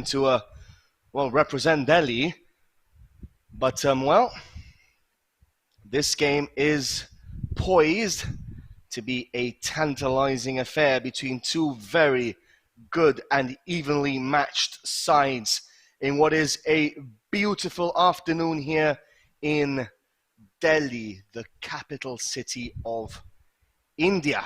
to well, represent Delhi. But well, this game is poised to be a tantalizing affair between two very good and evenly matched sides in what is a beautiful afternoon here in Delhi, the capital city of India.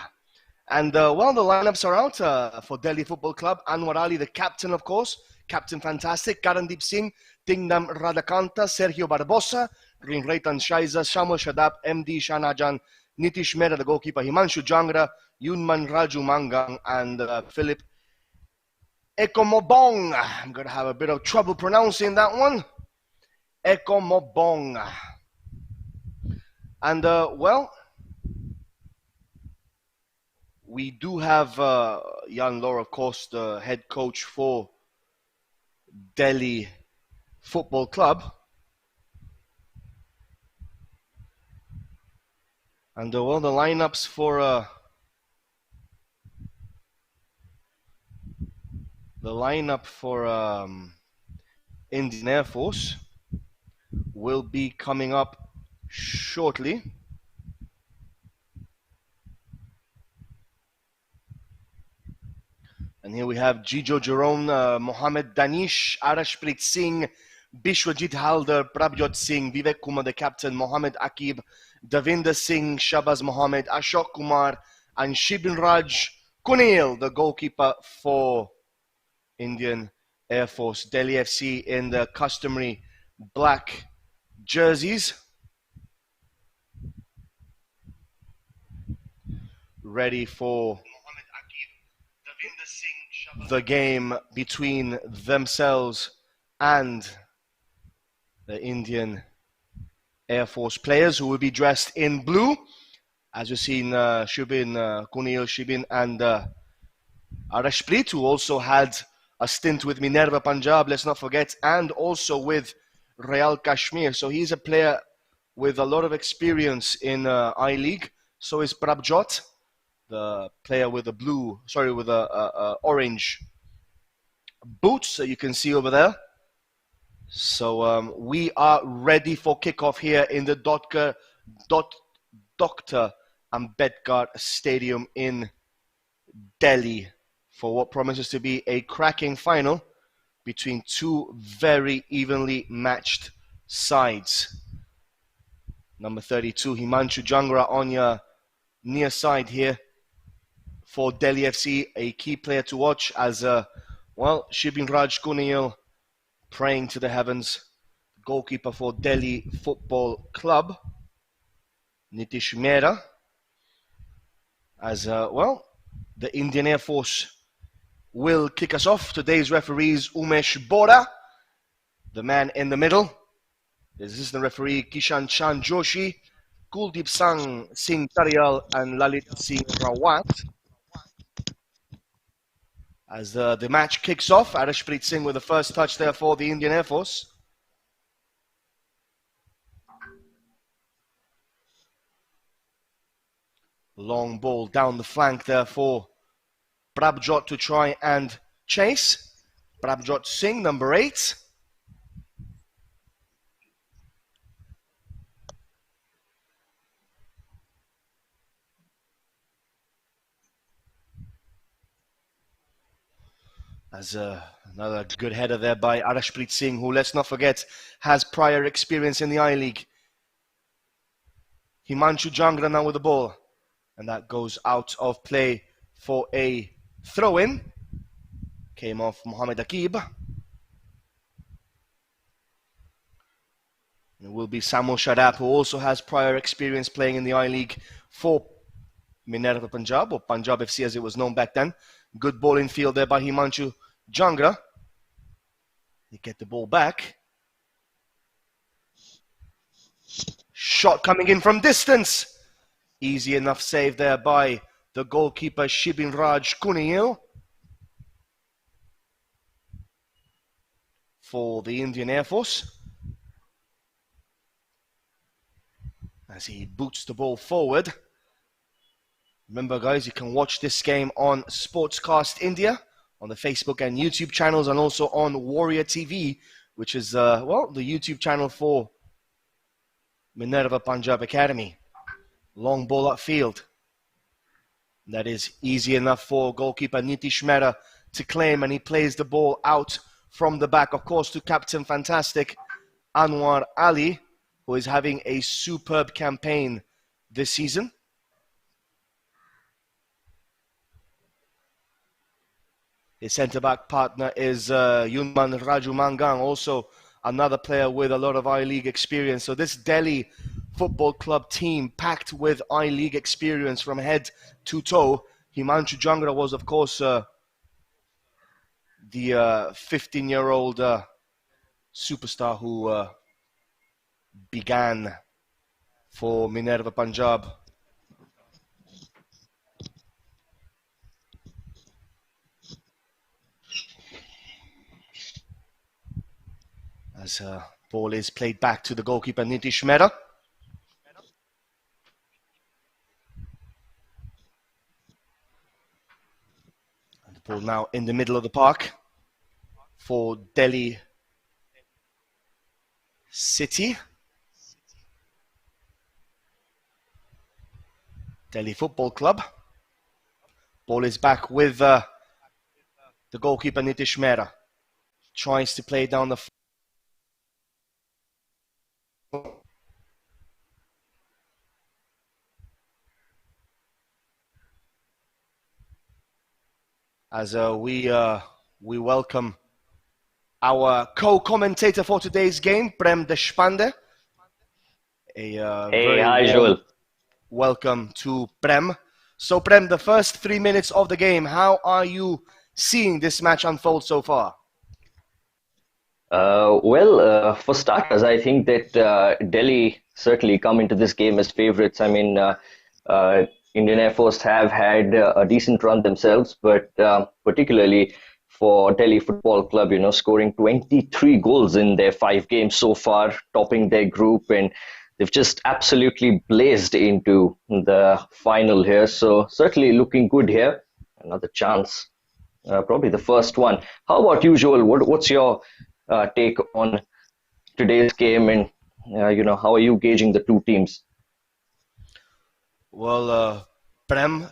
And well, the lineups are out for Delhi Football Club. Anwar Ali, the captain, of course. Captain fantastic. Karandeep Singh, Tingnam Radhakanta, Sergio Barbosa, Rinraitan Shaiza, Shamal Shadab, MD Shanajan, Nitish Mehra, the goalkeeper, Himanshu Jangra, Yunman Raju Mangang, and Philip Ekomobong. I'm going to have a bit of trouble pronouncing that one. Ekomobong. And well, we do have Jan Lor, of course, the head coach for Delhi Football Club. And well, the lineups for Indian Air Force will be coming up shortly. And here we have Jijo Jerome, Mohammed Danish, Arashpreet Singh, Bishwajit Halder, Prabjot Singh, Vivek Kumar, the captain, Mohammed Akib, Davinder Singh, Shabaz Mohammed, Ashok Kumar, and Shibin Raj Kunil, the goalkeeper for Indian Air Force. Delhi FC in the customary black jerseys, ready for the game between themselves and the Indian Air Force players, who will be dressed in blue, as you've seen Kunil, Shibin, and Arashpreet, who also had a stint with Minerva Punjab, let's not forget, and also with Real Kashmir. So he's a player with a lot of experience in I-League. So is Prabjot, the player with the orange boots that you can see over there. So we are ready for kickoff here in the Dr. Ambedkar Stadium in Delhi for what promises to be a cracking final between two very evenly matched sides. Number 32, Himanshu Jangra on your near side here for Delhi FC, a key player to watch as, well, Shibin Raj Kunil praying to the heavens. Goalkeeper for Delhi Football Club, Nitish Mehra, as, well, the Indian Air Force will kick us off. Today's referees, Umesh Bora, the man in the middle. The assistant referee, Kishan Chand Joshi, Kuldeep Singh Tarial, and Lalit Singh Rawat. As the match kicks off, Arashpreet Singh with the first touch there for the Indian Air Force. Long ball down the flank there for Prabjot to try and chase. Prabjot Singh, number 8. As another good header there by Arashpreet Singh, who, let's not forget, has prior experience in the I-League. Himanshu Jangra now with the ball. And that goes out of play for a throw-in. Came off Mohammed Akib. It will be Samuel Shadab, who also has prior experience playing in the I-League for Minerva Punjab, or Punjab FC as it was known back then. Good ball in field there by Himanshu Jangra. They get the ball back. Shot coming in from distance. Easy enough save there by the goalkeeper Shibin Raj Kunil for the Indian Air Force. As he boots the ball forward. Remember, guys, you can watch this game on Sportscast India on the Facebook and YouTube channels, and also on Warrior TV, which is, well, the YouTube channel for Minerva Punjab Academy. Long ball upfield. That is easy enough for goalkeeper Nitish Mehra to claim, and he plays the ball out from the back, of course, to Captain Fantastic Anwar Ali, who is having a superb campaign this season. His centre-back partner is Yunman Raju Mangang, also another player with a lot of I-League experience. So this Delhi Football Club team packed with I-League experience from head to toe. Himanshu Jangra was, of course, the 15-year-old superstar who began for Minerva Punjab. As ball is played back to the goalkeeper Nitish Mehra. And the ball now in the middle of the park for Delhi City. Delhi Football Club. Ball is back with the goalkeeper Nitish Mehra. Tries to play down the as we welcome our co-commentator for today's game, Prem Deshpande. Hey, hi, Joel. Welcome to Prem. So, Prem, the first 3 minutes of the game, how are you seeing this match unfold so far? For starters, I think that Delhi certainly come into this game as favourites. I mean, Indian Air Force have had a decent run themselves, but particularly for Delhi Football Club, you know, scoring 23 goals in their 5 games so far, topping their group, and they've just absolutely blazed into the final here. So certainly looking good here. Another chance, probably the first one. How about you, Joel? What's your take on today's game, and you know, how are you gauging the two teams? Well, Prem,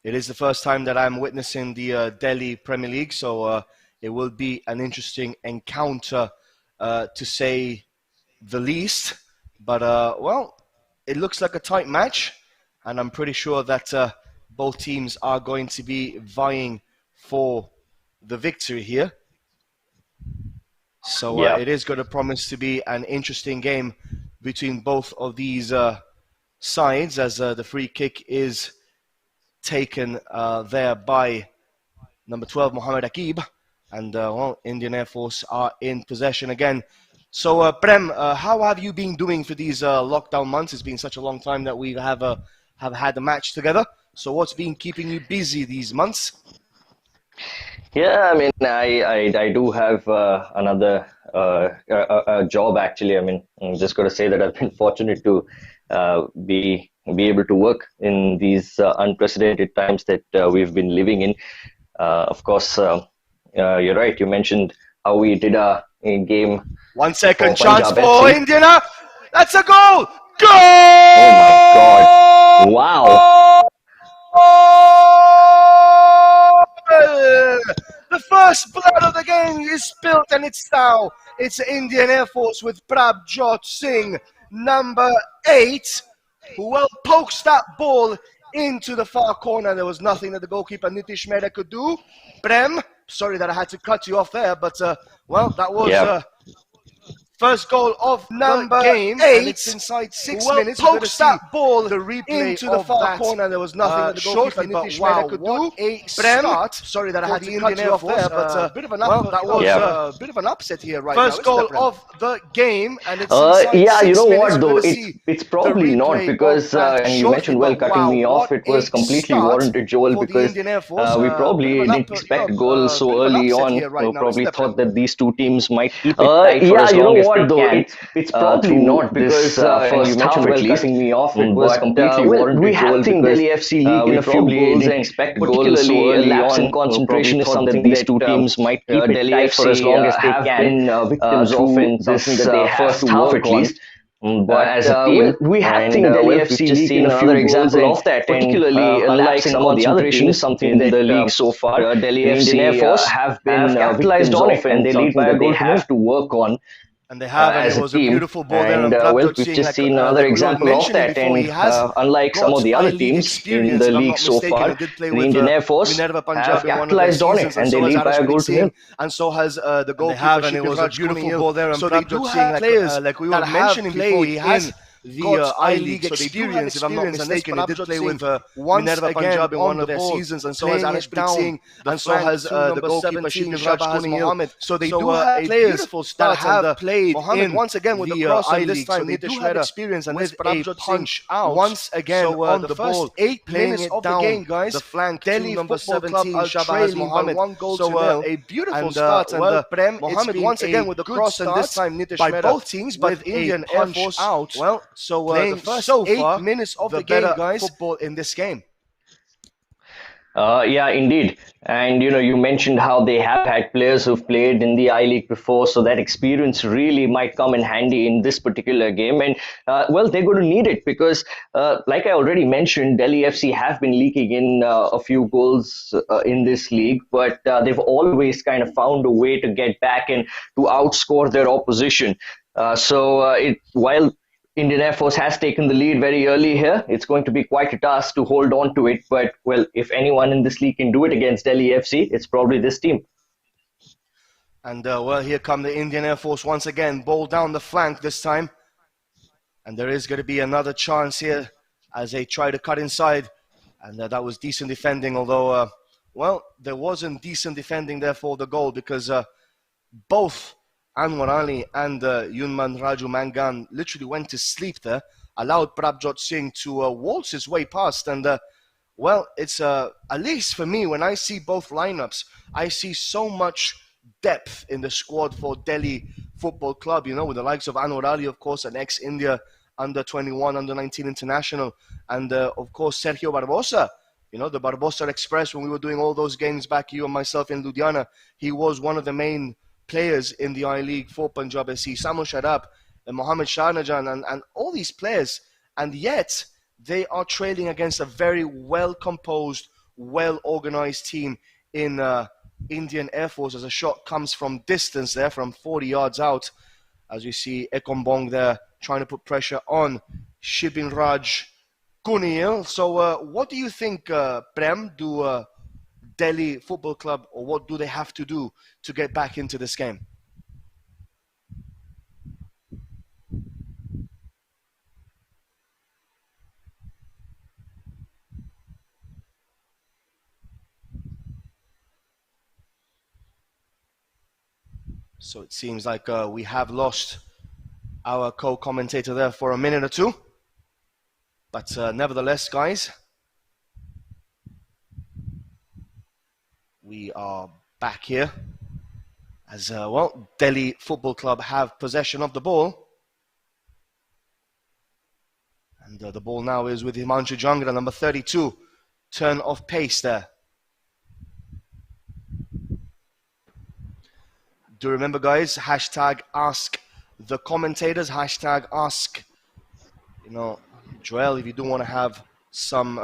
it is the first time that I'm witnessing the Delhi Premier League, so it will be an interesting encounter, to say the least. But, well, it looks like a tight match, and I'm pretty sure that both teams are going to be vying for the victory here. So it is going to promise to be an interesting game between both of these sides, as the free kick is taken there by number 12, Mohamed Akib, and well, Indian Air Force are in possession again. So, Prem, how have you been doing for these lockdown months? It's been such a long time that we have had a match together. So, what's been keeping you busy these months? Yeah, I mean, I do have another job actually. I mean, I'm just going to say that I've been fortunate to be able to work in these unprecedented times that we've been living in. Of course, you're right. You mentioned how we did a game. 1 second for chance Punjab for FC. Indiana. That's a goal! Goal! Oh my God! Wow! The first blood of the game is spilt, and it's now it's Indian Air Force with Prabjot Singh, number 8, who well pokes that ball into the far corner. There was nothing that the goalkeeper Nitish Mehra could do. Prem, sorry that I had to cut you off there, but well, that was first goal of number game, 8. And it's inside 6 minutes. Pokes that ball the replay into the far corner. There was nothing that the goalkeeper Nitish Mehra could do. A start. Sorry that I had to cut you off there, but a bit of an that was a bit of an upset here right first now. First goal of the game, and it's inside 6 yeah, you know minutes. what though, it's probably not, because and you mentioned well cutting me off. It was completely warranted, Joel, because we probably didn't expect goals so early on. We probably thought that these two teams might keep it tight for as long as what though? It's probably not this because and you first half mentioned at well least. cutting me off. It was But completely well, warranted, we Joel, have seen because Delhi FC leak in we a few probably goals, didn't and expect goals so particularly a early lapse in on. We probably concentration is thought something that these that two teams might keep it Delhi tight for as long FC as they have can been victims of through in this something that they have first to half work at on. least. But As a team, we have and seen Delhi well, FC we've just leak seen in a another few goals, example and of that. And particularly a unlike lapse in some of the other concentration teams is something in that the league so far, Delhi the Indian Air FC Force have have been capitalized victims on of, it, and and they lead something by a that they goal to nil. have to work on And they have, and it as a was a team. beautiful ball there, And and well, Prabjot we've Singh, just seen another like we were example of mentioning that. before, he And has unlike some of got the other I-League teams in experience, the if I'm league not so mistaken. far, He did play the with Indian Air Force Minerva have Punjab in one of their capitalized on it, seasons, and and they so has lead by a Arshpreet goal to nil. Singh, and so has the goalkeeper, and it was a beautiful ball there, and Prabjot Singh, like we were mentioning before, he has the I-League experience, if I'm not mistaken. He did play with Minerva Punjab in one of their seasons, and so has Arshpreet Singh, and so has the goalkeeper Shahbaz Mohammed. So they do have players that have played Mohammed once again with the cross I-League, so they do have experience, and with a punch out once again on the ball, 8 minutes of the game, guys. The flank Delhi number 17 Shahbaz Mohammed, 1-0, a beautiful start, and Mohammed once again with the cross, and this time by both teams, but Indian Air Force out. Well, so the first 8 minutes of the game, guys, football in this game. Yeah, indeed. And you mentioned how they have had players who've played in the I-League before, so that experience really might come in handy in this particular game. And well, they're going to need it because, like I already mentioned, Delhi FC have been leaking in a few goals in this league, but they've always kind of found a way to get back and to outscore their opposition. While Indian Air Force has taken the lead very early here, it's going to be quite a task to hold on to it. But, well, if anyone in this league can do it against Delhi FC, it's probably this team. And, well, here come the Indian Air Force once again. Ball down the flank this time. And there is going to be another chance here as they try to cut inside. And that was decent defending, although, well, there wasn't decent defending there for the goal because both Anwar Ali and Yunman Raju Mangan literally went to sleep there, allowed Prabjot Singh to waltz his way past. And, well, it's at least for me, when I see both lineups, I see so much depth in the squad for Delhi Football Club, with the likes of Anwar Ali, of course, an ex-India under-21, under-19 international, and, of course, Sergio Barbosa. The Barbosa Express, when we were doing all those games back, you and myself in Ludhiana, he was one of the main players in the I-League for Punjab SC, Samu Sharab, and Mohammed Shahnajan, and all these players, and yet they are trailing against a very well-composed, well-organized team in Indian Air Force as a shot comes from distance there, from 40 yards out, as you see Ekombong there trying to put pressure on Shibin Raj Kunil. So what do you think, Prem, do Delhi Football Club, or what do they have to do to get back into this game? So it seems like we have lost our co-commentator there for a minute or two. But nevertheless, guys, we are back here as, well, Delhi Football Club have possession of the ball. And the ball now is with Himanshu Jangra, number 32. Turn of pace there. Do remember, guys, hashtag ask the commentators, hashtag ask, Joel, if you do want to have some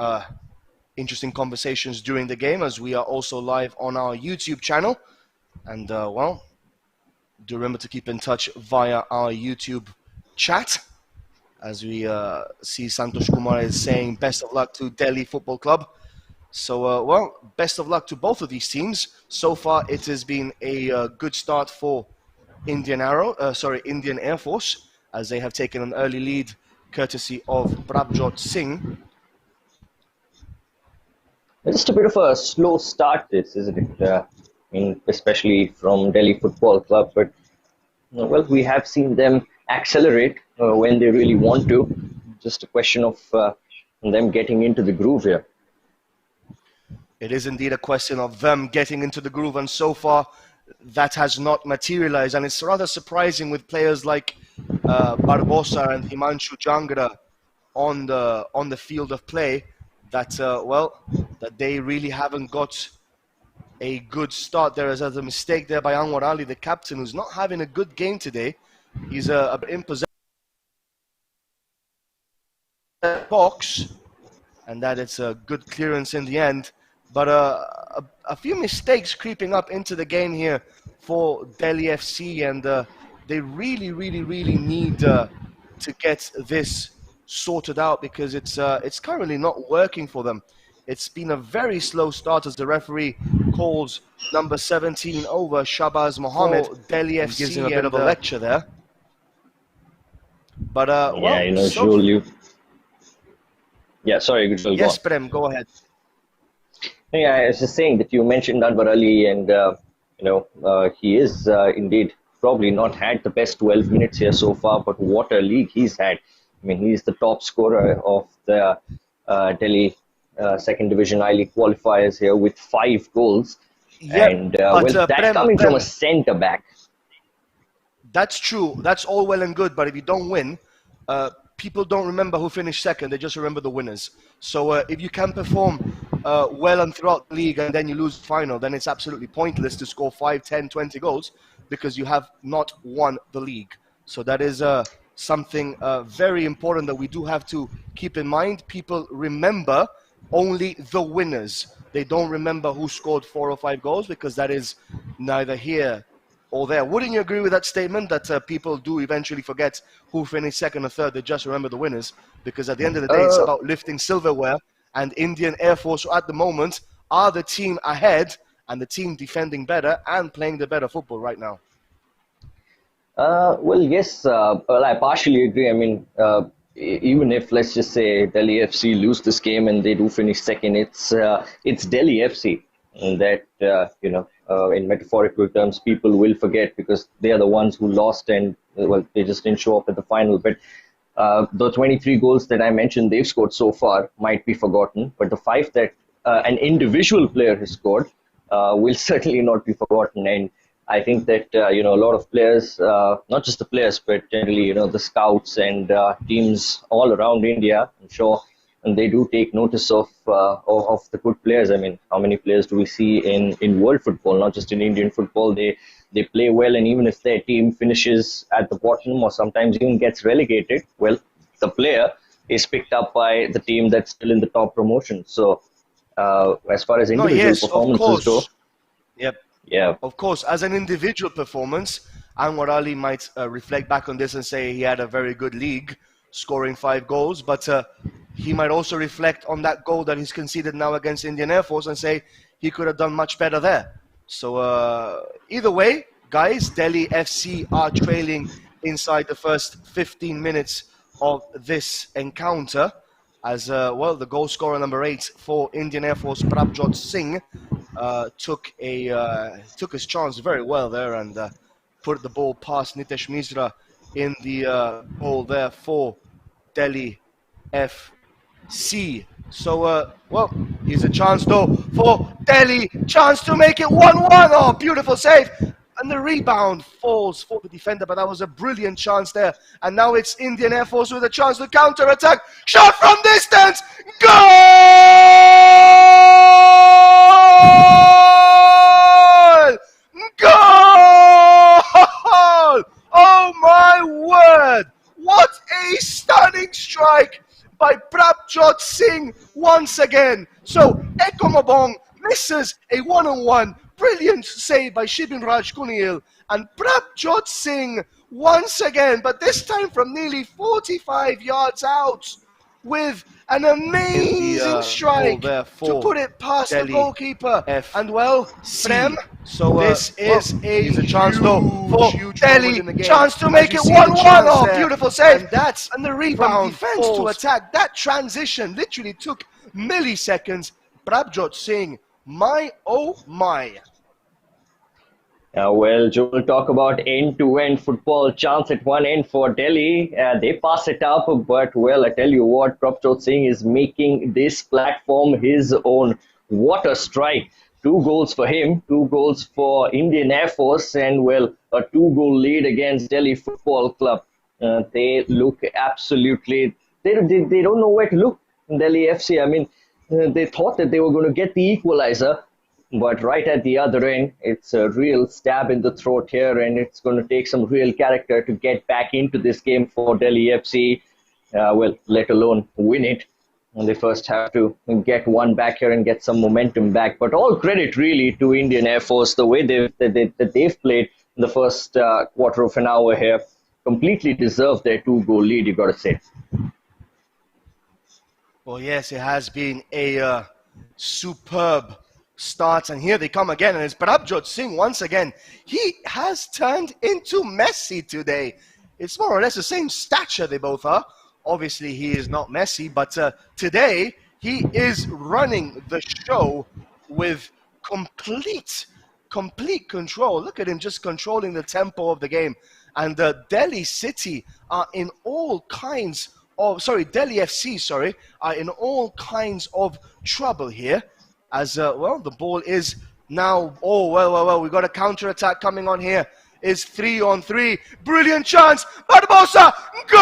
interesting conversations during the game, as we are also live on our YouTube channel. And, well, do remember to keep in touch via our YouTube chat. As we see Santosh Kumar is saying best of luck to Delhi Football Club. So, well, best of luck to both of these teams. So far, it has been a good start for Indian Air Force, as they have taken an early lead courtesy of Prabjot Singh. Just a bit of a slow start, this, isn't it? Especially from Delhi Football Club. But, well, we have seen them accelerate when they really want to. Just a question of them getting into the groove here. It is indeed a question of them getting into the groove, and so far that has not materialized. And it's rather surprising with players like Barbosa and Himanshu Jangra on the field of play that that they really haven't got a good start. There is a mistake there by Anwar Ali, the captain, who's not having a good game today. He's a bit in possession of the box, and that it's a good clearance in the end. But a few mistakes creeping up into the game here for Delhi FC, and they really, really, really need to get this sorted out because it's currently not working for them. It's been a very slow start as the referee calls number 17 over, Shabazz Mohammed. Delhi FC gives him a bit of a lecture there. But Yeah, you know, Jules, yeah, sorry, Jules, yes, Prem, go ahead. Yeah, I was just saying that you mentioned Anwar Ali, and he is indeed probably not had the best 12 minutes here so far, but what a league he's had. I mean, he's the top scorer of the Delhi Second Division I-League qualifiers here with 5 goals. Yep, and that coming from a centre back. That's true. That's all well and good, but if you don't win, people don't remember who finished second. They just remember the winners. So if you can perform well and throughout the league and then you lose the final, then it's absolutely pointless to score 5, 10, 20 goals because you have not won the league. So that is something very important that we do have to keep in mind. People remember only the winners. They don't remember who scored 4 or 5 goals because that is neither here or there. Wouldn't you agree with that statement that people do eventually forget who finished second or third? They just remember the winners because at the end of the day, it's about lifting silverware, and Indian Air Force at the moment are the team ahead and the team defending better and playing the better football right now. Well, yes, well, I partially agree. I mean, even if, let's just say, Delhi FC lose this game and they do finish second, it's Delhi FC that, in metaphorical terms, people will forget because they are the ones who lost and, well, they just didn't show up at the final. But the 23 goals that I mentioned they've scored so far might be forgotten, but the 5 that an individual player has scored will certainly not be forgotten. And I think that, a lot of players, not just the players, but generally, the scouts and teams all around India, I'm sure, and they do take notice of the good players. I mean, how many players do we see in world football, not just in Indian football? They play well, and even if their team finishes at the bottom or sometimes even gets relegated, well, the player is picked up by the team that's still in the top promotion. So as far as individual performances go, yep. Yeah, of course, as an individual performance, Anwar Ali might reflect back on this and say he had a very good league, scoring 5 goals, but he might also reflect on that goal that he's conceded now against Indian Air Force and say he could have done much better there. So either way, guys, Delhi FC are trailing inside the first 15 minutes of this encounter as, the goal scorer number 8 for Indian Air Force, Prabjot Singh, took his chance very well there and put the ball past Nitesh Misra in the goal there for Delhi FC. So, here's a chance though for Delhi, chance to make it 1-1. Oh, beautiful save. And the rebound falls for the defender, but that was a brilliant chance there. And now it's Indian Air Force with a chance to counter-attack. Shot from distance! Goal! Goal! Oh my word! What a stunning strike by Prabjot Singh once again. So Ekomabong misses a 1-on-1. Brilliant save by Shibin Raj Kunil, and Prabjot Singh once again, but this time from nearly 45 yards out with an amazing strike to put it past the goalkeeper. And well, Prem, so this is a chance though for Delhi, chance to make it 1-1. Oh, beautiful save. And the rebound, defense to attack. That transition literally took milliseconds. Prabjot Singh, my oh my. Well, Joel, talk about end-to-end football chance at one end for Delhi. They pass it up, but, well, I tell you what, Prabjot Singh is making this platform his own. What a strike. Two goals for him, two goals for Indian Air Force, and well, a two-goal lead against Delhi Football Club. They look absolutely, they don't know where to look in Delhi FC. I mean, they thought that they were going to get the equalizer, but right at the other end, it's a real stab in the throat here, and it's going to take some real character to get back into this game for Delhi FC. Well, let alone win it. And they first have to get one back here and get some momentum back. But all credit really to Indian Air Force, the way they've played in the first quarter of an hour here. Completely deserved their two-goal lead, you got to say. Well, yes, it has been a superb start. And here they come again. And it's Prabjot Singh once again. He has turned into Messi today. It's more or less the same stature they both are. Obviously, he is not Messi, but today he is running the show with complete control. Look at him just controlling the tempo of the game. And Delhi City are in all kinds of, Delhi FC, are in all kinds of trouble here. As, well, the ball is now, well, we've got a counter-attack coming on here. Is 3-on-3. Brilliant chance. Barbosa. Goal!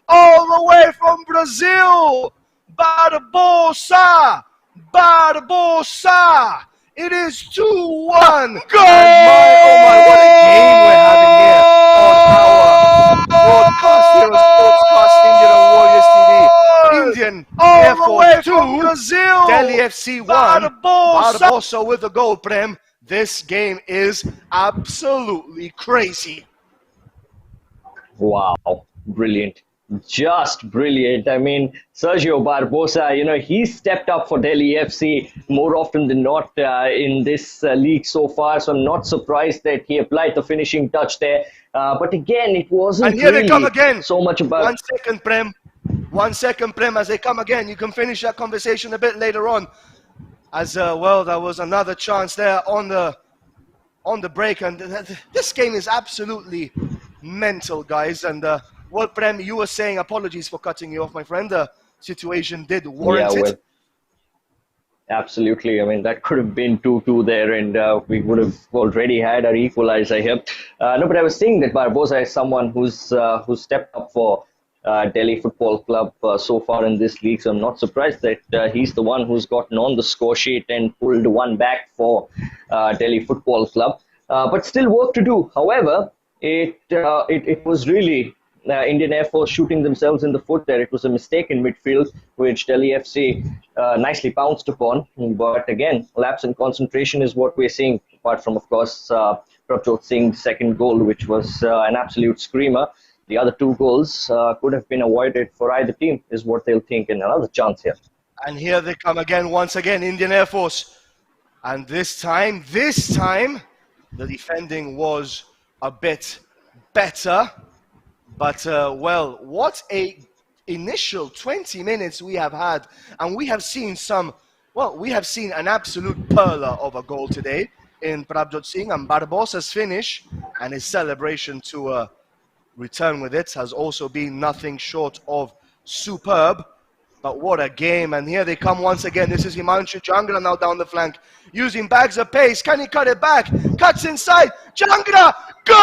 All the way from Brazil. Barbosa. It is 2-1. Goal! And my, what a game we're having here on our broadcast here on Sportscast Indian and Warriors TV. Indian Air Force 2, Brazil. Delhi FC 1. Barbosa with a goal, Prem. This game is absolutely crazy. Wow, brilliant. Just brilliant. I mean, Sergio Barbosa, he stepped up for Delhi FC more often than not in this league so far. So I'm not surprised that he applied the finishing touch there. But again, it wasn't and here really they come again. So much about... 1 second, Prem. 1 second, Prem, as they come again. You can finish that conversation a bit later on. As well, there was another chance there on the break. And this game is absolutely mental, guys. And... well, Prem, you were saying, apologies for cutting you off, my friend. The situation did warrant it. Well, absolutely. I mean, that could have been 2-2 there, and we would have already had our equalizer here. No, but I was saying that Barbosa is someone who's stepped up for Delhi Football Club so far in this league. So I'm not surprised that he's the one who's gotten on the score sheet and pulled one back for Delhi Football Club. But still work to do. However, it was really... Indian Air Force shooting themselves in the foot there. It was a mistake in midfield, which Delhi FC nicely pounced upon. But again, lapse in concentration is what we're seeing, apart from, of course, Prabjot Singh's second goal, which was an absolute screamer. The other two goals could have been avoided for either team, is what they'll think. And another chance here. And here they come again, once again, Indian Air Force. And this time, the defending was a bit better. But, well, what a initial 20 minutes we have had. And we have seen we have seen an absolute perler of a goal today in Prabjot Singh. And Barbosa's finish and his celebration to return with it has also been nothing short of superb. But what a game. And here they come once again. This is Himanshu Jangra now down the flank, using bags of pace. Can he cut it back? Cuts inside. Jangra! Goal!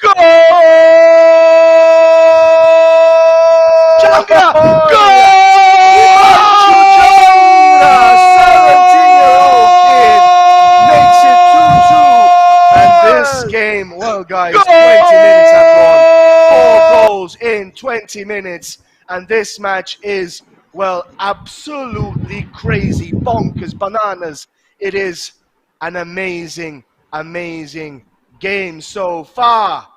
Goal! Jangra! Goal! Himanshu Jangra, 17-year-old kid, makes it 2-2. And this game, well, guys, 20 minutes have gone. 4 goals in 20 minutes. And this match is, well, absolutely crazy, bonkers, bananas. It is an amazing game so far.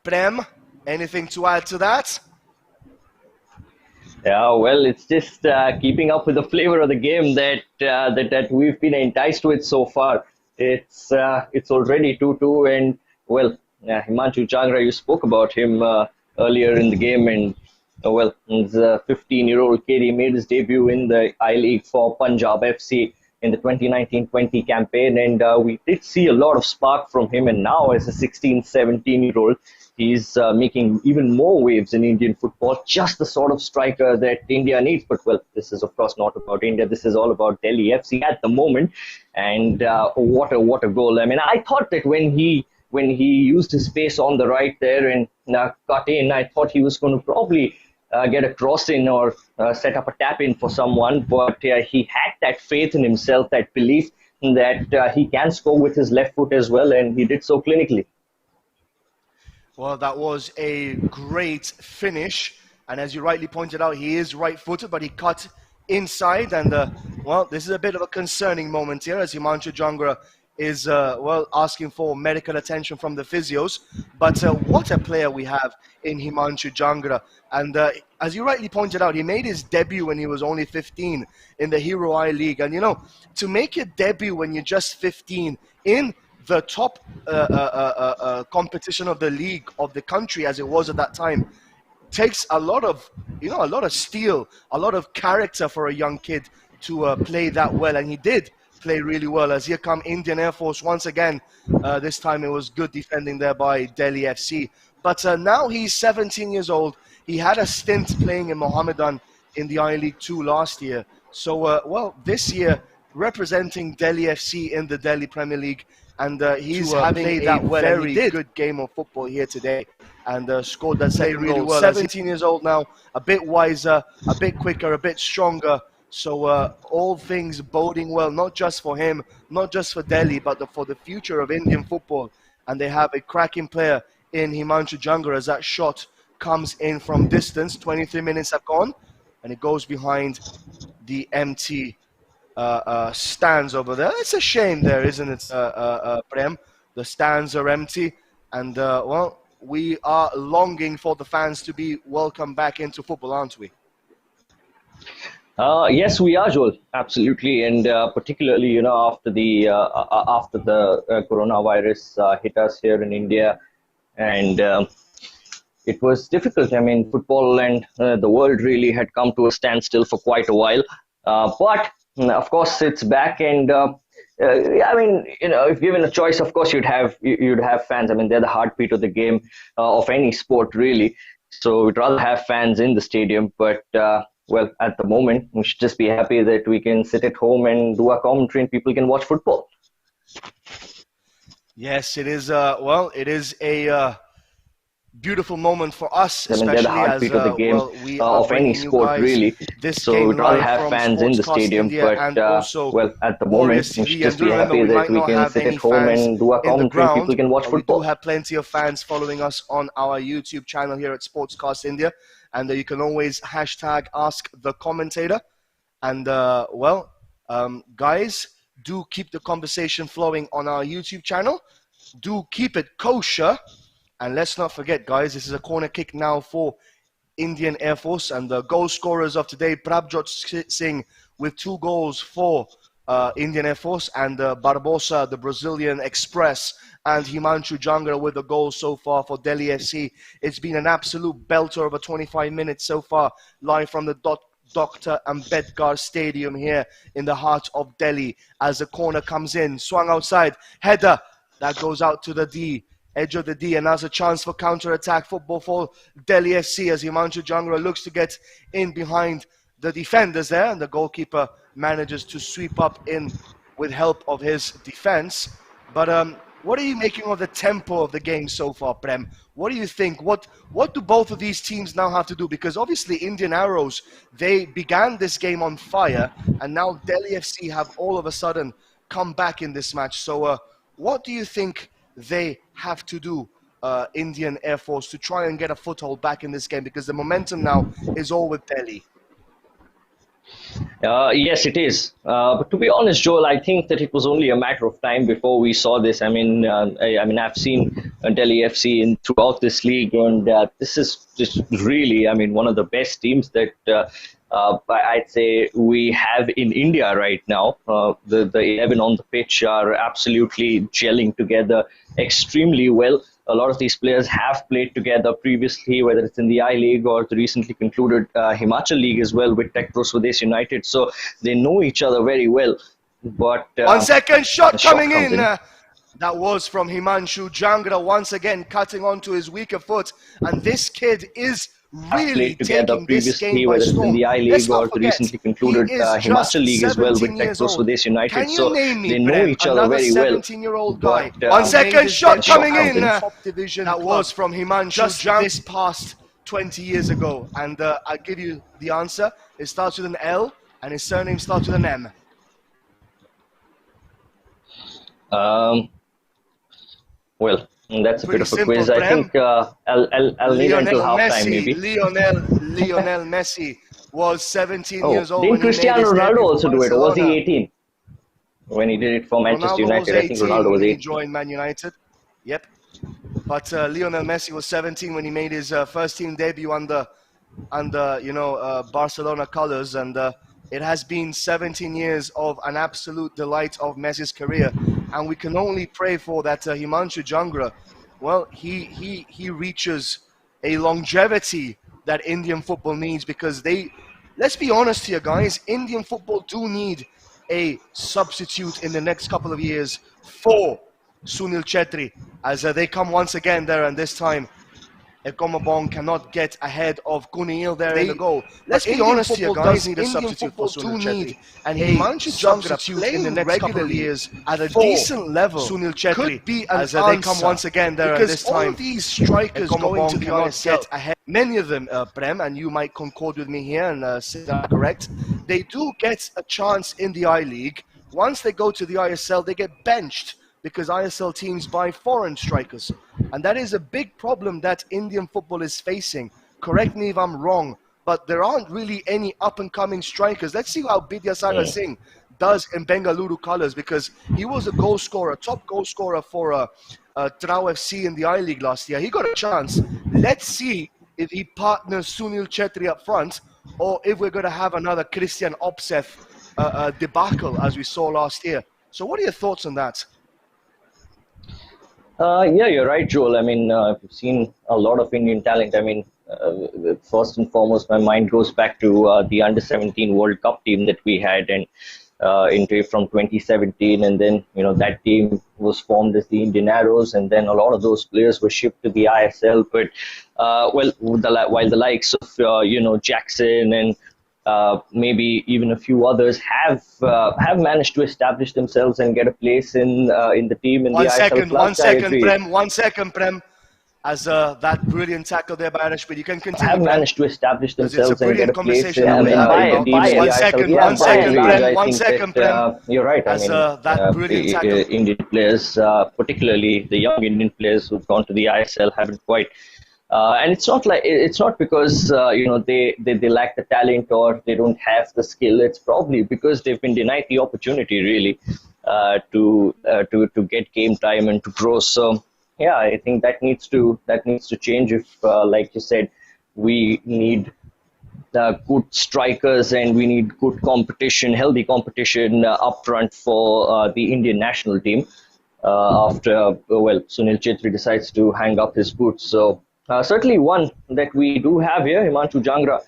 Prem, anything to add to that? Yeah, well, it's just keeping up with the flavor of the game that we've been enticed with so far. It's already 2-2, and well, Himanshu Jangra, you spoke about him earlier in the game, and Well, the 15-year-old kid, he made his debut in the I-League for Punjab FC in the 2019-20 campaign, and we did see a lot of spark from him. And now, as a 16, 17-year-old, he's making even more waves in Indian football. Just the sort of striker that India needs. But well, this is of course not about India. This is all about Delhi FC at the moment. And what a goal! I mean, I thought that when he used his pace on the right there and cut in, I thought he was going to probably get a cross in or set up a tap in for someone. But he had that faith in himself, that belief that he can score with his left foot as well, and he did so clinically. Well, that was a great finish. And as you rightly pointed out, he is right-footed, but he cut inside. And, well, this is a bit of a concerning moment here as Himanshu Jangra is, well, asking for medical attention from the physios. But what a player we have in Himanshu Jangra. And as you rightly pointed out, he made his debut when he was only 15 in the Hero I-League. And, you know, to make your debut when you're just 15 in the top competition of the league of the country as it was at that time takes a lot of, you know, a lot of steel, a lot of character for a young kid to play that well. And he did play really well. As here come Indian Air Force once again. This time it was good defending there by Delhi FC. But now he's 17 years old. He had a stint playing in Mohammedan in the I-League 2 last year. So, well, this year representing Delhi FC in the Delhi Premier League. And he's having a very good game of football here today, and scored that second really goal. Well. 17 years old now, a bit wiser, a bit quicker, a bit stronger. So all things boding well, not just for him, not just for Delhi, but for the future of Indian football. And they have a cracking player in Himanshu Jangra as that shot comes in from distance. 23 minutes have gone, and it goes behind the empty stands over there. It's a shame there, isn't it, Prem? The stands are empty, and well, we are longing for the fans to be welcome back into football, aren't we? Yes, we are, Joel. Absolutely, and particularly, you know, after the coronavirus hit us here in India, and it was difficult. I mean, football and the world really had come to a standstill for quite a while, but of course, it's back, and I mean, you know, if given a choice, of course, you'd have fans. I mean, they're the heartbeat of the game, of any sport, really. So we'd rather have fans in the stadium. But well, at the moment, we should just be happy that we can sit at home and do our commentary, and people can watch football. Yes, it is. Well, it is a beautiful moment for us, I mean, they're the heartbeat of the game, well, we are of any sport, really. So we'd rather have fans in the stadium, but well, at the moment, we should just be happy that we can sit at home and do our commentary, and people can watch football. We do have plenty of fans following us on our YouTube channel here at Sportscast India, and you can always hashtag Ask the Commentator. And well, guys, do keep the conversation flowing on our YouTube channel. Do keep it kosher. And let's not forget, guys, this is a corner kick now for Indian Air Force. And the goal scorers of today, Prabjot Singh with 2 goals for Indian Air Force, and Barbosa, the Brazilian Express, and Himanshu Jangra with a goal so far for Delhi FC. It's been an absolute belter over 25 minutes so far, live from the Dr. Ambedkar Stadium here in the heart of Delhi as the corner comes in. Swung outside, header, that goes out to the D. Edge of the D, and that's a chance for counter-attack football for Delhi FC as Himanshu Jangra looks to get in behind the defenders there, and the goalkeeper manages to sweep up in with help of his defense. But what are you making of the tempo of the game so far, Prem? What do you think? What do both of these teams now have to do? Because obviously Indian Arrows, they began this game on fire, and now Delhi FC have all of a sudden come back in this match. So what do you think they have to do, Indian Air Force, to try and get a foothold back in this game? Because the momentum now is all with Delhi. Yes, it is. But to be honest, Joel, I think that it was only a matter of time before we saw this. I mean, I've seen Delhi FC throughout this league, and this is just really, I mean, one of the best teams that I'd say we have in India right now. The 11 on the pitch are absolutely gelling together extremely well. A lot of these players have played together previously, whether it's in the I League or the recently concluded Himachal League as well with Tech Pro Swadesh United. So they know each other very well. But 1 second, shot the shot coming comes in. That was from Himanshu Jangra, once again cutting onto his weaker foot. And this kid is really taking this game by whether it's in storm. the I Let's League not or the forget, recently concluded he is just Himachal League as well with 17 Tech years Pro old. Swadesh United. Can you So name me, they know Prem, each other another very well. 17-year-old guy? But, 1 second, shot coming in. Top division. That was from Himanshu Jangra this past 20 years ago. And I'll give you the answer. It starts with an L and his surname starts with an M. Well, that's a Pretty bit of a simple, quiz. I Prem. think I'll need until halftime maybe. Lionel Messi was 17 years old Didn't when Cristiano he made his Ronaldo debut also for do it? Or was he Barcelona. 18 when he did it for Manchester Ronaldo United? was I think 18 Ronaldo was when he 18. joined Man United. Yep. But Lionel Messi was 17 when he made his first team debut under Barcelona colors, and it has been 17 years of an absolute delight of Messi's career, and we can only pray for that Himanshu Jangra, well, he reaches a longevity that Indian football needs, because let's be honest here, guys, Indian football do need a substitute in the next couple of years for Sunil Chetri, as they come once again there, and this time Ekomabong cannot get ahead of Kunil there in the goal. Let's be honest here, guys. Need a substitute for Sunil Chetri, and Himanshu substitute in the next couple of years at a decent level. Sunil Chetri could be as they come once again there, and this time all these strikers going to the ISL get ahead. Many of them, Prem, and you might concord with me here and say that correct. They do get a chance in the I League. Once they go to the ISL, they get benched, because ISL teams buy foreign strikers. And that is a big problem that Indian football is facing. Correct me if I'm wrong, but there aren't really any up-and-coming strikers. Let's see how Bidyasagar Singh does in Bengaluru colours, because he was a goal scorer, top goal scorer for Trau FC in the I-League last year. He got a chance. Let's see if he partners Sunil Chetri up front, or if we're going to have another Christian Opseth debacle as we saw last year. So what are your thoughts on that? Yeah, you're right, Joel. I mean, I've seen a lot of Indian talent. I mean, first and foremost, my mind goes back to the Under-17 World Cup team that we had, and from 2017, and then that team was formed as the Indian Arrows, and then a lot of those players were shipped to the ISL. But while the likes of Jackson and maybe even a few others have managed to establish themselves and get a place in the team in the ISL. 1 second, Prem. As that brilliant tackle there by Arashpid, you can continue. Have managed to establish themselves and get a place in the team. 1 second, Prem. You're right. I mean, that brilliant tackle. Indian players, particularly the young Indian players who've gone to the ISL, haven't quite. And it's not because they lack the talent or they don't have the skill. It's probably because they've been denied the opportunity, really, to get game time and to grow. So yeah, I think that needs to change. If like you said, we need good strikers and we need good competition, healthy competition up front for the Indian national team after Sunil Chetri decides to hang up his boots. So certainly one that we do have here, Himanshu Jangra,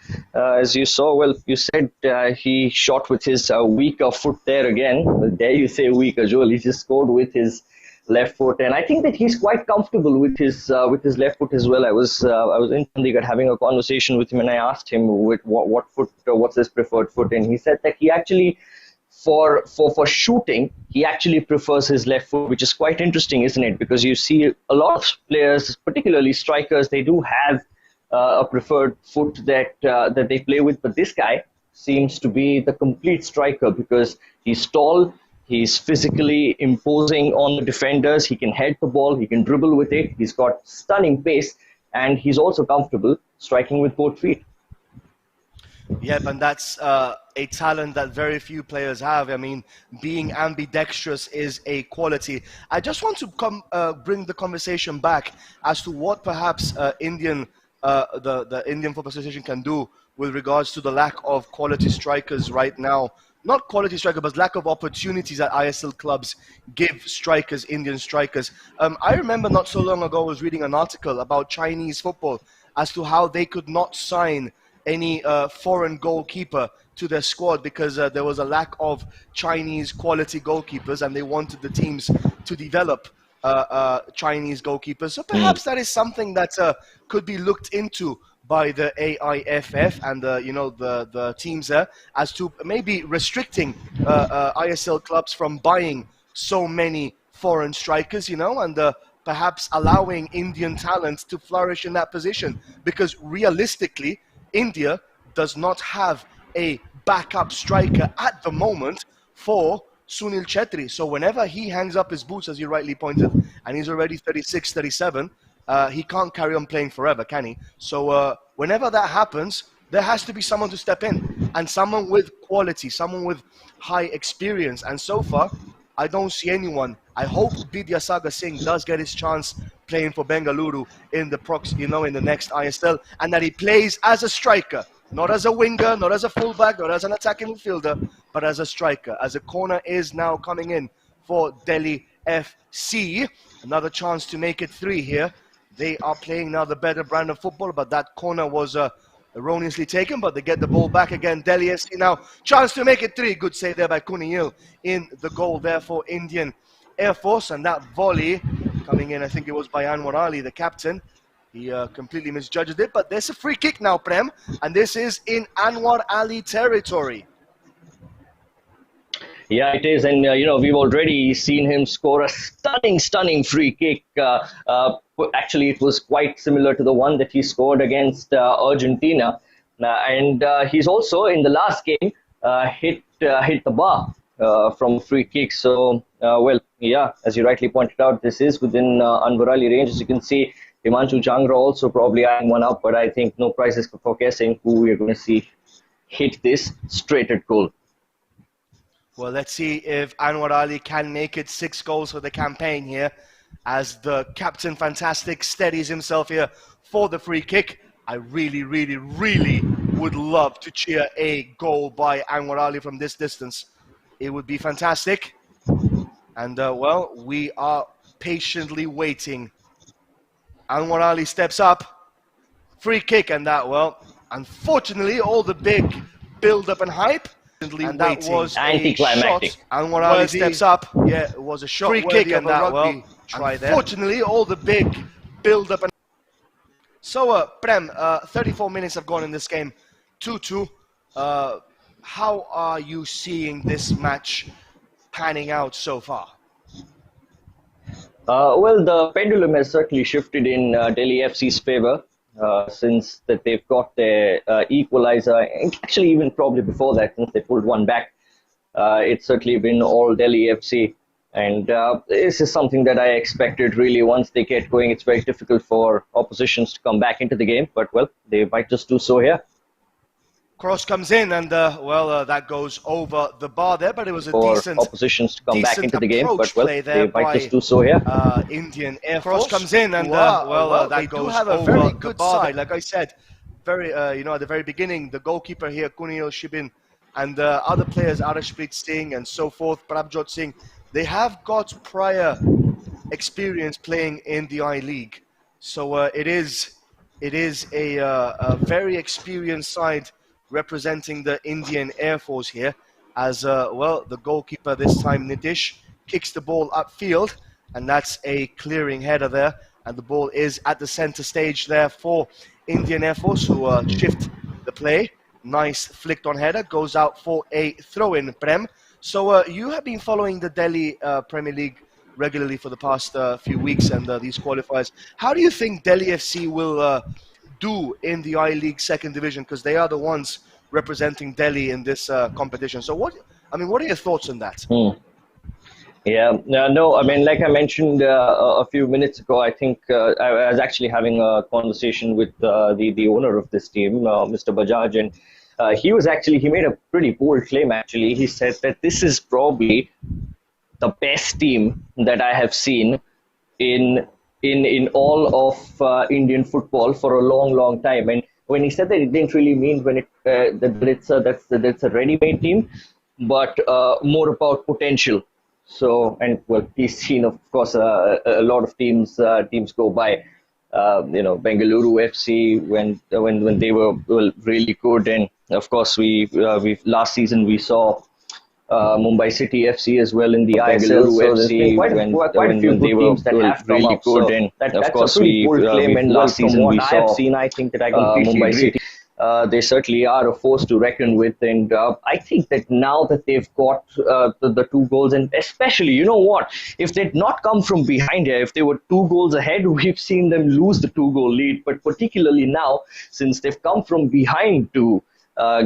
as you saw, you said he shot with his weaker foot there again. Well, dare you say weaker, Joel? He just scored with his left foot, and I think that he's quite comfortable with his left foot as well. I was in Chandigarh having a conversation with him, and I asked him what foot, what's his preferred foot, and he said that he actually, for shooting, he actually prefers his left foot, which is quite interesting, isn't it? Because you see a lot of players, particularly strikers, they do have a preferred foot that they play with, but this guy seems to be the complete striker because he's tall, he's physically imposing on the defenders, he can head the ball, he can dribble with it, he's got stunning pace, and he's also comfortable striking with both feet. Yep, and that's a talent that very few players have. I mean, being ambidextrous is a quality. I just want to bring the conversation back as to what perhaps the Indian Football Association can do with regards to the lack of quality strikers right now not quality striker, but lack of opportunities that ISL clubs give strikers, Indian strikers. I remember not so long ago I was reading an article about Chinese football as to how they could not sign any foreign goalkeeper to their squad because there was a lack of Chinese quality goalkeepers, and they wanted the teams to develop Chinese goalkeepers. So Mm. perhaps that is something that could be looked into by the AIFF and the teams there, as to maybe restricting ISL clubs from buying so many foreign strikers, and perhaps allowing Indian talent to flourish in that position. Because realistically, India does not have a backup striker at the moment for Sunil Chetri. So whenever he hangs up his boots, as you rightly pointed, and he's already 36, 37, he can't carry on playing forever, can he? So whenever that happens, there has to be someone to step in, and someone with quality, someone with high experience. And so far, I don't see anyone. I hope Vidyasagar Singh does get his chance playing for Bengaluru in the next ISL, and that he plays as a striker, not as a winger, not as a fullback, not as an attacking midfielder, but as a striker. As a corner is now coming in for Delhi FC. Another chance to make it 3 here. They are playing now the better brand of football, but that corner was erroneously taken, but they get the ball back again. Delhi FC now, chance to make it 3. Good save there by Kuniyil in the goal there for Indian Air Force. And that volley coming in, I think it was by Anwar Ali, the captain. He completely misjudged it, but there's a free kick now, Prem, and this is in Anwar Ali territory. Yeah, it is, and we've already seen him score a stunning free kick. Actually, it was quite similar to the one that he scored against Argentina, and he's also in the last game hit the bar from free kick. So, well, yeah, as you rightly pointed out, this is within Anwar Ali range. As you can see, Himanshu Jangra also probably eyeing one up, but I think no prizes for guessing who we're going to see hit this straight at goal. Well, let's see if Anwar Ali can make it 6 goals for the campaign here, as the Captain Fantastic steadies himself here for the free kick. I really would love to cheer a goal by Anwar Ali from this distance. It would be fantastic. And, well, we are patiently waiting. Anwar Ali steps up. Free kick, and that, well, unfortunately, all the big build-up and hype. And that was a shot. Anwar Ali steps up. Yeah, it was a shot. Free kick, and that, well, unfortunately, all the big build-up and... So, Prem, 34 minutes have gone in this game. 2-2. How are you seeing this match panning out so far? Well, the pendulum has certainly shifted in Delhi FC's favor since that they've got their equalizer. And actually, even probably before that, since they pulled one back, it's certainly been all Delhi FC. And this is something that I expected, really. Once they get going, it's very difficult for oppositions to come back into the game. But, well, they might just do so here. Cross comes in, and that goes over the bar there, but it was a decent oppositions to come back into the game, but well, they might just do so here. Indian Air Force comes in, and that goes have a very good side. Like I said, very at the very beginning, the goalkeeper here, Kuniyil Shibin, and other players, Arashpreet Singh and so forth, Prabjot Singh, they have got prior experience playing in the I-League, so it is a very experienced side representing the Indian Air Force here, as the goalkeeper this time, Nitish, kicks the ball upfield, and that's a clearing header there, and the ball is at the center stage there for Indian Air Force, who shift the play. Nice flicked on header, goes out for a throw-in, Prem. So you have been following the Delhi Premier League regularly for the past few weeks and these qualifiers. How do you think Delhi FC will do in the I-League second division, because they are the ones representing Delhi in this competition? So what are your thoughts on that? Yeah, no, I mean, like I mentioned a few minutes ago, I think I was actually having a conversation with the owner of this team, Mr. Bajaj, and he made a pretty bold claim, actually. He said that this is probably the best team that I have seen in all of Indian football for a long time. And when he said that, it didn't really mean that it's a ready-made team, but more about potential. So, and well, he's seen, of course, a lot of teams go by. Bengaluru FC when they were really good, and of course we last season we saw Mumbai City FC as well in the ISL. Bengaluru So there's been FC quite a few when they good were teams that have come really up. good, So and of that's a course pretty bold claim. And well, last from season we what I have saw seen, I think that I completely Mumbai agree. City. They certainly are a force to reckon with, and I think that now that they've got the two goals, and especially, you know what, if they'd not come from behind here, if they were 2 goals ahead, we've seen them lose the 2 goal lead. But particularly now, since they've come from behind to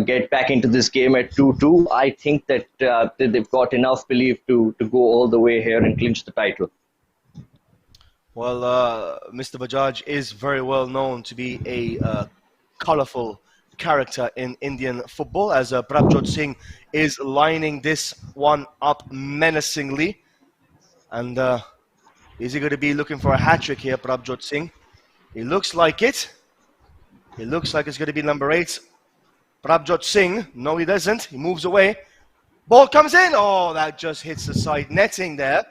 get back into this game at 2-2, I think that they've got enough belief to go all the way here and clinch the title. Well, Mr. Bajaj is very well known to be a colourful character in Indian football, as Prabjot Singh is lining this one up menacingly. And is he going to be looking for a hat-trick here, Prabjot Singh? It looks like it. It looks like it's going to be number 8, Prabjot Singh. No, he doesn't. He moves away. Ball comes in. Oh, that just hits the side netting there.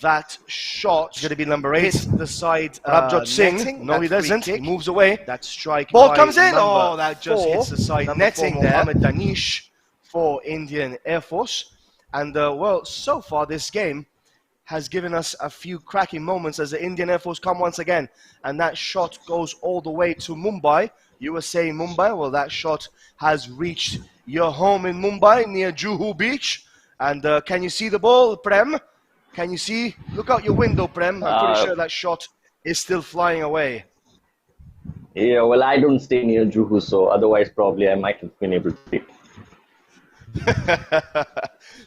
That shot is going to be number 8. Hits the side. Prabjot Singh. Netting. No, he doesn't. He moves away. That strike. Ball comes in. Oh, that just hits the side netting there. Mohammed Danish for Indian Air Force. And well, so far this game has given us a few cracking moments as the Indian Air Force come once again. And that shot goes all the way to Mumbai. You were saying Mumbai. Well, that shot has reached your home in Mumbai near Juhu Beach. And can you see the ball, Prem? Can you see? Look out your window, Prem. I'm pretty sure that shot is still flying away. Yeah, well, I don't stay near Juhu, so otherwise probably I might have been able to see.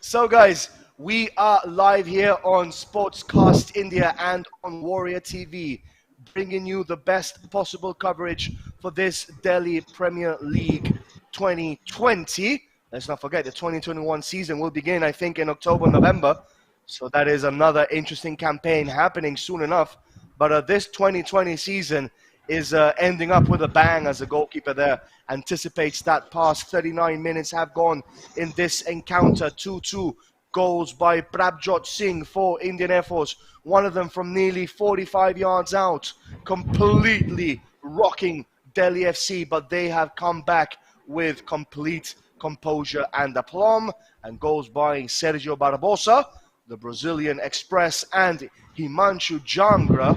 So, guys, we are live here on Sportscast India and on Warrior TV, bringing you the best possible coverage for this Delhi Premier League 2020. Let's not forget the 2021 season will begin, I think, in October, November. So that is another interesting campaign happening soon enough. But this 2020 season is ending up with a bang, as the goalkeeper there anticipates that past 39 minutes have gone in this encounter. 2-2 goals by Prabjot Singh for Indian Air Force. One of them from nearly 45 yards out, completely rocking Delhi FC, but they have come back with complete composure and aplomb. And goals by Sergio Barbosa, the Brazilian Express, and Himanshu Jangra,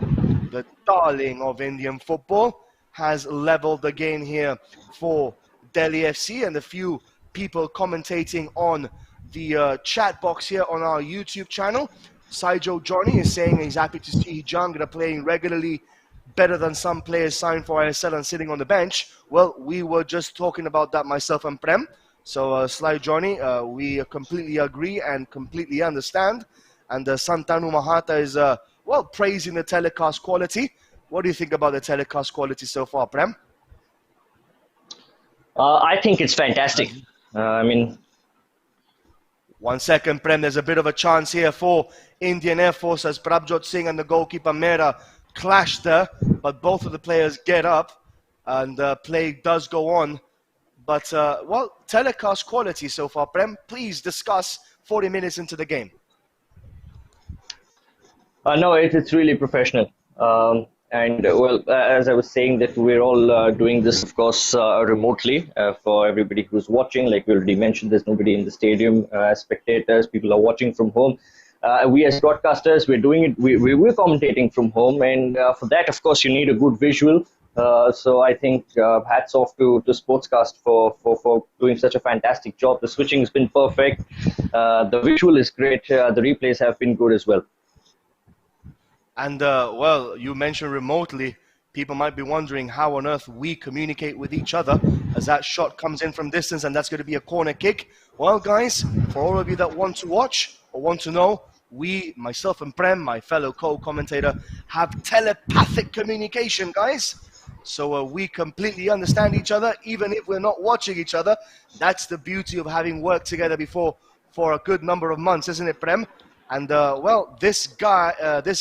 the darling of Indian football, has leveled the game here for Delhi FC. And a few people commentating on the chat box here on our YouTube channel. Saijo Johnny is saying he's happy to see Jangra playing regularly, better than some players signed for ISL and sitting on the bench. Well, we were just talking about that, myself and Prem. So, Sly Johnny, we completely agree and completely understand. And Santanu Mahata is, well, praising the telecast quality. What do you think about the telecast quality so far, Prem? I think it's fantastic. I mean, 1 second, Prem. There's a bit of a chance here for Indian Air Force as Prabjot Singh and the goalkeeper Mehra clash there. But both of the players get up and play does go on. But, well, telecast quality so far, Prem. Please discuss 40 minutes into the game. No, it's really professional. Well, as I was saying, that we're all doing this, of course, remotely for everybody who's watching. Like we already mentioned, there's nobody in the stadium as spectators. People are watching from home. We as broadcasters, we're doing it. We're commentating from home, and for that, of course, you need a good visual. So I think hats off to Sportscast for doing such a fantastic job. The switching has been perfect. The visual is great. The replays have been good as well. And, well, you mentioned remotely. People might be wondering how on earth we communicate with each other as that shot comes in from distance, and that's going to be a corner kick. Well, guys, for all of you that want to watch or want to know, we, myself and Prem, my fellow co-commentator, have telepathic communication, guys. So we completely understand each other, even if we're not watching each other. That's the beauty of having worked together before for a good number of months, isn't it, Prem? And, well, this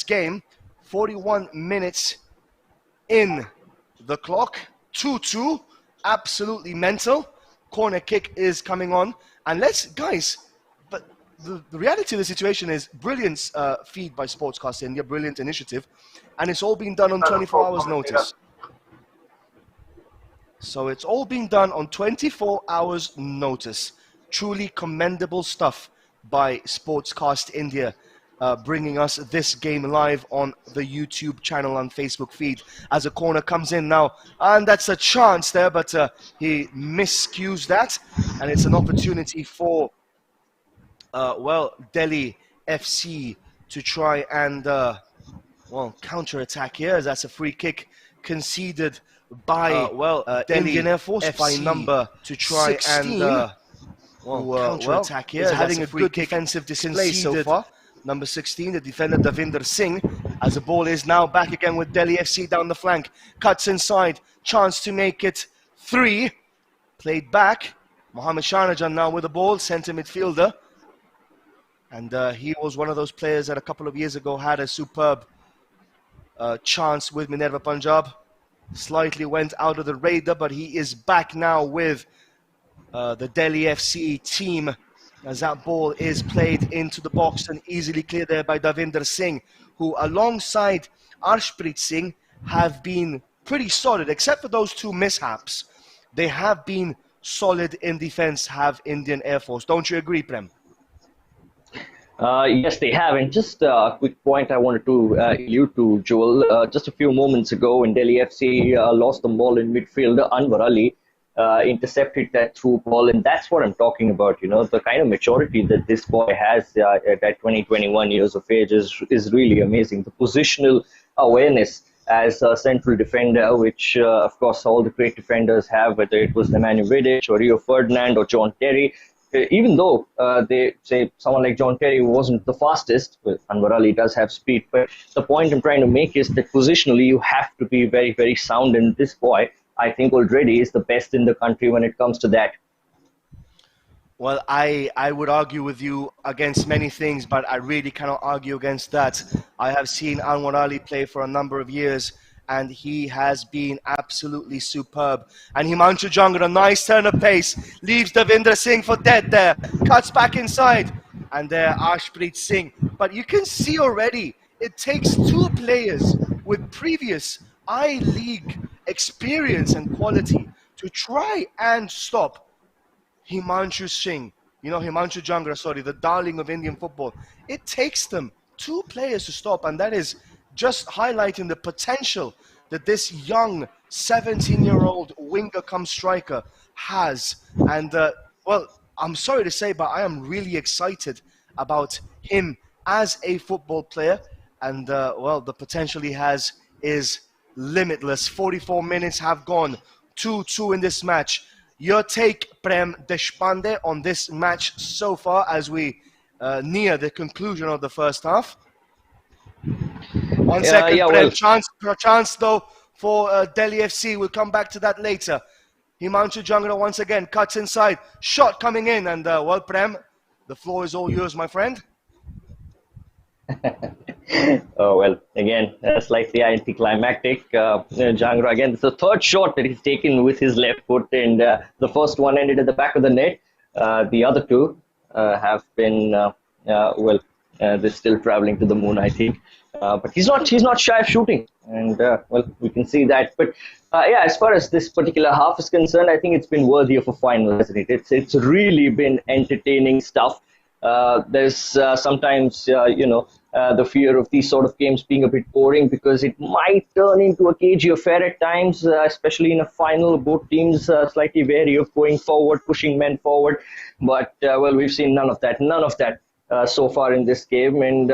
game, 41 minutes in the clock, 2-2, absolutely mental. Corner kick is coming on. And let's, guys, the reality of the situation is brilliant feed by Sportscast India, brilliant initiative, and it's all been done on 24 hours notice. So it's all been done on 24 hours notice. Truly commendable stuff by Sportscast India, bringing us this game live on the YouTube channel and Facebook feed as a corner comes in now. And that's a chance there, but he miscues that. And it's an opportunity for, Delhi FC to try and, counter-attack here, as that's a free kick conceded by Delhi Indian Air Force FC by number to try 16, and counter-attack here, is having a good defensive display so far. Number 16, the defender Davinder Singh, as the ball is now back again with Delhi FC down the flank, cuts inside, chance to make it 3, played back. Mohamed Shahnajan now with the ball, centre midfielder, and he was one of those players that a couple of years ago had a superb chance with Minerva Punjab. Slightly went out of the radar, but he is back now with the Delhi FC team, as that ball is played into the box and easily cleared there by Davinder Singh, who alongside Arshpreet Singh have been pretty solid, except for those 2 mishaps. They have been solid in defense, have Indian Air Force. Don't you agree, Prem? Yes, they have. And just a quick point I wanted to allude to, Joel. Just a few moments ago, when Delhi FC lost the ball in midfield, Anwar Ali intercepted that through ball. And that's what I'm talking about. You know, the kind of maturity that this boy has at 20, 21 years of age is really amazing. The positional awareness as a central defender, which, of course, all the great defenders have, whether it was Nemanja Vidic or Rio Ferdinand or John Terry. Even though they say someone like John Terry wasn't the fastest, but Anwar Ali does have speed. But the point I'm trying to make is that positionally you have to be very, very sound. And this boy, I think already is the best in the country when it comes to that. Well, I would argue with you against many things, but I really cannot argue against that. I have seen Anwar Ali play for a number of years, and he has been absolutely superb. And Himanshu Jangra, a nice turn of pace, leaves Davinder Singh for dead there, cuts back inside, and there Arshpreet Singh. But you can see already, it takes 2 players with previous I-League experience and quality to try and stop Himanshu Jangra, sorry, the darling of Indian football. It takes them 2 players to stop, and that is just highlighting the potential that this young 17-year-old winger come striker has. And, I'm sorry to say, but I am really excited about him as a football player. And, the potential he has is limitless. 44 minutes have gone, 2-2 in this match. Your take, Prem Deshpande, on this match so far as we near the conclusion of the first half? 1 second, Prem. Chance though for Delhi FC. We'll come back to that later. Himanshu Jangra once again cuts inside. Shot coming in. And, Prem, the floor is all yours, my friend. Again, slightly anticlimactic. Jangra, again, it's the 3rd shot that he's taken with his left foot, and the first one ended at the back of the net. The other 2 have been, they're still traveling to the moon, I think. But he's not shy of shooting, and we can see that. But as far as this particular half is concerned, I think it's been worthy of a final, hasn't it? It's really been entertaining stuff. There's sometimes the fear of these sort of games being a bit boring, because it might turn into a cagey affair at times, especially in a final. Both teams slightly wary of going forward, pushing men forward. But we've seen none of that so far in this game. And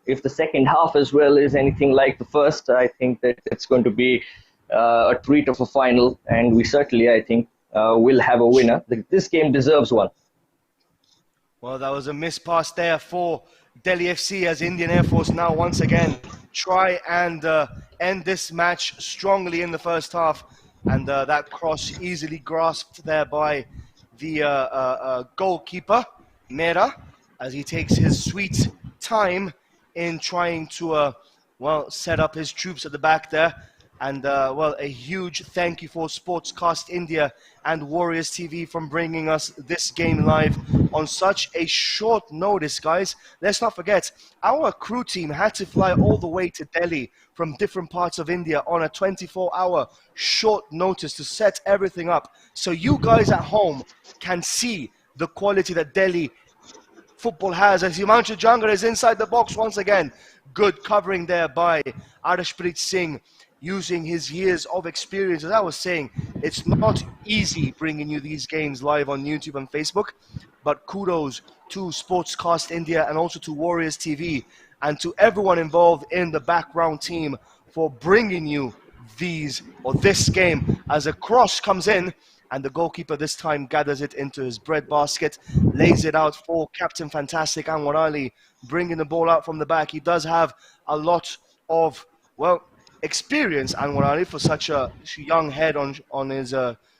if the second half as well is anything like the first, I think that it's going to be a treat of a final, and we certainly, I think, will have a winner. This game deserves one. Well, that was a missed pass there for Delhi FC, as Indian Air Force now once again try and end this match strongly in the first half. And that cross easily grasped there by the goalkeeper, Mera, as he takes his sweet time in trying to, set up his troops at the back there. And well, a huge thank you for Sportscast India and Warriors TV from bringing us this game live on such a short notice, guys. Let's not forget, our crew team had to fly all the way to Delhi from different parts of India on a 24-hour short notice to set everything up so you guys at home can see the quality that Delhi football has, as Himanshu Jangra is inside the box once again. Good covering there by Arshpreet Singh, using his years of experience. As I was saying, it's not easy bringing you these games live on YouTube and Facebook, but kudos to Sportscast India and also to Warriors TV and to everyone involved in the background team for bringing you this game as a cross comes in and the goalkeeper this time gathers it into his breadbasket, lays it out for Captain Fantastic Anwar Ali, bringing the ball out from the back. He does have a lot of, well, experience, Anwar Ali, for such a young head on his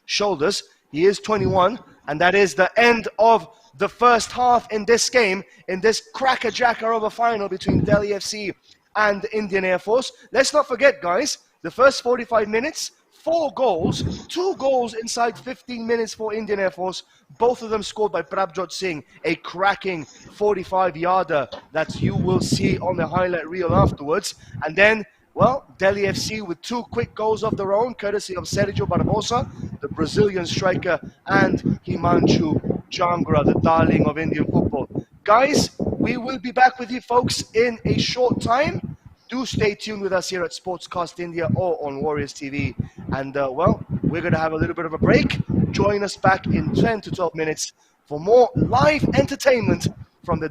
shoulders. He is 21, and that is the end of the first half in this game, in this cracker-jacker of a final between Delhi FC and Indian Air Force. Let's not forget, guys, the first 45 minutes, 4 goals, 2 goals inside 15 minutes for Indian Air Force, both of them scored by Prabjot Singh, a cracking 45-yarder that you will see on the highlight reel afterwards. And then, well, Delhi FC with 2 quick goals of their own, courtesy of Sergio Barbosa, the Brazilian striker, and Himanshu Jangra, the darling of Indian football. Guys, we will be back with you folks in a short time. Do stay tuned with us here at Sportscast India or on Warriors TV. And, well, we're going to have a little bit of a break. Join us back in 10 to 12 minutes for more live entertainment from the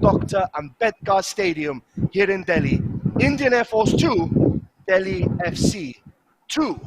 Dr. Ambedkar Stadium here in Delhi. Indian Air Force 2, Delhi FC 2.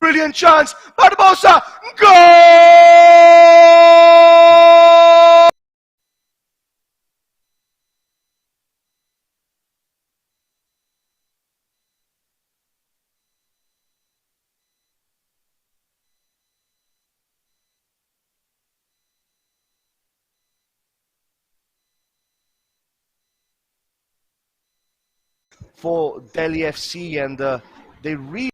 Brilliant chance, Barbosa, goal! For Delhi FC, and they really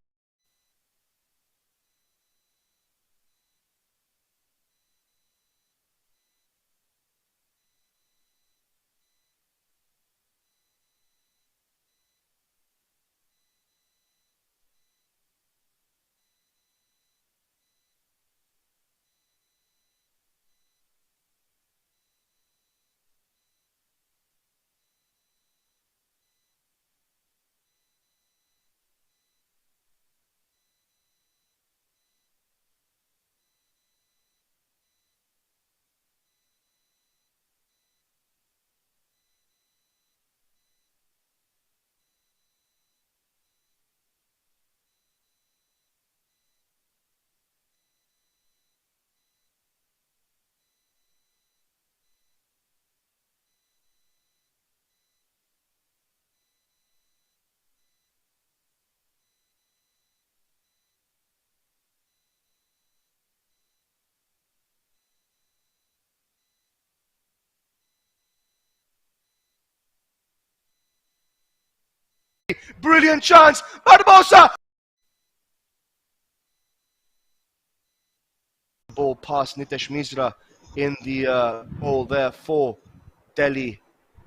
brilliant chance, Barbosa! Ball past Nitesh Misra in the ball there for Delhi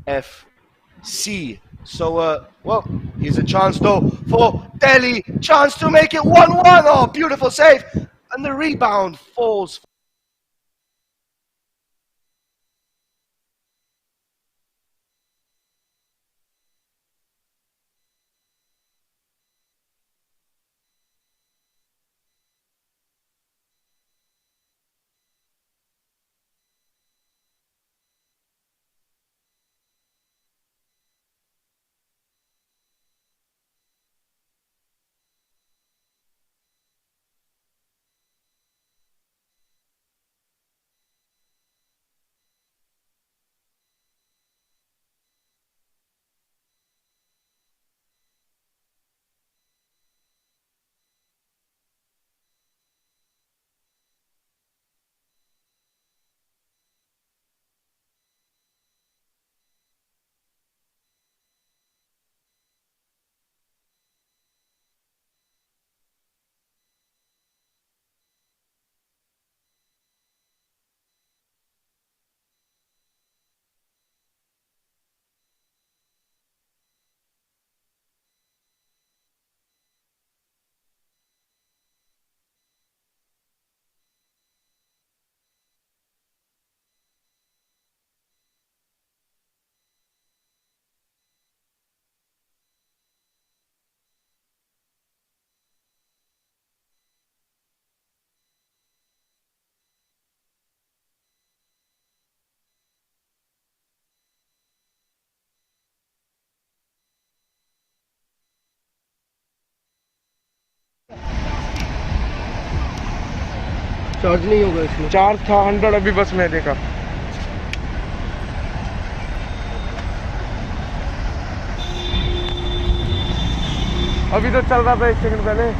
FC. So, well, here's a chance though for Delhi. Chance to make it 1-1. Oh, beautiful save. And the rebound falls. Charge नहीं होगा इसमें। Charge था 100 अभी बस मैं देखा। अभी तो चल रहा था 1 सेकंड पहले।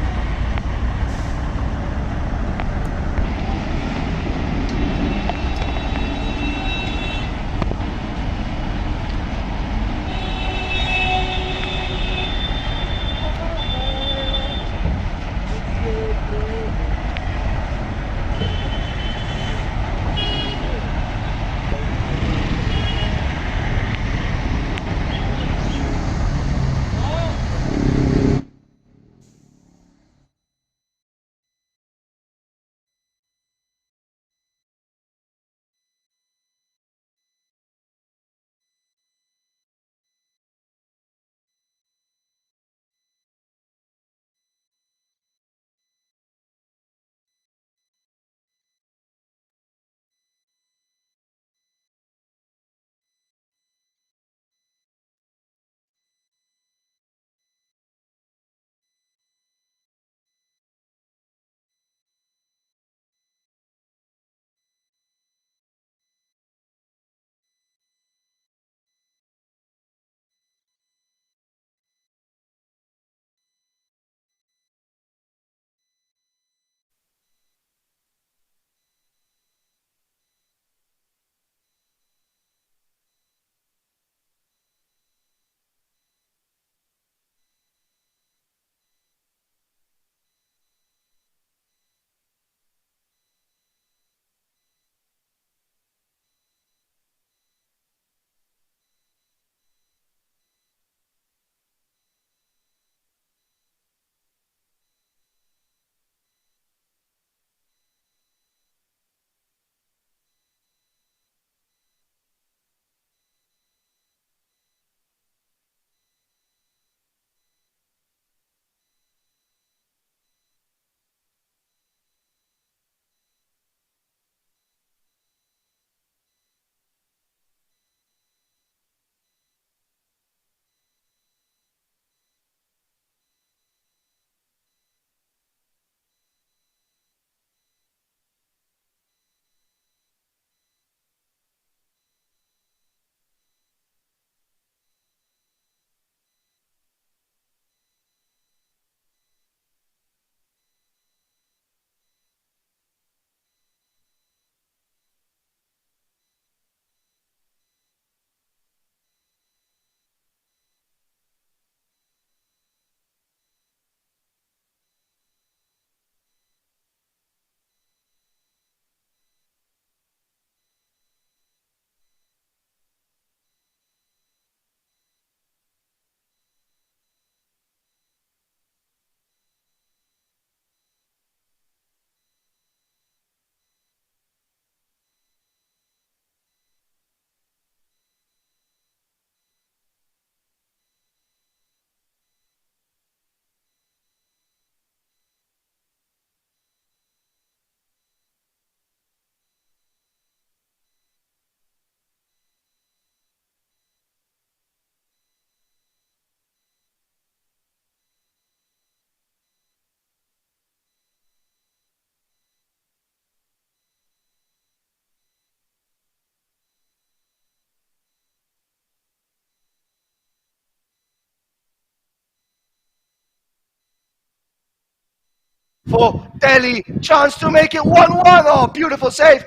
For Delhi, chance to make it 1-1. Oh, beautiful save.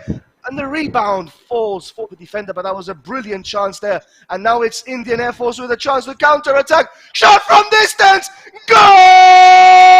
And the rebound falls for the defender, but that was a brilliant chance there. And now it's Indian Air Force with a chance to counter attack. Shot from distance. Goal!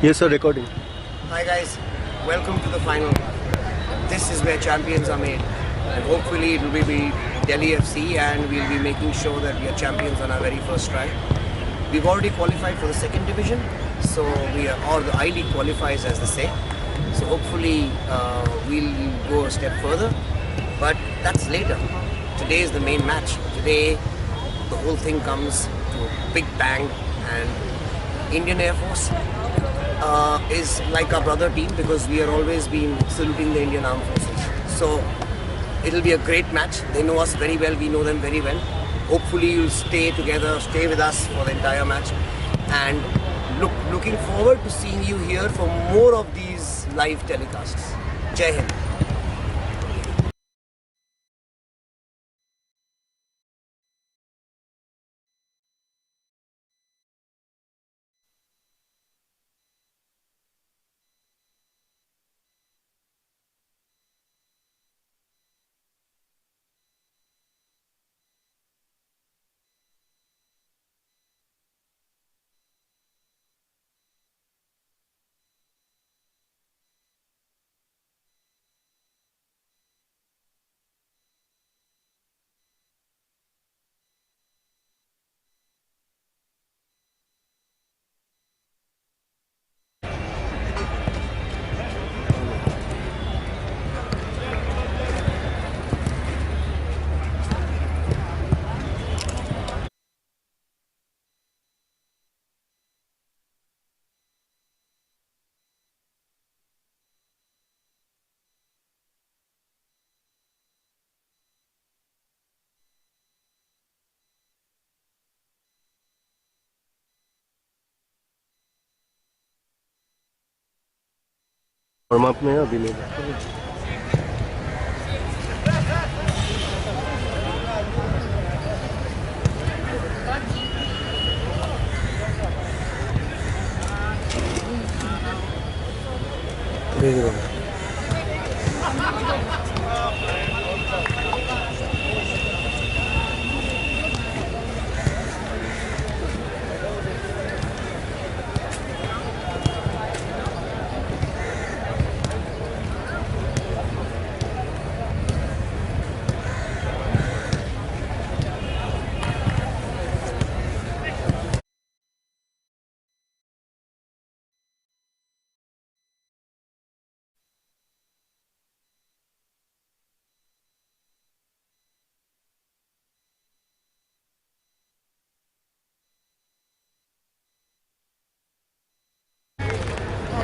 Yes, sir, recording. Hi guys, welcome to the final. This is where champions are made, and hopefully it will be Delhi FC, and we'll be making sure that we are champions on our very first try. We've already qualified for the second division, so we are, or the I League qualifies as they say. So hopefully we'll go a step further, but that's later. Today is the main match. Today the whole thing comes to a big bang, and Indian Air Force is like our brother team because we are always been saluting the Indian Armed Forces. So it'll be a great match. They know us very well, we know them very well. Hopefully you'll stay together, stay with us for the entire match, and looking forward to seeing you here for more of these live telecasts. Jai Hind. Warm up में अभी नहीं था।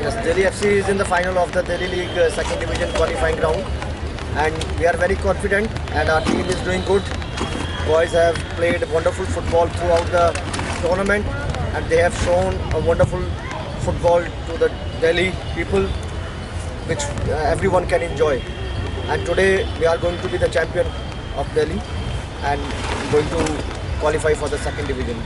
Yes, Delhi FC is in the final of the Delhi League second division qualifying round, and we are very confident and our team is doing good. Boys have played wonderful football throughout the tournament, and they have shown a wonderful football to the Delhi people, which everyone can enjoy. And today we are going to be the champion of Delhi and going to qualify for the second division.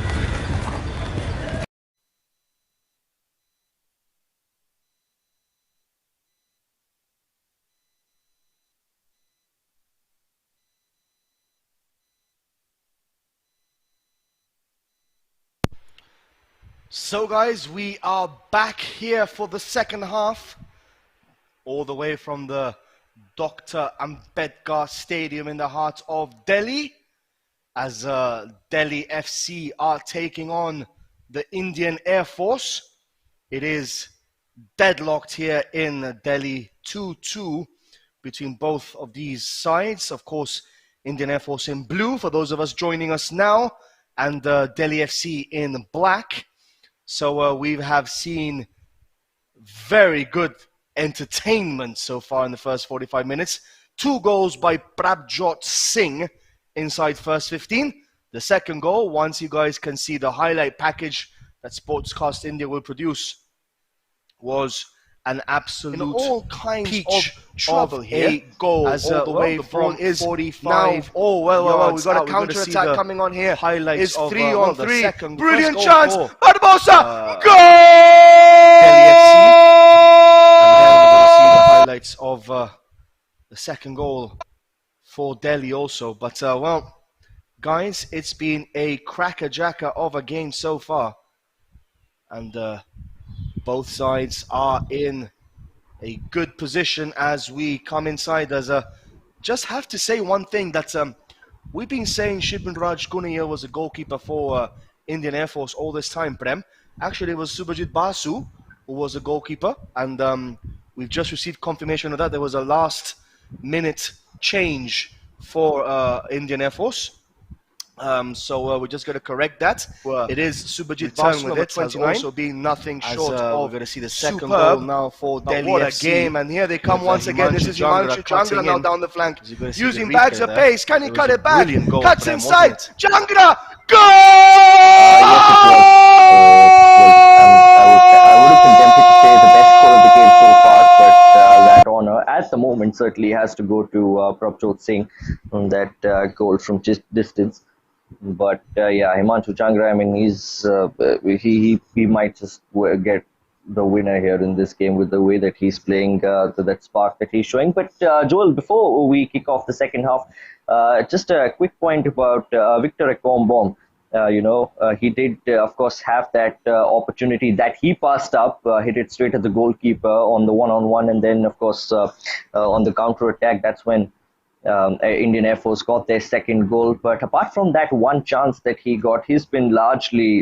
So guys, we are back here for the second half, all the way from the Dr. Ambedkar Stadium in the heart of Delhi, as Delhi FC are taking on the Indian Air Force. It is deadlocked here in Delhi, 2-2 between both of these sides. Of course, Indian Air Force in blue for those of us joining us now, and Delhi FC in black. So we have seen very good entertainment so far in the first 45 minutes. 2 goals by Prabjot Singh inside first 15. The second goal, once you guys can see the highlight package that Sportscast India will produce, was an absolute all kinds peach of trouble here. A goal as all the way from is 45 now. Well, we've got a counter attack coming on here. Highlights is of 3 on 3. Brilliant chance. Barbosa. Goal! Delhi FC. And then we're going to see the highlights of the second goal for Delhi also. But well, guys, it's been a cracker-jacker of a game so far, and Both sides are in a good position as we come inside. Just have to say one thing that we've been saying Shibin Raj Kunaya was a goalkeeper for Indian Air Force all this time, Prem. Actually, it was Subhajit Basu who was a goalkeeper, and we've just received confirmation of that. There was a last-minute change for Indian Air Force. So we're just going to correct that. It is Subhajit Basu with it. Has also been nothing short of we're going to see the second goal now for Delhi what a FC. game, and here they come once again. This is Himanshu Jangra now down the flank, using the bags replay of there. pace. Can he It cut was a it back? brilliant goal Cuts for them, inside. wasn't it? Jangra, goal! I would have been tempted to say the best goal of the game so far, but that honor at the moment certainly has to go to Prabjot Singh on that goal from just distance. But yeah, Himanshu Changra, I mean, he might just get the winner here in this game with the way that he's playing, that spark that he's showing. But Joel, before we kick off the second half, just a quick point about Victor Ekombong. He did, of course, have that opportunity that he passed up, hit it straight at the goalkeeper on the one-on-one, and then, of course, on the counter-attack, that's when Indian Air Force got their second goal. But apart from that one chance that he got, he's been largely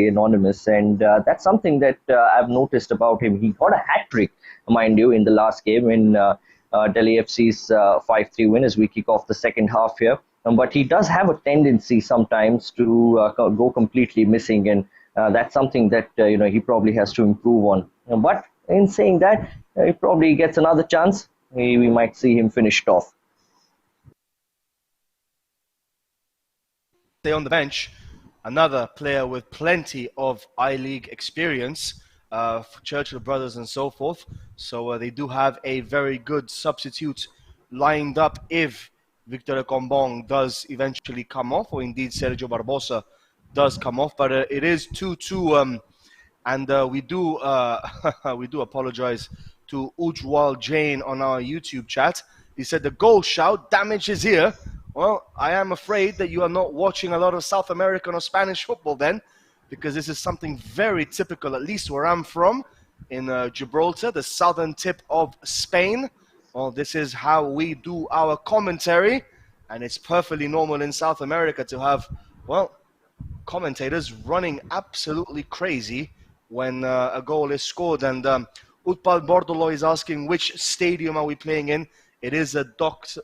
anonymous, and that's something that I've noticed about him. He got a hat-trick, mind you, in the last game in Delhi FC's 5-3 win as we kick off the second half here. But he does have a tendency sometimes to go completely missing, and that's something that he probably has to improve on. But in saying that, he probably gets another chance. We might see him finished off. On the bench, another player with plenty of I-League experience, for Churchill Brothers and so forth. So they do have a very good substitute lined up if Victor Ekombong does eventually come off, or indeed Sergio Barbosa does come off. But it is 2-2, and we do we do apologize to Ujwal Jain on our YouTube chat. He said the goal shout damaged his ear. Well, I am afraid that you are not watching a lot of South American or Spanish football then, because this is something very typical, at least where I'm from, in Gibraltar, the southern tip of Spain. Well, this is how we do our commentary, and it's perfectly normal in South America to have, well, commentators running absolutely crazy when a goal is scored. And Utpal Bordolo is asking, which stadium are we playing in? It is a Dr.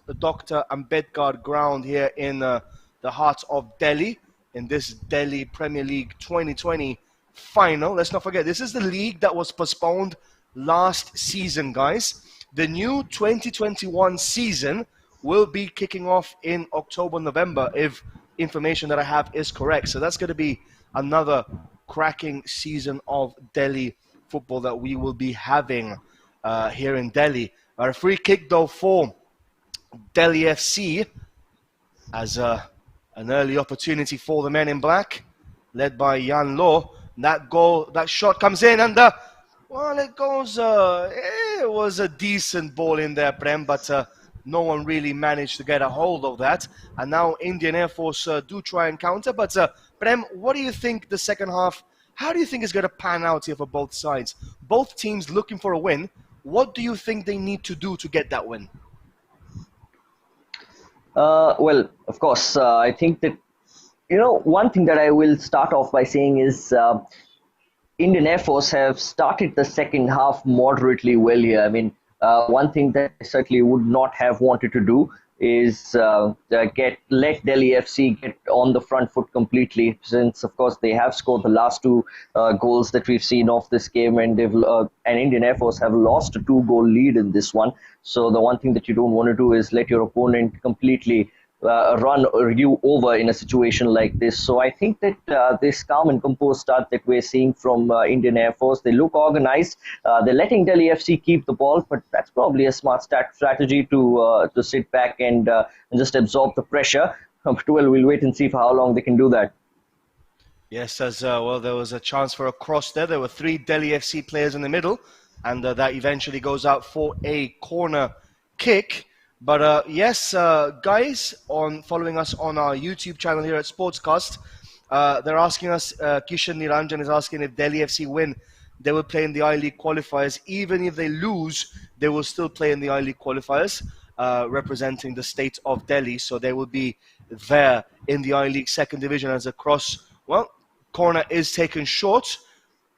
Ambedkar ground here in the heart of Delhi, in this Delhi Premier League 2020 final. Let's not forget, this is the league that was postponed last season, guys. The new 2021 season will be kicking off in October, November, if information that I have is correct. So that's going to be another cracking season of Delhi football that we will be having here in Delhi. A free kick, though, for Delhi FC as an early opportunity for the men in black, led by Yan Lo. That shot comes in, and well, it goes. It was a decent ball in there, Prem, but no one really managed to get a hold of that. And now Indian Air Force do try and counter. But Prem, what do you think the second half? How do you think it's going to pan out here for both sides? Both teams looking for a win. What do you think they need to do to get that win? Well, of course, I think that, one thing that I will start off by saying is Indian Air Force have started the second half moderately well here. I mean, one thing that I certainly would not have wanted to do is let Delhi FC get on the front foot completely, since of course they have scored the last two goals that we've seen of this game, and Indian Air Force have lost a 2-goal lead in this one. So the one thing that you don't want to do is let your opponent completely run you over in a situation like this. So I think that this calm and composed start that we're seeing from Indian Air Force, they look organized. They're letting Delhi FC keep the ball, but that's probably a smart strategy to sit back and just absorb the pressure. Well, we'll wait and see for how long they can do that. Yes, as well, there was a chance for a cross there. There were 3 Delhi FC players in the middle, and that eventually goes out for a corner kick. But yes, guys, following us on our YouTube channel here at Sportscast, they're asking us, Kishan Niranjan is asking, if Delhi FC win, they will play in the I-League qualifiers. Even if they lose, they will still play in the I-League qualifiers, representing the state of Delhi. So they will be there in the I-League second division as a cross. Well, corner is taken short.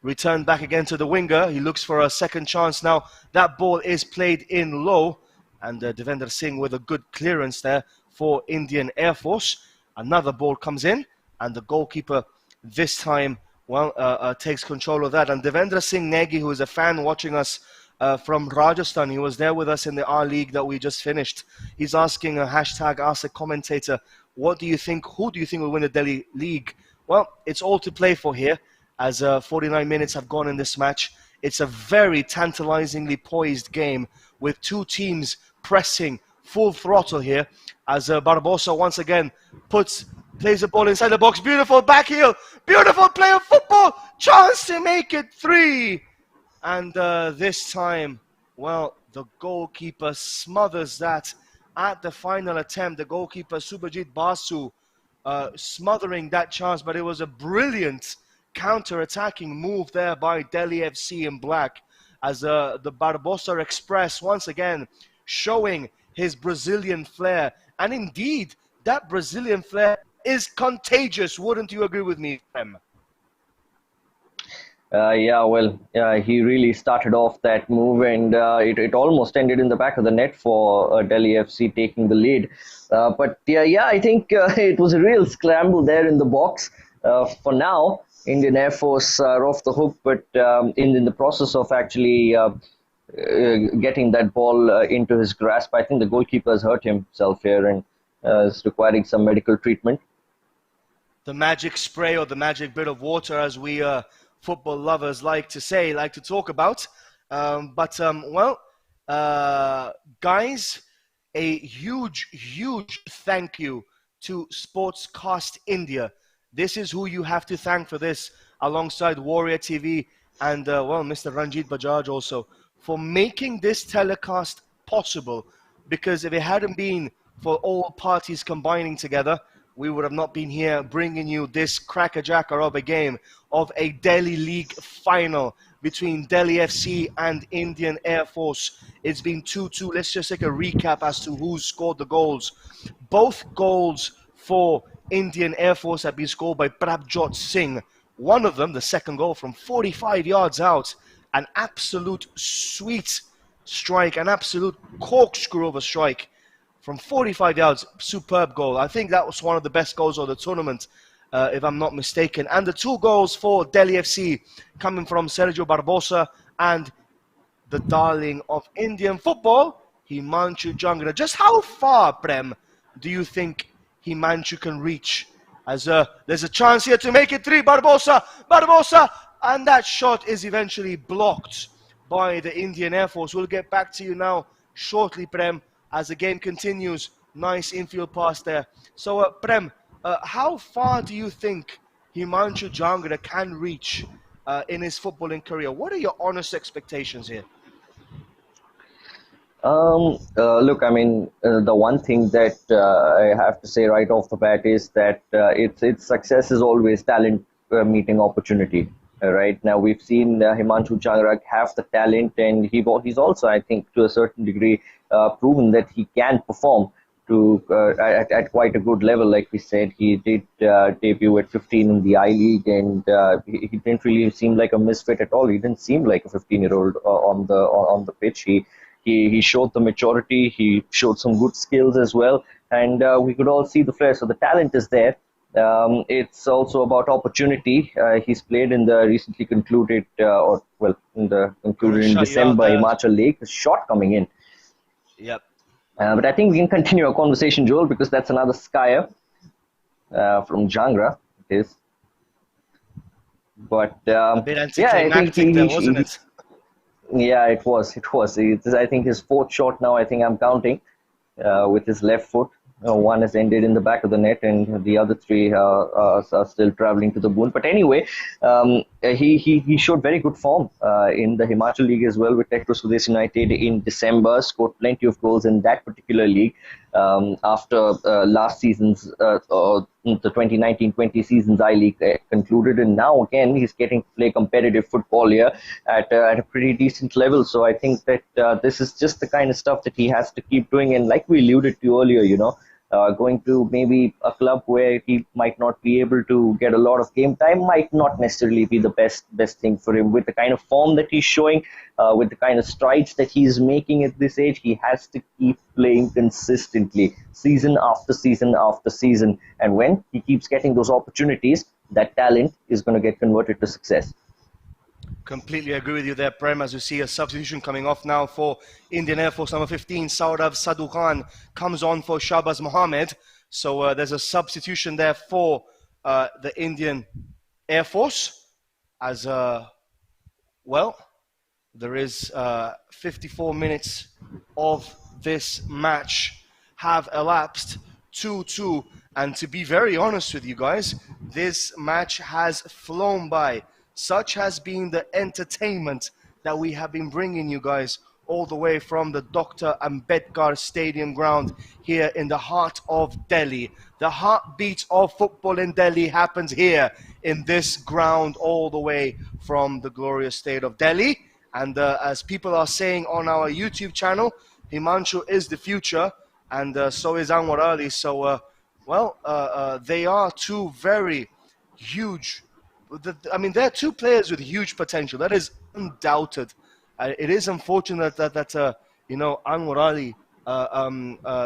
Returned back again to the winger. He looks for a second chance now. That ball is played in low. And Devendra Singh with a good clearance there for Indian Air Force. Another ball comes in. And the goalkeeper this time, well, takes control of that. And Devendra Singh Negi, who is a fan watching us from Rajasthan, he was there with us in the R-League that we just finished. He's asking a hashtag, ask a commentator, what do you think, who do you think will win the Delhi League? Well, it's all to play for here, as 49 minutes have gone in this match. It's a very tantalizingly poised game with two teams pressing full throttle here, as Barbosa once again plays the ball inside the box. Beautiful back heel, beautiful play of football, chance to make it 3. And this time, well, the goalkeeper smothers that at the final attempt. The goalkeeper, Subhajit Basu, smothering that chance, but it was a brilliant counter-attacking move there by Delhi FC in black, as the Barbosa Express once again showing his Brazilian flair. And indeed, that Brazilian flair is contagious. Wouldn't you agree with me, Prem? He really started off that move, and it almost ended in the back of the net for Delhi FC taking the lead. I think it was a real scramble there in the box. For now, Indian Air Force are off the hook, but in the process of actually getting that ball into his grasp, I think the goalkeeper has hurt himself here and is requiring some medical treatment. The magic spray, or the magic bit of water, as we football lovers like to say, like to talk about. Guys, a huge thank you to Sportscast India. This is who you have to thank for this, alongside Warrior TV and, Mr. Ranjit Bajaj also, for making this telecast possible. Because if it hadn't been for all parties combining together, we would have not been here bringing you this crackerjacker of a game of a Delhi League final between Delhi FC and Indian Air Force. It's been 2-2. Let's just take a recap as to who scored the goals. Both goals for Indian Air Force have been scored by Prabjot Singh. One of them, the second goal, from 45 yards out. An absolute sweet strike, an absolute corkscrew of a strike. From 45 yards, superb goal. I think that was one of the best goals of the tournament, if I'm not mistaken. And the two goals for Delhi FC coming from Sergio Barbosa and the darling of Indian football, Himanshu Jangra. Just how far, Prem, do you think Himanshu can reach? As there's a chance here to make it 3. Barbosa, and that shot is eventually blocked by the Indian Air Force. We'll get back to you now shortly, Prem, as the game continues. Nice infield pass there. So, Prem, how far do you think Himanshu Jangra can reach in his footballing career? What are your honest expectations here? Look, I mean, the one thing that I have to say right off the bat is that its success is always talent meeting opportunity. Right now, we've seen Himanshu Jangra have the talent, and he's also, I think, to a certain degree, proven that he can perform at quite a good level. Like we said, he did debut at 15 in the I-League, and he didn't really seem like a misfit at all. He didn't seem like a 15-year-old on the pitch. He showed the maturity. He showed some good skills as well, and we could all see the flair. So the talent is there. It's also about opportunity. He's played in the recently concluded, in December Himachal League. The shot coming in. Yep. But I think we can continue our conversation, Joel, because that's another skyer from Jangra. It is. But a bit anticlimactic there, wasn't it? Yeah, it was. It's, I think, his fourth shot now. I think I'm counting with his left foot. One has ended in the back of the net, and the other three are still traveling to the boon. But anyway, he showed very good form in the Himachal League as well with Tekro Sudesh United in December. Scored plenty of goals in that particular league after last season's or the 2019-20 season's I League concluded, and now again he's getting to play competitive football here at a pretty decent level. So I think that this is just the kind of stuff that he has to keep doing. And like we alluded to earlier, going to maybe a club where he might not be able to get a lot of game time might not necessarily be the best thing for him. With the kind of form that he's showing, with the kind of strides that he's making at this age, he has to keep playing consistently, season after season after season. And when he keeps getting those opportunities, that talent is going to get converted to success. Completely agree with you there, Prem, as you see a substitution coming off now for Indian Air Force. Number 15, Saurav Sadhu Khan, comes on for Shahbaz Mohammed. So there's a substitution there for the Indian Air Force. As well, there is 54 minutes of this match have elapsed, 2-2. And to be very honest with you guys, this match has flown by. Such has been the entertainment that we have been bringing you guys all the way from the Dr. Ambedkar Stadium ground here in the heart of Delhi. The heartbeat of football in Delhi happens here in this ground all the way from the glorious state of Delhi. And as people are saying on our YouTube channel, Himanshu is the future, and so is Anwar Ali. So, they are two very huge. I mean, there are two players with huge potential. That is undoubted. It is unfortunate that Anwar Ali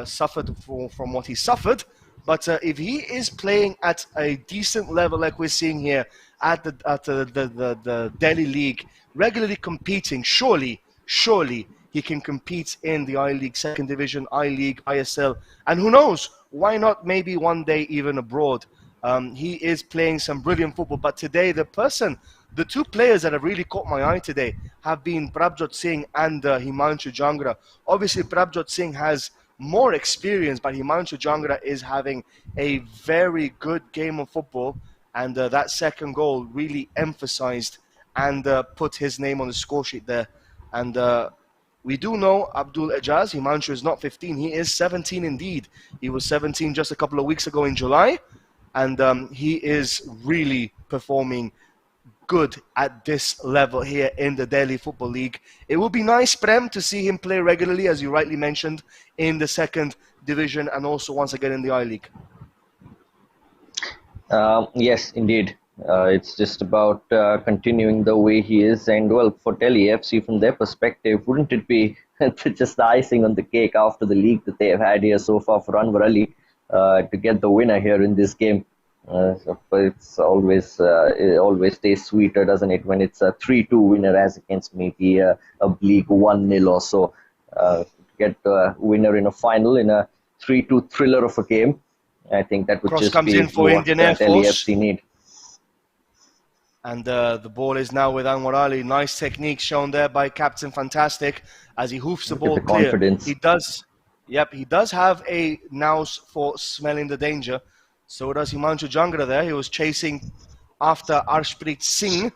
suffered from what he suffered. But if he is playing at a decent level, like we're seeing here at the Delhi League, regularly competing, surely he can compete in the I-League, Second Division, I-League, ISL, and who knows? Why not maybe one day even abroad? He is playing some brilliant football, but today the two players that have really caught my eye today have been Prabjot Singh and Himanshu Jangra. Obviously, Prabjot Singh has more experience, but Himanshu Jangra is having a very good game of football, and that second goal really emphasized and put his name on the score sheet there. And we do know Abdul Ejaz, Himanshu is not 15, he is 17 indeed. He was 17 just a couple of weeks ago in July. And he is really performing good at this level here in the Delhi Football League. It will be nice, Prem, to see him play regularly, as you rightly mentioned, in the Second Division and also once again in the I-League. Yes, indeed. It's just about continuing the way he is. And, well, for Delhi FC, from their perspective, wouldn't it be just the icing on the cake after the league that they have had here so far for Anwar Ali? To get the winner here in this game. It's always it always stays sweeter, doesn't it, when it's a 3-2 winner as against maybe a bleak 1-0 or so. Get the winner in a final in a 3-2 thriller of a game. I think that would Cross just comes be in for what Indian Air Delhi Force. FC need. And the ball is now with Anwar Ali. Nice technique shown there by Captain Fantastic as he hoofs the ball clear. Confidence. He does have a nous for smelling the danger. So does Himanshu Jangra there. He was chasing after Arshpreet Singh,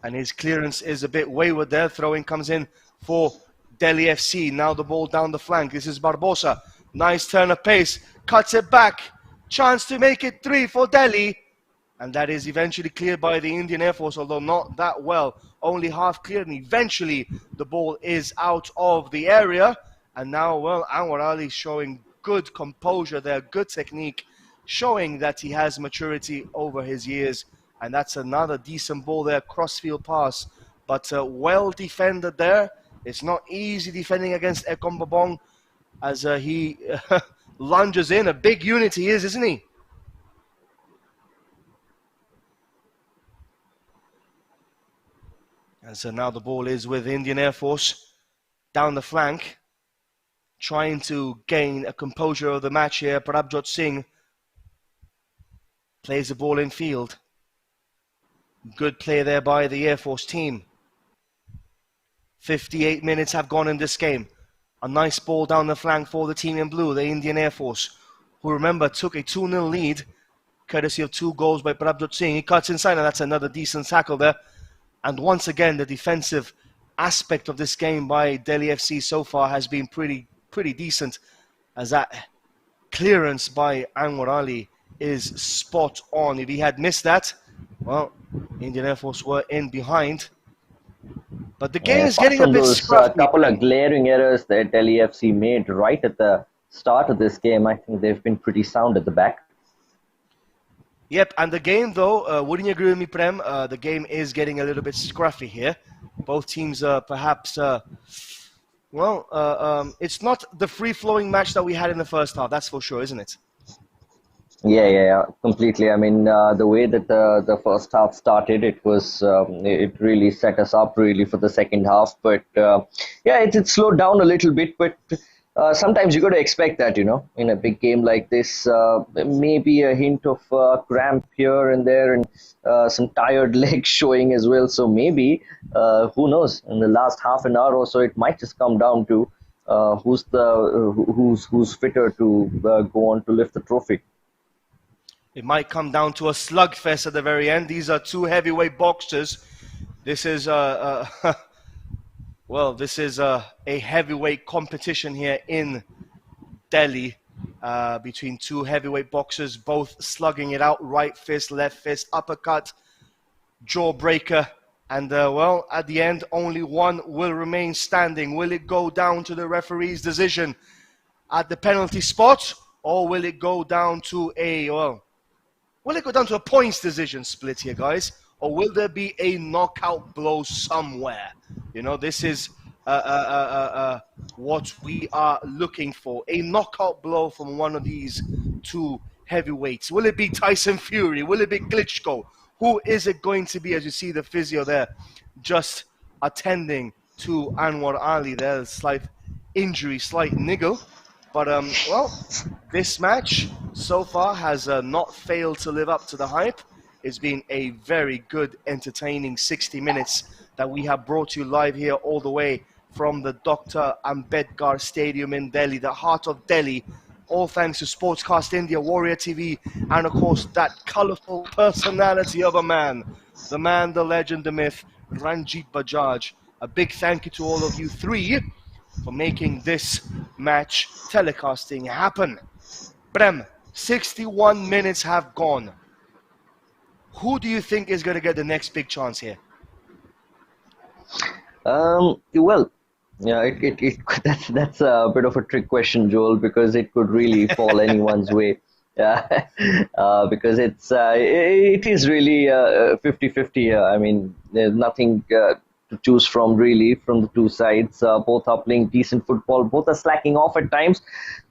and his clearance is a bit wayward there. Throwing comes in for Delhi FC. Now the ball down the flank. This is Barbosa. Nice turn of pace. Cuts it back. Chance to make it 3 for Delhi. And that is eventually cleared by the Indian Air Force, although not that well. Only half cleared, and eventually the ball is out of the area. And now, well, Anwar Ali showing good composure there, good technique, showing that he has maturity over his years. And that's another decent ball there, crossfield pass. But well defended there. It's not easy defending against Ekombabong as he lunges in. A big unit he is, isn't he? And so now the ball is with Indian Air Force down the flank, trying to gain a composure of the match here. Prabjot Singh plays the ball in field. Good play there by the Air Force team. 58 minutes have gone in this game. A nice ball down the flank for the team in blue, the Indian Air Force, who, remember, took a 2-0 lead, courtesy of 2 goals by Prabjot Singh. He cuts inside, and that's another decent tackle there. And once again, the defensive aspect of this game by Delhi FC so far has been pretty decent, as that clearance by Anwar Ali is spot on. If he had missed that, well, Indian Air Force were in behind. But the game is Apart getting a from bit those scruffy. couple of glaring errors that Delhi FC made right at the start of this game, I think they've been pretty sound at the back. Yep, and the game though, wouldn't you agree with me, Prem? The game is getting a little bit scruffy here. Both teams perhaps, it's not the free-flowing match that we had in the first half, that's for sure, isn't it? Yeah, completely. I mean, the way that the first half started, it really set us up really for the second half. But it slowed down a little bit. But sometimes you got to expect that, in a big game like this, maybe a hint of cramp here and there, and some tired legs showing as well. So maybe, who knows? In the last half an hour or so, it might just come down to who's fitter to go on to lift the trophy. It might come down to a slugfest at the very end. These are two heavyweight boxers. This is this is a heavyweight competition here in Delhi between two heavyweight boxers, both slugging it out. Right fist, left fist, uppercut, jawbreaker. And at the end, only one will remain standing. Will it go down to the referee's decision at the penalty spot, or will it go down to will it go down to a points decision split here, guys? Or will there be a knockout blow somewhere? This is what we are looking for. A knockout blow from one of these two heavyweights. Will it be Tyson Fury? Will it be Klitschko? Who is it going to be? As you see the physio there, just attending to Anwar Ali there. Slight injury, slight niggle. But, this match so far has not failed to live up to the hype. It's been a very good, entertaining 60 minutes that we have brought you live here all the way from the Dr. Ambedkar Stadium in Delhi, the heart of Delhi. All thanks to Sportscast India, Warrior TV, and of course that colourful personality of a man, the legend, the myth, Ranjit Bajaj. A big thank you to all of you three for making this match telecasting happen. Prem, 61 minutes have gone. Who do you think is going to get the next big chance here? That's a bit of a trick question, Joel, because it could really fall anyone's way. Because it is really 50-50 here. I mean, there's nothing to choose from really from the two sides. Both are playing decent football. Both are slacking off at times.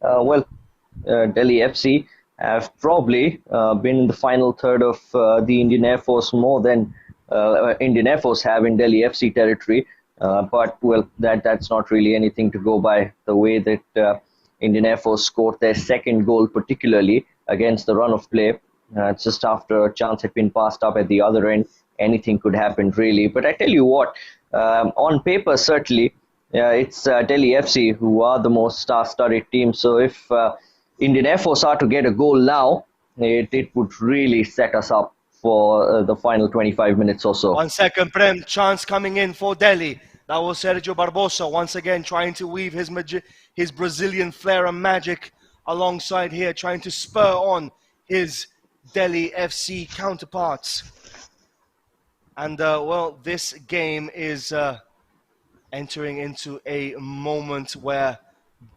Delhi FC have probably been in the final third of the Indian Air Force more than Indian Air Force have in Delhi FC territory. But that's not really anything to go by. The way that Indian Air Force scored their second goal, particularly against the run of play, just after a chance had been passed up at the other end, anything could happen really. But I tell you what, on paper certainly, it's Delhi FC who are the most star-studded team. So if Indian Air Force are to get a goal now, it would really set us up for the final 25 minutes or so. 1 second, Prem. Chance coming in for Delhi. That was Sergio Barbosa once again trying to weave his Brazilian flair and magic alongside here, trying to spur on his Delhi FC counterparts. And, this game is entering into a moment where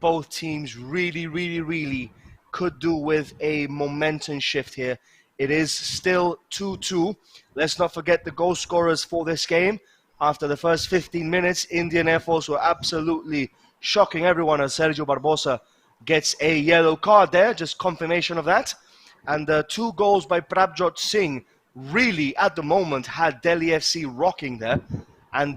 both teams really could do with a momentum shift here. It is still 2-2. Let's not forget the goal scorers for this game. After the first 15 minutes, Indian Air Force were absolutely shocking everyone as Sergio Barbosa gets a yellow card there, just confirmation of that. And 2 goals by Prabjot Singh really, at the moment, had Delhi FC rocking there. And,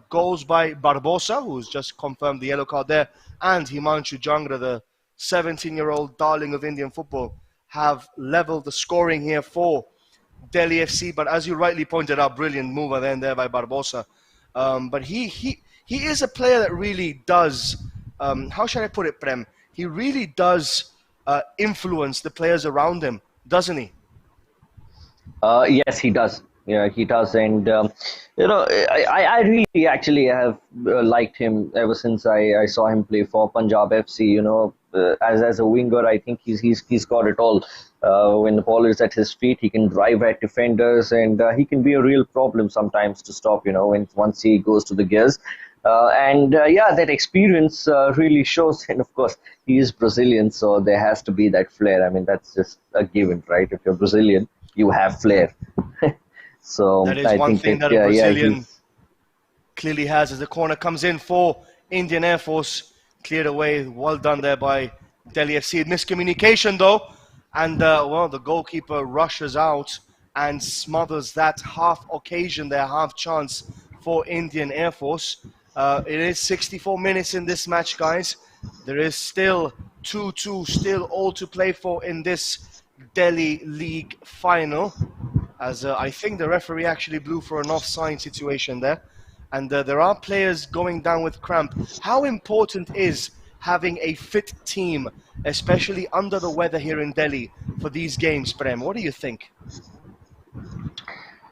goals by Barbosa, who's just confirmed the yellow card there, and Himanshu Jangra, the 17-year-old darling of Indian football, have leveled the scoring here for Delhi FC. But as you rightly pointed out, brilliant mover there by Barbosa. But he is a player that really does, how should I put it, Prem? He really does influence the players around him, doesn't he? Yes, he does. Yeah, he does, and I really actually have liked him ever since I saw him play for Punjab FC. As a winger, I think he's got it all. When the ball is at his feet, he can drive at defenders, and he can be a real problem sometimes to stop. When once he goes to the gears. Yeah, that experience really shows. And of course, he is Brazilian, so there has to be that flair. I mean, that's just a given, right? If you're Brazilian, you have flair. So That is I one think thing that that a yeah, Brazilian clearly has as the corner comes in for Indian Air Force. Cleared away. Well done there by Delhi FC. Miscommunication though. And well, the goalkeeper rushes out and smothers that half occasion there, half chance for Indian Air Force. It is 64 minutes in this match, guys. There is still 2-2, still all to play for in this Delhi League final, as I think the referee actually blew for an offside situation there. And there are players going down with cramp. How important is having a fit team, especially under the weather here in Delhi, for these games, Prem? What do you think?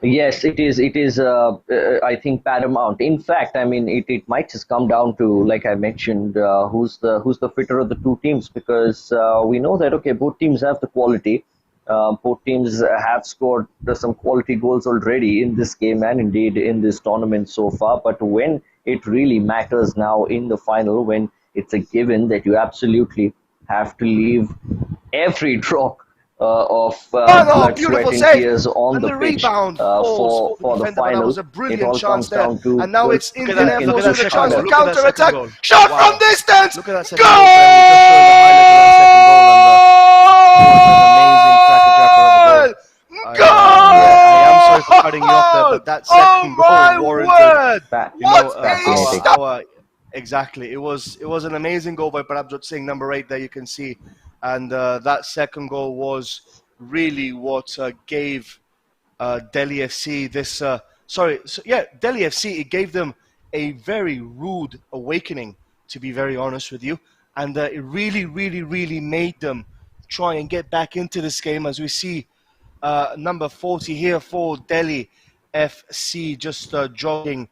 yes, it is. It is. I think paramount. In fact, I mean, it might just come down to, like I mentioned, who's the fitter of the two teams, because we know that okay, both teams have the quality. Both teams have scored some quality goals already in this game and indeed in this tournament so far. But when it really matters now in the final, when it's a given that you absolutely have to leave every drop of Oh, blood, sweat, beautiful and save! tears on And the the pitch rebound falls for for the the defender, but that final. was a It brilliant all chance comes there. down to And now it's well, Indian Air in Force this with a chance final. to counter-attack. goal. Shot Wow. from distance! Look at that second goal, Prem. We're just showing the highlight of that second goal, and it was an amazing cracker-jacker of a goal. I am sorry for cutting you off there, but that second goal warranted, Word! Fascinating. Exactly. It was an amazing goal by Prabjot Singh, number 8 there you can see. And that second goal was really what gave Delhi FC this. Delhi FC. It gave them a very rude awakening, to be very honest with you, and it really, really, really made them try and get back into this game. As we see, number 40 here for Delhi FC just jogging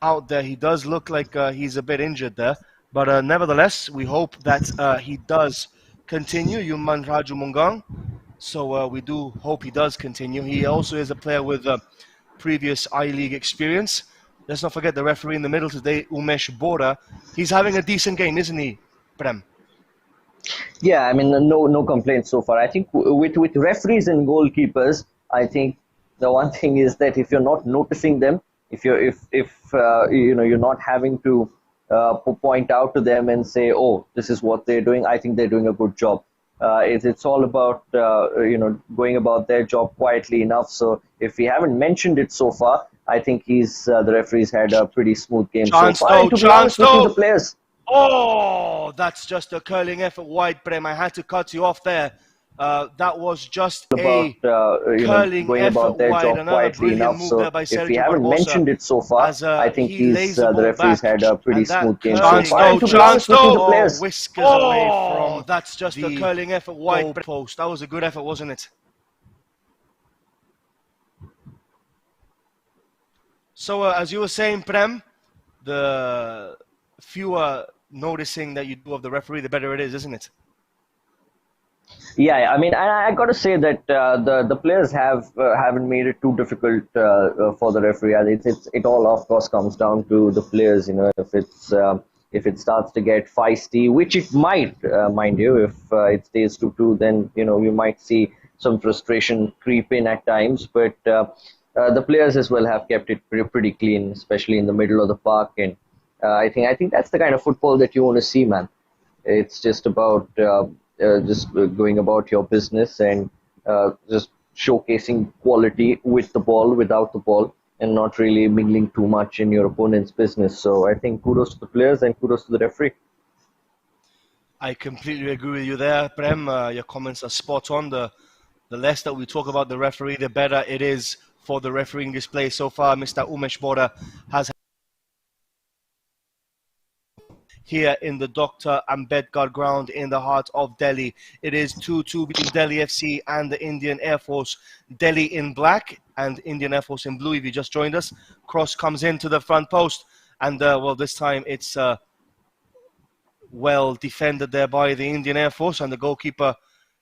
out there. He does look like he's a bit injured there, but nevertheless, we hope that he does continue. Yuman Raju Mungang. So we do hope he does continue. He also is a player with previous I-League experience. Let's not forget the referee in the middle today, Umesh Bora. He's having a decent game, isn't he, Prem? Yeah, I mean, no complaints so far. I think with referees and goalkeepers, I think the one thing is that if you're not noticing them, if you're not having to point out to them and say, oh, this is what they're doing, I think they're doing a good job. It's all about going about their job quietly enough. So if we haven't mentioned it so far, I think the referee's had a pretty smooth game so far. And to be honest with you, the players. Oh, that's just a curling effort wide, Prem. I had to cut you off there. That was just a curling going effort about their wide. job Another quietly brilliant enough. move So there by if we Sergio haven't Barbosa, mentioned it so far, as I think he lays the the ball referee's back, had a pretty and that smooth game so curling far. And to be honest with you, the players. whiskers away from that's just a curling effort wide post. That was a good effort, wasn't it? So as you were saying, Prem, the fewer noticing that you do of the referee, the better it is, isn't it? Yeah, I mean, I got to say that the players haven't made it too difficult for the referee. It all of course comes down to the players. If it starts to get feisty, which it might, mind you, if it stays 2-2, then we might see some frustration creep in at times. But the players as well have kept it pretty clean, especially in the middle of the park. And I think that's the kind of football that you want to see, man. It's just about just going about your business and just showcasing quality with the ball, without the ball, and not really mingling too much in your opponent's business. So I think kudos to the players and kudos to the referee. I completely agree with you there, Prem. Your comments are spot on. The less that we talk about the referee, the better it is for the refereeing display so far. Mr. Umesh Bora has here in the Dr. Ambedkar ground in the heart of Delhi. It is 2-2 between Delhi FC and the Indian Air Force. Delhi in black and Indian Air Force in blue. If you just joined us, cross comes into the front post, and well, this time it's well defended there by the Indian Air Force, and the goalkeeper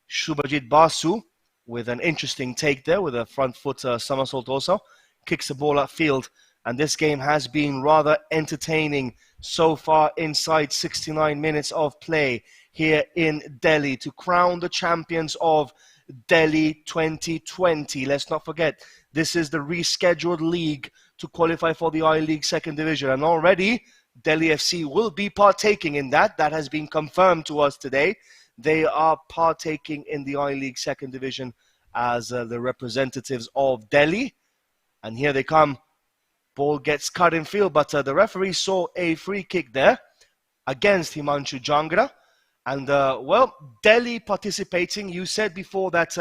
Shubhajit Basu with an interesting take there with a front foot somersault also kicks the ball upfield. And this game has been rather entertaining so far inside 69 minutes of play here in Delhi to crown the champions of Delhi 2020. Let's not forget, this is the rescheduled league to qualify for the I-League second division. And already, Delhi FC will be partaking in that. That has been confirmed to us today. They are partaking in the I-League second division as the representatives of Delhi. And here they come. Ball gets cut in field, but the referee saw a free kick there against Himanshu Jangra. And, well, Delhi participating. You said before that,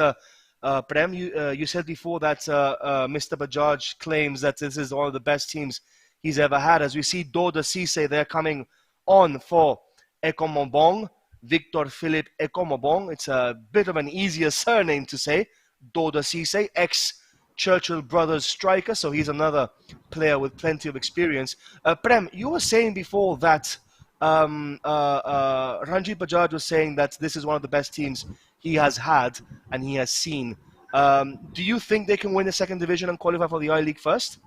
Prem, you said before that Mr. Bajaj claims that this is one of the best teams he's ever had. As we see Doda Cisse there coming on for Ekomobong, Victor Philip Ekomobong. It's a bit of an easier surname to say. Doda Cisse, ex-Churchill Brothers striker, so he's another player with plenty of experience. Prem, you were saying before that Ranjit Bajaj was saying that this is one of the best teams he has had and he has seen. Do you think they can win the second division and qualify for the I-League first?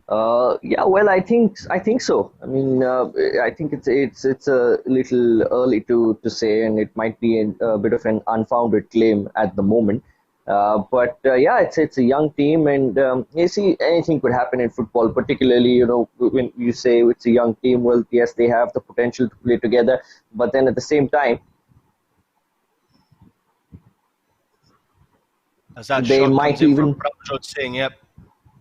Yeah, well, I think so. I mean, I think it's a little early to say, and it might be a bit of an unfounded claim at the moment. But yeah, it's a young team, and you see, anything could happen in football. Particularly, you know, when you say it's a young team, well, yes, they have the potential to play together, but then at the same time, as that they shot might comes in even from Prabhjot Singh, yep.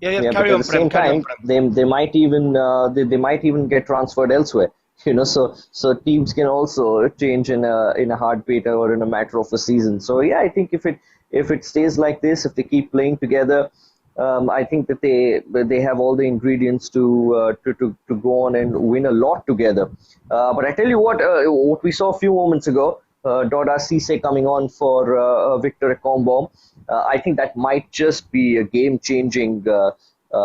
Yeah, yeah, carry but at on, the same Prem. time, they might even they might even get transferred elsewhere. You know, so teams can also change in a heartbeat or in a matter of a season. So yeah, I think if it stays like this, if they keep playing together, I think that they have all the ingredients to go on and win a lot together. But I tell you what we saw a few moments ago, Doda Cisse coming on for Victor Ekombo. I think that might just be a game-changing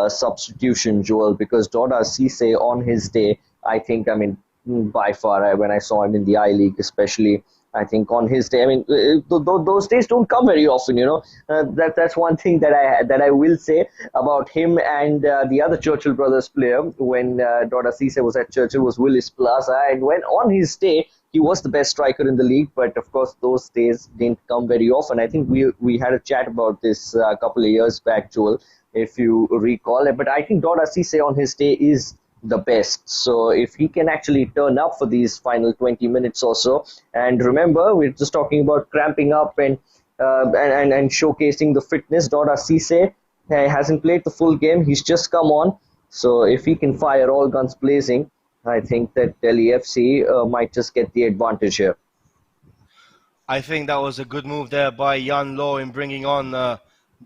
substitution, Joel, because Doda Cisse on his day, I think, I mean, by far, when I saw him in the I-League especially, I think on his day, I mean, those days don't come very often, you know. That's one thing that I will say about him and the other Churchill Brothers player when Doda Cisse was at Churchill was Willis Plaza, and when on his day he was the best striker in the league, but of course those days didn't come very often. I think we had a chat about this a couple of years back, Joel, if you recall. But I think Doda Cisse on his day is the best. So if he can actually turn up for these final 20 minutes or so, and remember, we're just talking about cramping up and showcasing the fitness. Doda Cisse hasn't played the full game. He's just come on. So if he can fire all guns blazing, I think that Delhi FC might just get the advantage here. I think that was a good move there by Jan Loh in bringing on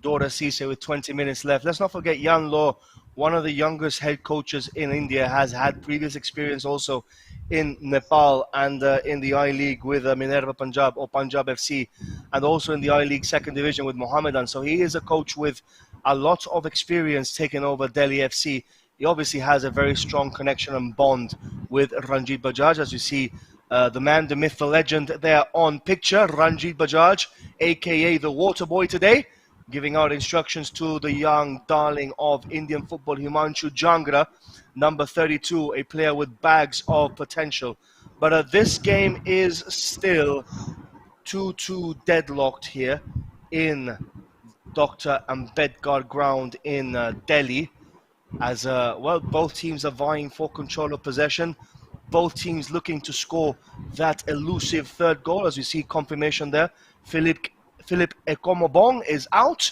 Doda Cisse with 20 minutes left. Let's not forget Jan Loh, one of the youngest head coaches in India, has had previous experience also in Nepal and in the I-League with Minerva Punjab or Punjab FC, and also in the I-League second division with Mohammedan. So he is a coach with a lot of experience taking over Delhi FC. He obviously has a very strong connection and bond with Ranjit Bajaj, as you see the man, the myth, the legend there on picture, Ranjit Bajaj, aka the Water Boy today, giving out instructions to the young darling of Indian football, Himanshu Jangra, number 32, a player with bags of potential. But this game is still 2-2 deadlocked here in Dr. Ambedkar ground in Delhi. As well, both teams are vying for control of possession. Both teams looking to score that elusive third goal. As you see, confirmation there. Philip Ekomobong is out.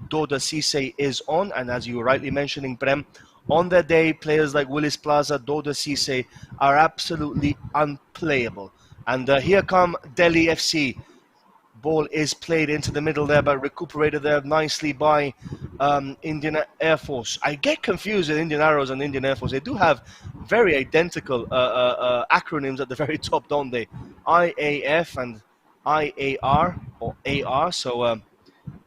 Doda Cisse is on. And as you were rightly mentioning, Prem, on their day, players like Willis Plaza, Doda Cisse are absolutely unplayable. And here come Delhi FC. Ball is played into the middle there, but recuperated there nicely by Indian Air Force. I get confused with Indian Arrows and Indian Air Force. They do have very identical acronyms at the very top, don't they? IAF and IAR or AR. So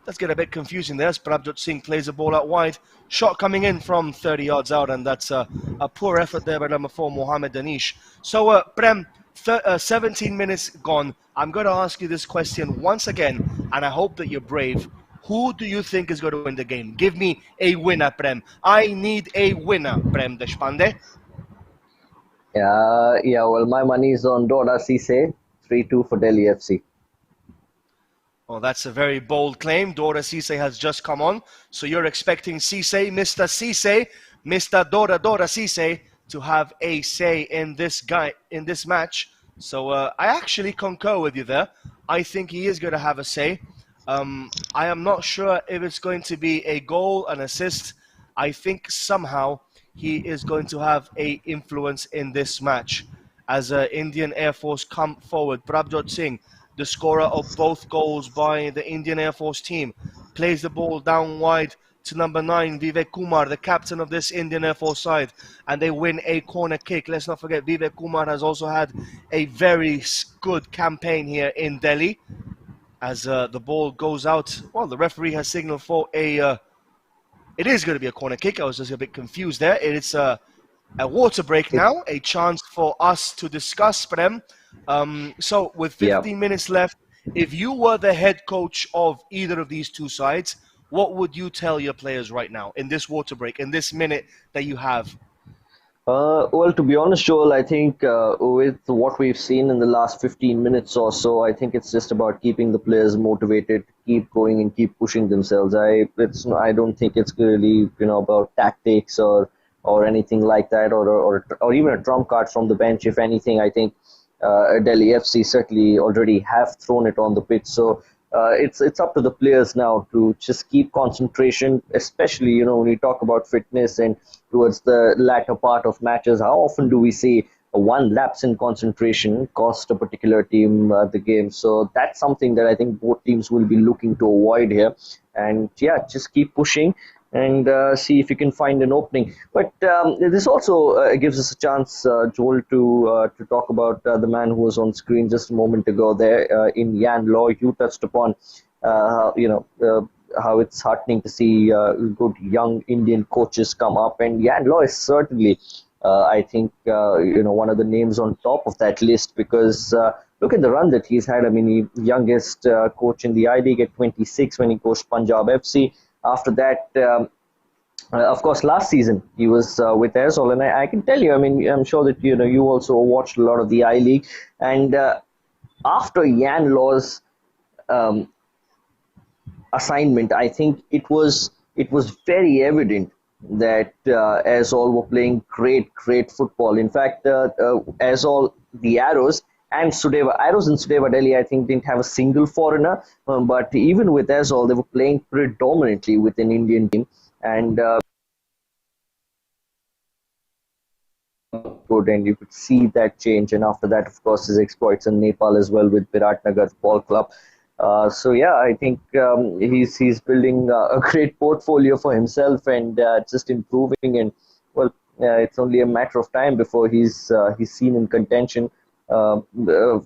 let's get a bit confusing there as Prabjot Singh plays the ball out wide. Shot coming in from 30 yards out, and that's a poor effort there by number 4, Mohamed Danish. So, Prem, 17 minutes gone. I'm going to ask you this question once again, and I hope that you're brave. Who do you think is going to win the game? Give me a winner, Prem. I need a winner, Prem Deshpande. Yeah, well, my money is on Dora Cisse, 3-2 for Delhi FC. Well, that's a very bold claim. Dora Cisse has just come on. So you're expecting Cisse, Mr. Dora Cisse, to have a say in this match. So I actually concur with you there. I think he is going to have a say. I am not sure if it's going to be a goal, an assist. I think somehow he is going to have a influence in this match. As Indian Air Force come forward, Prabjot Singh, the scorer of both goals by the Indian Air Force team, plays the ball down wide to number 9, Vivek Kumar, the captain of this Indian Air Force side, and they win a corner kick. Let's not forget, Vivek Kumar has also had a very good campaign here in Delhi. As the ball goes out, well, the referee has signaled for it is going to be a corner kick. I was just a bit confused there. It's a water break now, a chance for us to discuss, Prem. So with 15 minutes left, if you were the head coach of either of these two sides, what would you tell your players right now in this water break, in this minute that you have? Well, to be honest, Joel, I think with what we've seen in the last 15 minutes or so, I think it's just about keeping the players motivated, keep going and keep pushing themselves. I don't think it's really about tactics or anything like that, or even a trump card from the bench. If anything, I think Delhi FC certainly already have thrown it on the pitch. So it's up to the players now to just keep concentration, especially when we talk about fitness and towards the latter part of matches. How often do we see one lapse in concentration cost a particular team the game? So that's something that I think both teams will be looking to avoid here. And yeah, just keep pushing and see if you can find an opening. But this also gives us a chance, Joel, to talk about the man who was on screen just a moment ago there in Yan Law. You touched upon, how it's heartening to see good young Indian coaches come up. And Yan Law is certainly, I think, one of the names on top of that list, because look at the run that he's had. I mean, he youngest coach in the I-League at 26 when he coached Punjab FC. After that, of course, last season he was with Airsol, and I can tell you, I mean, I'm sure that you also watched a lot of the I-League, and after Yan Law's assignment, I think it was very evident that Airsol were playing great football. In fact, Airsol, the Arrows, and Arrows and Sudeva Delhi, I think, didn't have a single foreigner. But even with Airsol, they were playing predominantly with an Indian team. And good, and you could see that change. And after that, of course, his exploits in Nepal as well with Viratnagar Ball Club. So yeah, I think he's building a great portfolio for himself and just improving. And well, it's only a matter of time before he's seen in contention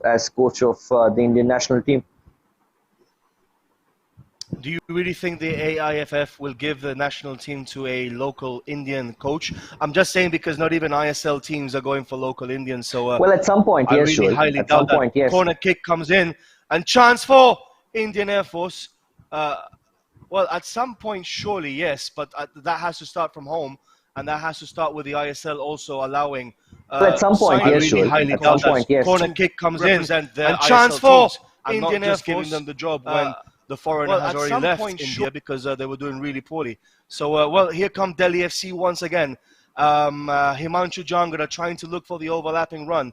as coach of the Indian national team. Do you really think the AIFF will give the national team to a local Indian coach? I'm just saying because not even ISL teams are going for local Indians. So well, at some point, yes, I really highly doubt that. Yes. Corner kick comes in and chance for Indian Air Force. Well, at some point, surely, yes, but that has to start from home, and that has to start with the ISL also allowing. At some point, yes, sure. At some point, yes. Corner kick comes in and chance for Indian Air Force. Giving them the job when the foreigner has already left India because they were doing really poorly. So, well, here come Delhi FC once again. Himanshu Jangara trying to look for the overlapping run,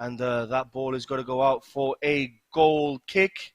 and that ball is going to go out for a goal kick.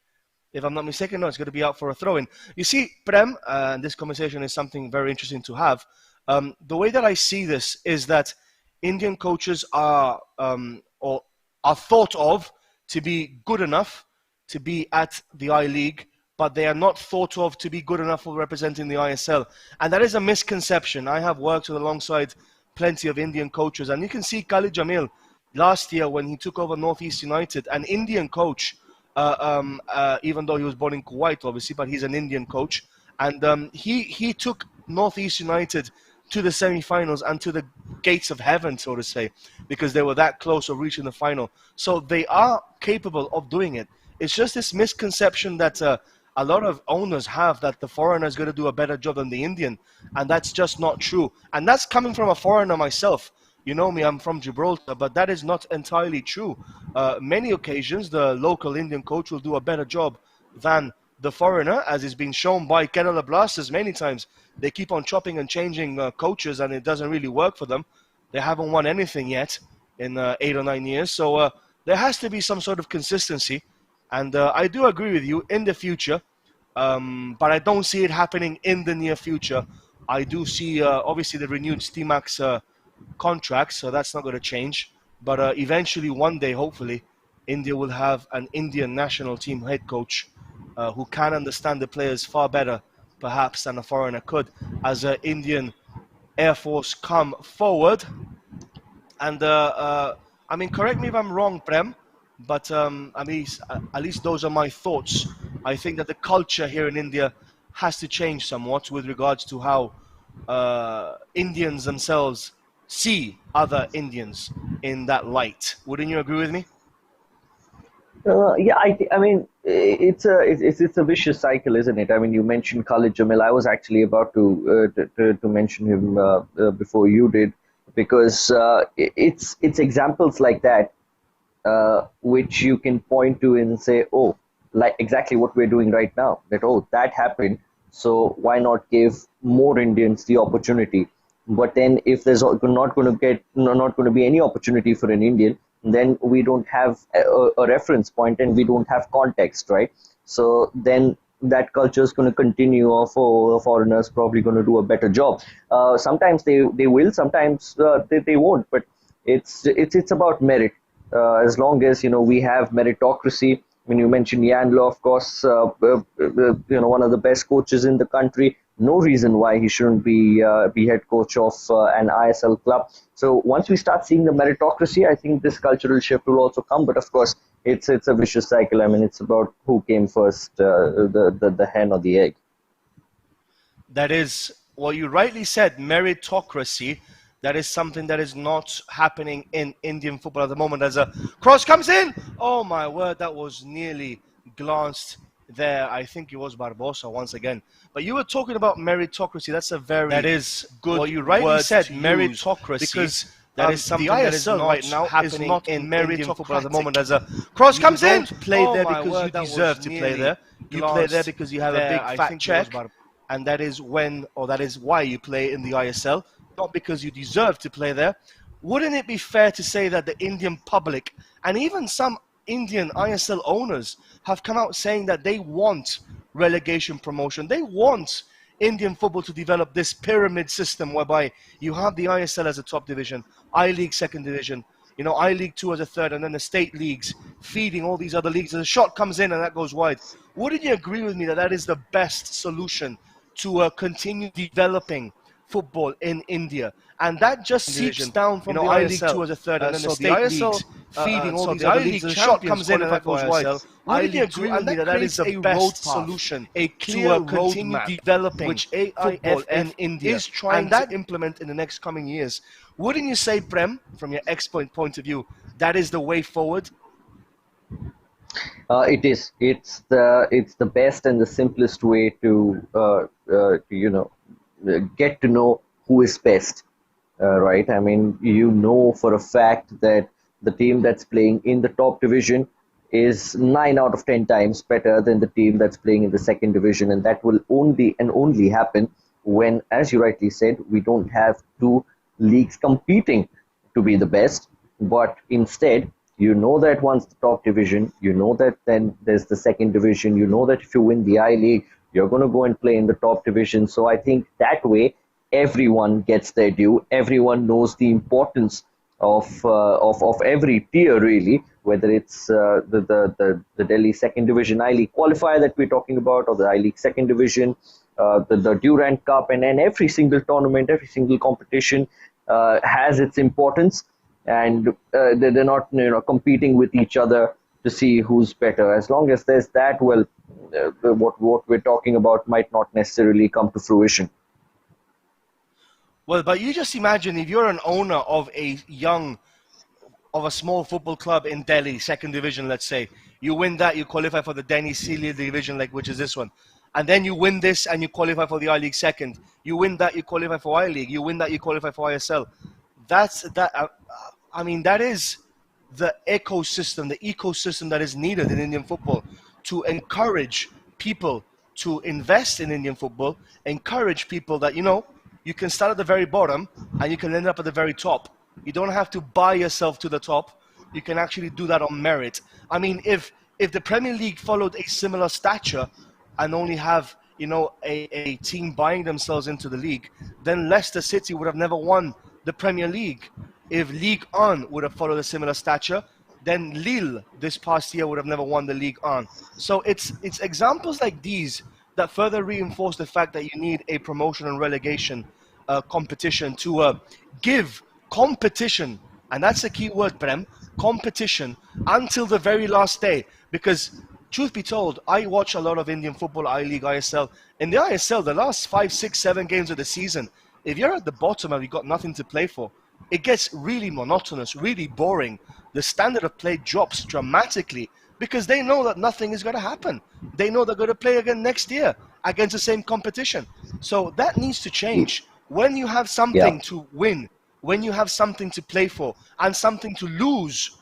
If I'm not mistaken, no, it's going to be out for a throw-in. You see, Prem, and this conversation is something very interesting to have. The way that I see this is that Indian coaches are thought of to be good enough to be at the I-League, but they are not thought of to be good enough for representing the ISL. And that is a misconception. I have worked alongside plenty of Indian coaches. And you can see Khalid Jamil last year when he took over Northeast United, an Indian coach, even though he was born in Kuwait, obviously, but he's an Indian coach. And he took Northeast United to the semi-finals and to the gates of heaven, so to say, because they were that close of reaching the final. So they are capable of doing it. It's just this misconception that a lot of owners have, that the foreigner is going to do a better job than the Indian, and that's just not true. And that's coming from a foreigner myself. You know me, I'm from Gibraltar, but that is not entirely true. Many occasions, the local Indian coach will do a better job than the foreigner, as is being shown by Kerala Blasters many times. They keep on chopping and changing coaches, and it doesn't really work for them. They haven't won anything yet in 8 or 9 years. So there has to be some sort of consistency. And I do agree with you in the future, but I don't see it happening in the near future. I do see, obviously, the renewed Stimax contract, so that's not going to change. But eventually, one day, hopefully, India will have an Indian national team head coach who can understand the players far better, perhaps, than a foreigner could, as an Indian Air Force come forward. And, I mean, correct me if I'm wrong, Prem, but at least those are my thoughts. I think that the culture here in India has to change somewhat with regards to how Indians themselves see other Indians in that light. Wouldn't you agree with me? Yeah, I mean, it's a vicious cycle, isn't it? I mean, you mentioned Khalid Jamil. I was actually about to mention him before you did, because it's examples like that which you can point to and say, oh, like exactly what we're doing right now. That, oh, that happened, so why not give more Indians the opportunity? But then, if there's not going to be any opportunity for an Indian, then we don't have a reference point and we don't have context, right? So then that culture is going to continue, or for foreigners probably going to do a better job. Sometimes they will, sometimes they won't. But it's about merit. As long as we have meritocracy. When you mentioned Yanlo, of course, one of the best coaches in the country. No reason why he shouldn't be head coach of an ISL club. So once we start seeing the meritocracy, I think this cultural shift will also come. But of course, it's a vicious cycle. I mean, it's about who came first, the hen or the egg. That is, well, you rightly said, meritocracy. That is something that is not happening in Indian football at the moment. As a cross comes in, oh my word, that was nearly glanced there. I think it was Barbosa once again. But you were talking about meritocracy. That's a very good well, you rightly said meritocracy, because that is something that is not right now happening in Indian football at the moment. As a cross comes in, play there because you deserve to play there. You play there because you have a big fat check, and that is when, or that is why you play in the ISL. Not because you deserve to play there. Wouldn't it be fair to say that the Indian public and even some Indian ISL owners have come out saying that they want relegation promotion? They want Indian football to develop this pyramid system whereby you have the ISL as a top division, I-League second division, I-League 2 as a third, and then the state leagues feeding all these other leagues. And the shot comes in and that goes wide. Wouldn't you agree with me that that is the best solution to continue developing football in India? And that just seeps down from the I-League 2 as a third, and then the state leagues feeding all these other leagues. The shot comes in and that goes wide. Wouldn't you agree with me that that is the best solution to continue developing which football in India is trying to implement in the next coming years? Wouldn't you say, Prem, from your point of view, that is the way forward? It is. It's the best and the simplest way to get to know who is best, right? I mean, for a fact that the team that's playing in the top division is 9 out of 10 times better than the team that's playing in the second division, and that will only happen when, as you rightly said, we don't have two leagues competing to be the best, but instead, that once the top division, that then there's the second division, that if you win the I-League, you're going to go and play in the top division. So I think that way, everyone gets their due. Everyone knows the importance of every tier, really, whether it's the Delhi second division I-League qualifier that we're talking about, or the I-League second division, the Durand Cup, and every single tournament, every single competition. has its importance, and they're not competing with each other to see who's better. As long as there's that, well, what we're talking about might not necessarily come to fruition. Well, but you just imagine if you're an owner of a small football club in Delhi, second division, let's say. You win that, you qualify for the Delhi Senior Division, like which is this one. And then you win this and you qualify for the I-League second. You win that, you qualify for I-League. You win that, you qualify for ISL. That's that. I mean, that is the ecosystem that is needed in Indian football to encourage people to invest in Indian football, encourage people that, you can start at the very bottom and you can end up at the very top. You don't have to buy yourself to the top. You can actually do that on merit. I mean, if the Premier League followed a similar stature and only have, a team buying themselves into the league, then Leicester City would have never won the Premier League. If Ligue 1 would have followed a similar stature, then Lille this past year would have never won the Ligue 1. So it's examples like these that further reinforce the fact that you need a promotion and relegation competition to give competition, and that's the key word, Prem, competition until the very last day. Because truth be told, I watch a lot of Indian football, I-League, ISL. In the ISL, the last 5, 6, 7 games of the season, if you're at the bottom and you've got nothing to play for, it gets really monotonous, really boring. The standard of play drops dramatically because they know that nothing is going to happen. They know they're going to play again next year against the same competition. So that needs to change. When you have something to win, when you have something to play for and something to lose,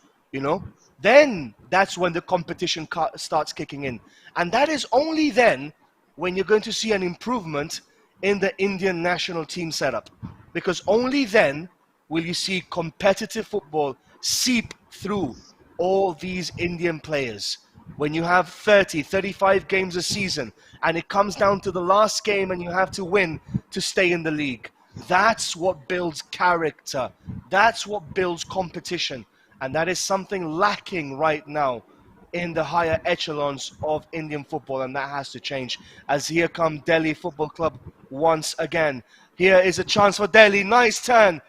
then that's when the competition starts kicking in. And that is only then when you're going to see an improvement in the Indian national team setup. Because only then will you see competitive football seep through all these Indian players. When you have 30, 35 games a season and it comes down to the last game and you have to win to stay in the league, that's what builds character. That's what builds competition. And that is something lacking right now in the higher echelons of Indian football, and that has to change. As here come Delhi Football Club once again. Here is a chance for Delhi. Nice turn.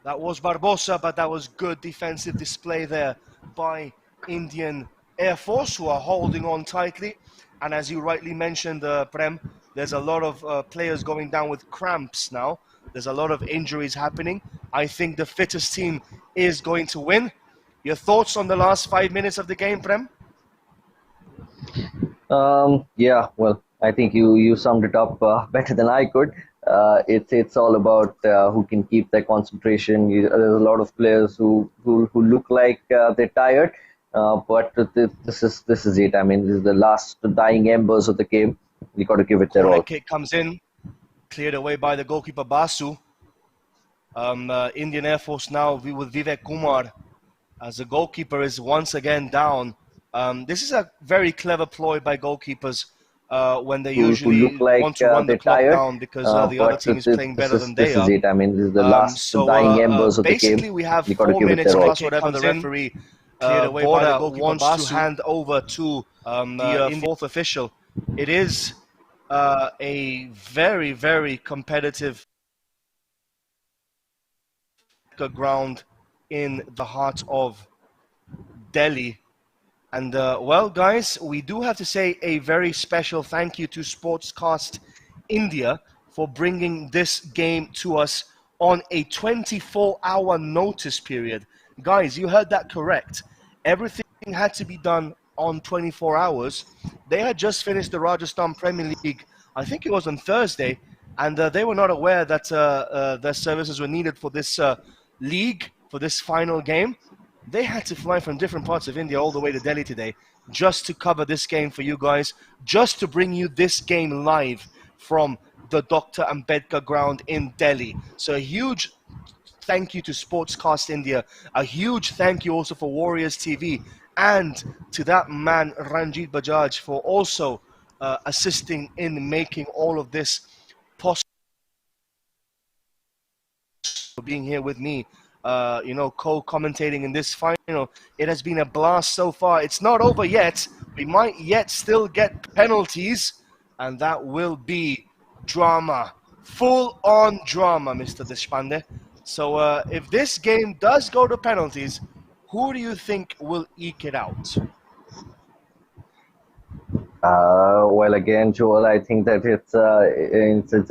That was Barbosa, but that was good defensive display there by Indian Air Force, who are holding on tightly. And as you rightly mentioned, Prem, there's a lot of players going down with cramps now. There's a lot of injuries happening. I think the fittest team is going to win. Your thoughts on the last 5 minutes of the game, Prem? Yeah, well, I think you summed it up better than I could. It's all about who can keep their concentration. There's a lot of players who look like they're tired, but this is it. I mean, this is the last dying embers of the game. You got to give it their all. Kick comes in, cleared away by the goalkeeper Basu. Indian Air Force now with Vivek Kumar as the goalkeeper is once again down. This is a very clever ploy by goalkeepers when they usually want to run the clock down because the other team is playing better than they are. This is it. I mean, this is the last dying embers of the game. Basically, we have 4 minutes plus whatever the referee Border wants to hand over to the fourth official. It is a very, very competitive ground in the heart of Delhi. And well, guys, we do have to say a very special thank you to Sportscast India for bringing this game to us on a 24-hour notice period. Guys, you heard that correct. Everything had to be done on 24 hours. They had just finished the Rajasthan Premier League, I think it was on Thursday, and they were not aware that their services were needed for this league, for this final game. They had to fly from different parts of India all the way to Delhi today just to cover this game for you guys, just to bring you this game live from the Dr. Ambedkar ground in Delhi. So a huge thank you to Sportscast India. A huge thank you also for Warriors TV and to that man Ranjit Bajaj for also assisting in making all of this possible, for being here with me, co-commentating in this final. It has been a blast so far. It's not over yet. We might yet still get penalties, and that will be drama. Full-on drama, Mr. Deshpande. So if this game does go to penalties, who do you think will eke it out? Well, again, Joel, I think that it's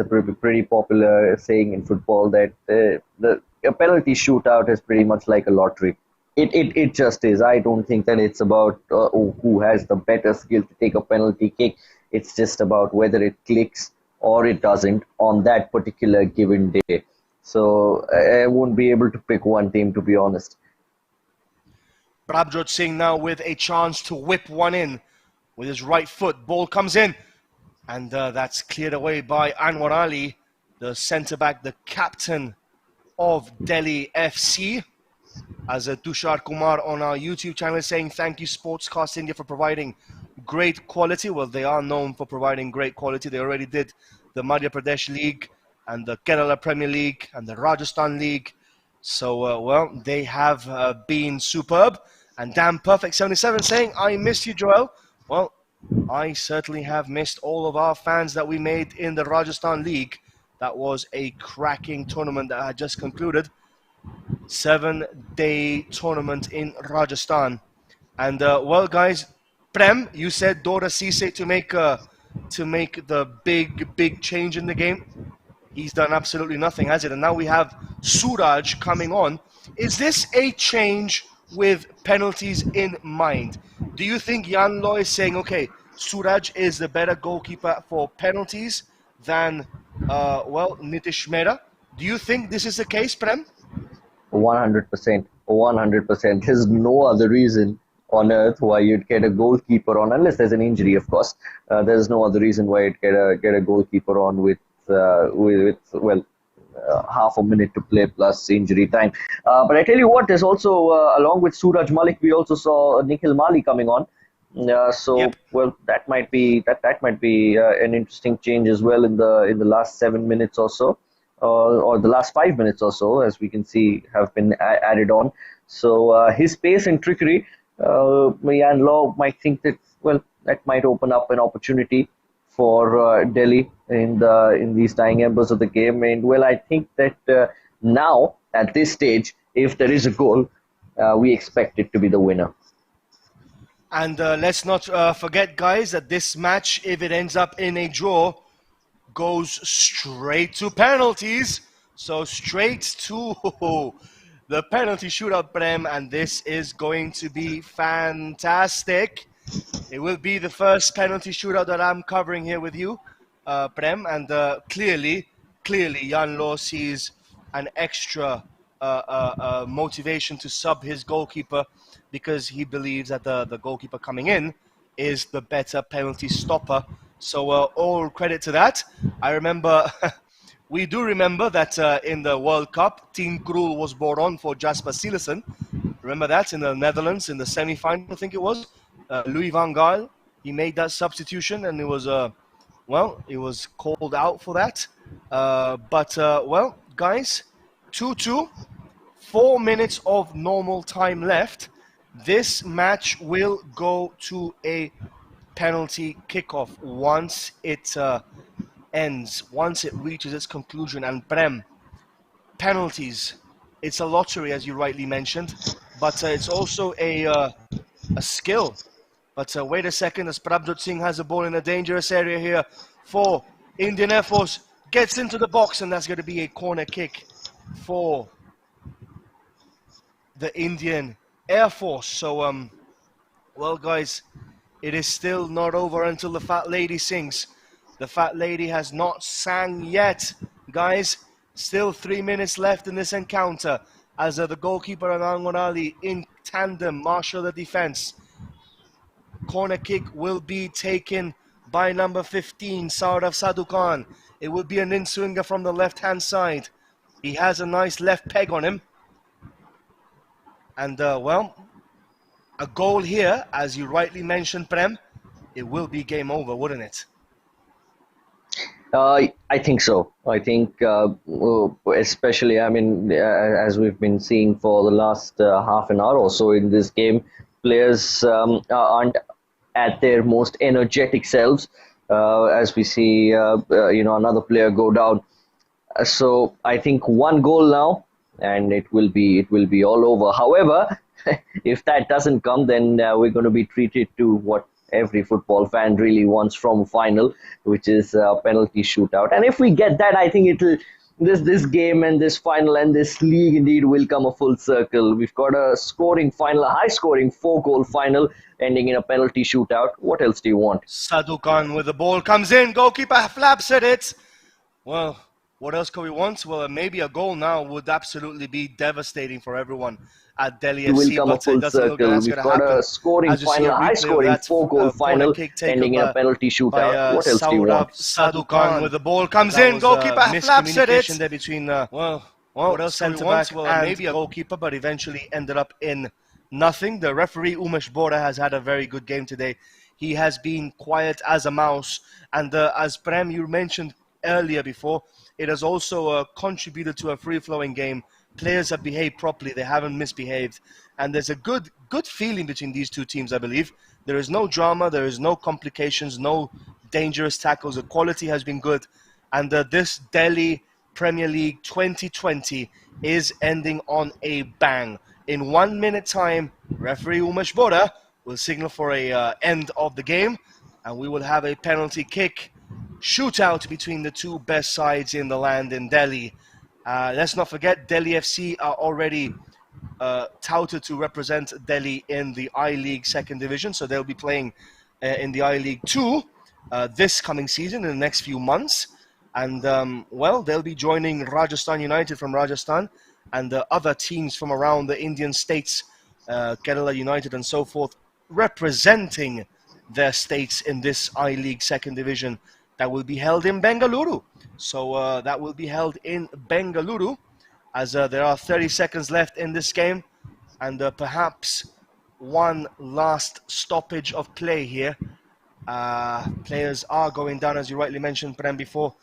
a pretty popular saying in football that a penalty shootout is pretty much like a lottery. It just is. I don't think that it's about who has the better skill to take a penalty kick. It's just about whether it clicks or it doesn't on that particular given day. So I won't be able to pick one team, to be honest. Prabjot Singh now with a chance to whip one in with his right foot. Ball comes in, and that's cleared away by Anwar Ali, the centre-back, the captain of Delhi FC. As Tushar Kumar on our YouTube channel is saying, thank you Sportscast India for providing great quality. Well, they are known for providing great quality. They already did the Madhya Pradesh League and the Kerala Premier League and the Rajasthan League. So, well, they have been superb. And Damn Perfect 77 saying, I miss you, Joel. Well, I certainly have missed all of our fans that we made in the Rajasthan League. That was a cracking tournament that had just concluded. 7-day tournament in Rajasthan. And well, guys, Prem, you said Dora Cisse to make the big change in the game. He's done absolutely nothing, has it? And now we have Suraj coming on. Is this a change with penalties in mind? Do you think Jan Loy is saying, okay, Suraj is the better goalkeeper for penalties than, well, Nitish Mehra? Do you think this is the case, Prem? 100%. 100%. There's no other reason on earth why you'd get a goalkeeper on, unless there's an injury, of course. There's no other reason why you'd get a goalkeeper on with half a minute to play plus injury time. But I tell you what, there's also along with Suraj Malik, we also saw Nikhil Mali coming on. Yep. Well, that might be an interesting change as well in the last 7 minutes or so. Or the last 5 minutes or so, as we can see, have been added on. So his pace and trickery, Jan Law might think that, well, that might open up an opportunity for Delhi in these dying embers of the game. And well, I think that now at this stage, if there is a goal, we expect it to be the winner. And let's not forget, guys, that this match, if it ends up in a draw, goes straight to penalties. So straight to the penalty shootout, Prem, and this is going to be fantastic. It will be the first penalty shootout that I'm covering here with you, Prem, and clearly Jan Law sees an extra motivation to sub his goalkeeper because he believes that the goalkeeper coming in is the better penalty stopper. So all credit to that. I remember, we do remember that in the World Cup, Team Krul was brought on for Jasper Silesen. Remember that in the Netherlands in the semi-final, I think it was. Louis van Gaal, he made that substitution and it was, well, he was called out for that. But, well, guys, 2-2, 4 minutes of normal time left. This match will go to a penalty kickoff once it ends, once it reaches its conclusion. And Prem, penalties, it's a lottery, as you rightly mentioned, but it's also a skill. But wait a second, as Prabjot Singh has a ball in a dangerous area here for Indian Air Force, gets into the box, and that's going to be a corner kick for the Indian Air Force. So, well, guys, it is still not over until the fat lady sings. The fat lady has not sang yet, guys. Still 3 minutes left in this encounter as the goalkeeper and Anwar Ali in tandem marshal the defense. Corner kick will be taken by number 15, Saurav Sadhu Khan. It will be an in-swinger from the left-hand side. He has a nice left peg on him. And, well, a goal here, as you rightly mentioned, Prem, it will be game over, wouldn't it? I think so. I think, especially, I mean, as we've been seeing for the last half an hour or so in this game, players aren't at their most energetic selves. As we see, another player go down. So I think one goal now and it will be all over. However, if that doesn't come, then we're going to be treated to what every football fan really wants from a final, which is a penalty shootout. And if we get that, I think it'll this game and this final and this league indeed will come a full circle. We've got a scoring final, a high scoring 4-goal final ending in a penalty shootout. What else do you want? Sadu Khan with the ball comes in, goalkeeper flaps at it. Well, what else could we want? Well, maybe a goal now would absolutely be devastating for everyone at Delhi It will FC, come a but it full doesn't look like circle. that's We've going to got happen. a scoring As you see final, a a high replay of scoring that 4-goal corner final kick taken ending in a penalty by shootout. What else do you want? Sadu Khan with the ball comes in, goalkeeper flaps at it. There between well, what else could we want? Well, maybe a goalkeeper, but eventually ended up in nothing. The referee Umesh Bora has had a very good game today. He has been quiet as a mouse, and as Prem you mentioned earlier before, it has also contributed to a free-flowing game. Players have behaved properly; they haven't misbehaved, and there's a good feeling between these two teams. I believe there is no drama, there is no complications, no dangerous tackles. The quality has been good, and this Delhi Premier League 2020 is ending on a bang. In 1 minute time, referee Umesh Bora will signal for a end of the game, and we will have a penalty kick shootout between the two best sides in the land in Delhi. Let's not forget, Delhi FC are already touted to represent Delhi in the I-League second division, so they'll be playing in the I-League 2 this coming season in the next few months. And, well, they'll be joining Rajasthan United from Rajasthan and other teams from around the Indian states, Kerala United and so forth, representing their states in this I-League second division that will be held in Bengaluru. So that will be held in Bengaluru as there are 30 seconds left in this game, and perhaps one last stoppage of play here. Players are going down, as you rightly mentioned, Prem, before.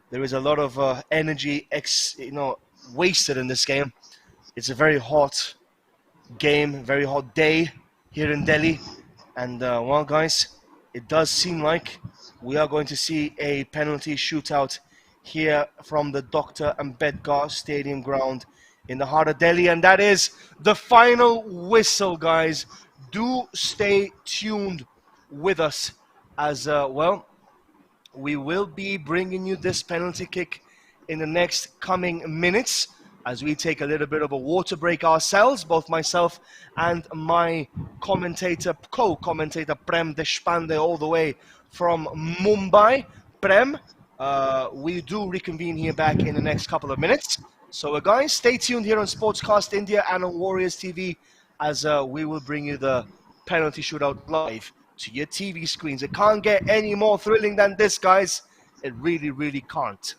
There is a lot of energy wasted in this game. It's a very hot game, very hot day here in Delhi. And, well, guys, it does seem like we are going to see a penalty shootout here from the Dr. Ambedkar Stadium ground in the heart of Delhi. And that is the final whistle, guys. Do stay tuned with us as, well, we will be bringing you this penalty kick in the next coming minutes as we take a little bit of a water break ourselves, both myself and my co-commentator Prem Deshpande all the way from Mumbai. Prem, we do reconvene here back in the next couple of minutes. So guys, stay tuned here on Sportscast India and on Warriors TV as we will bring you the penalty shootout live to your TV screens. It can't get any more thrilling than this, guys. It really, really can't.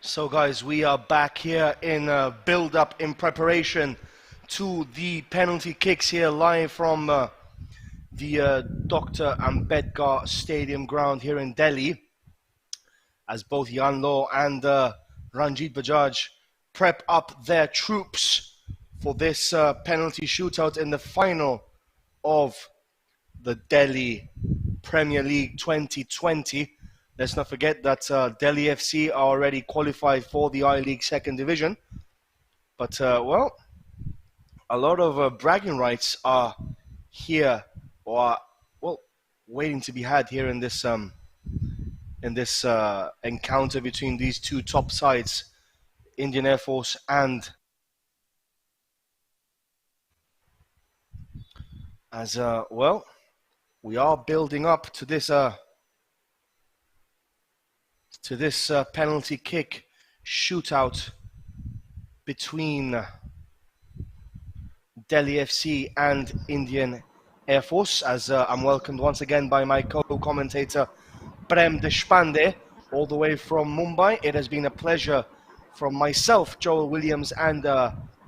So guys, we are back here in build-up in preparation to the penalty kicks here live from the Dr. Ambedkar Stadium ground here in Delhi, as both Yan Lo and Ranjit Bajaj prep up their troops for this penalty shootout in the final of the Delhi Premier League 2020. Let's not forget that Delhi FC are already qualified for the I-League second division. But, well, a lot of bragging rights are here, or, well, waiting to be had here in this encounter between these two top sides, Indian Air Force and as well, we are building up to this penalty kick shootout between Delhi FC and Indian Air Force, as I'm welcomed once again by my co-commentator Prem Deshpande, all the way from Mumbai. It has been a pleasure from myself, Joel Williams, and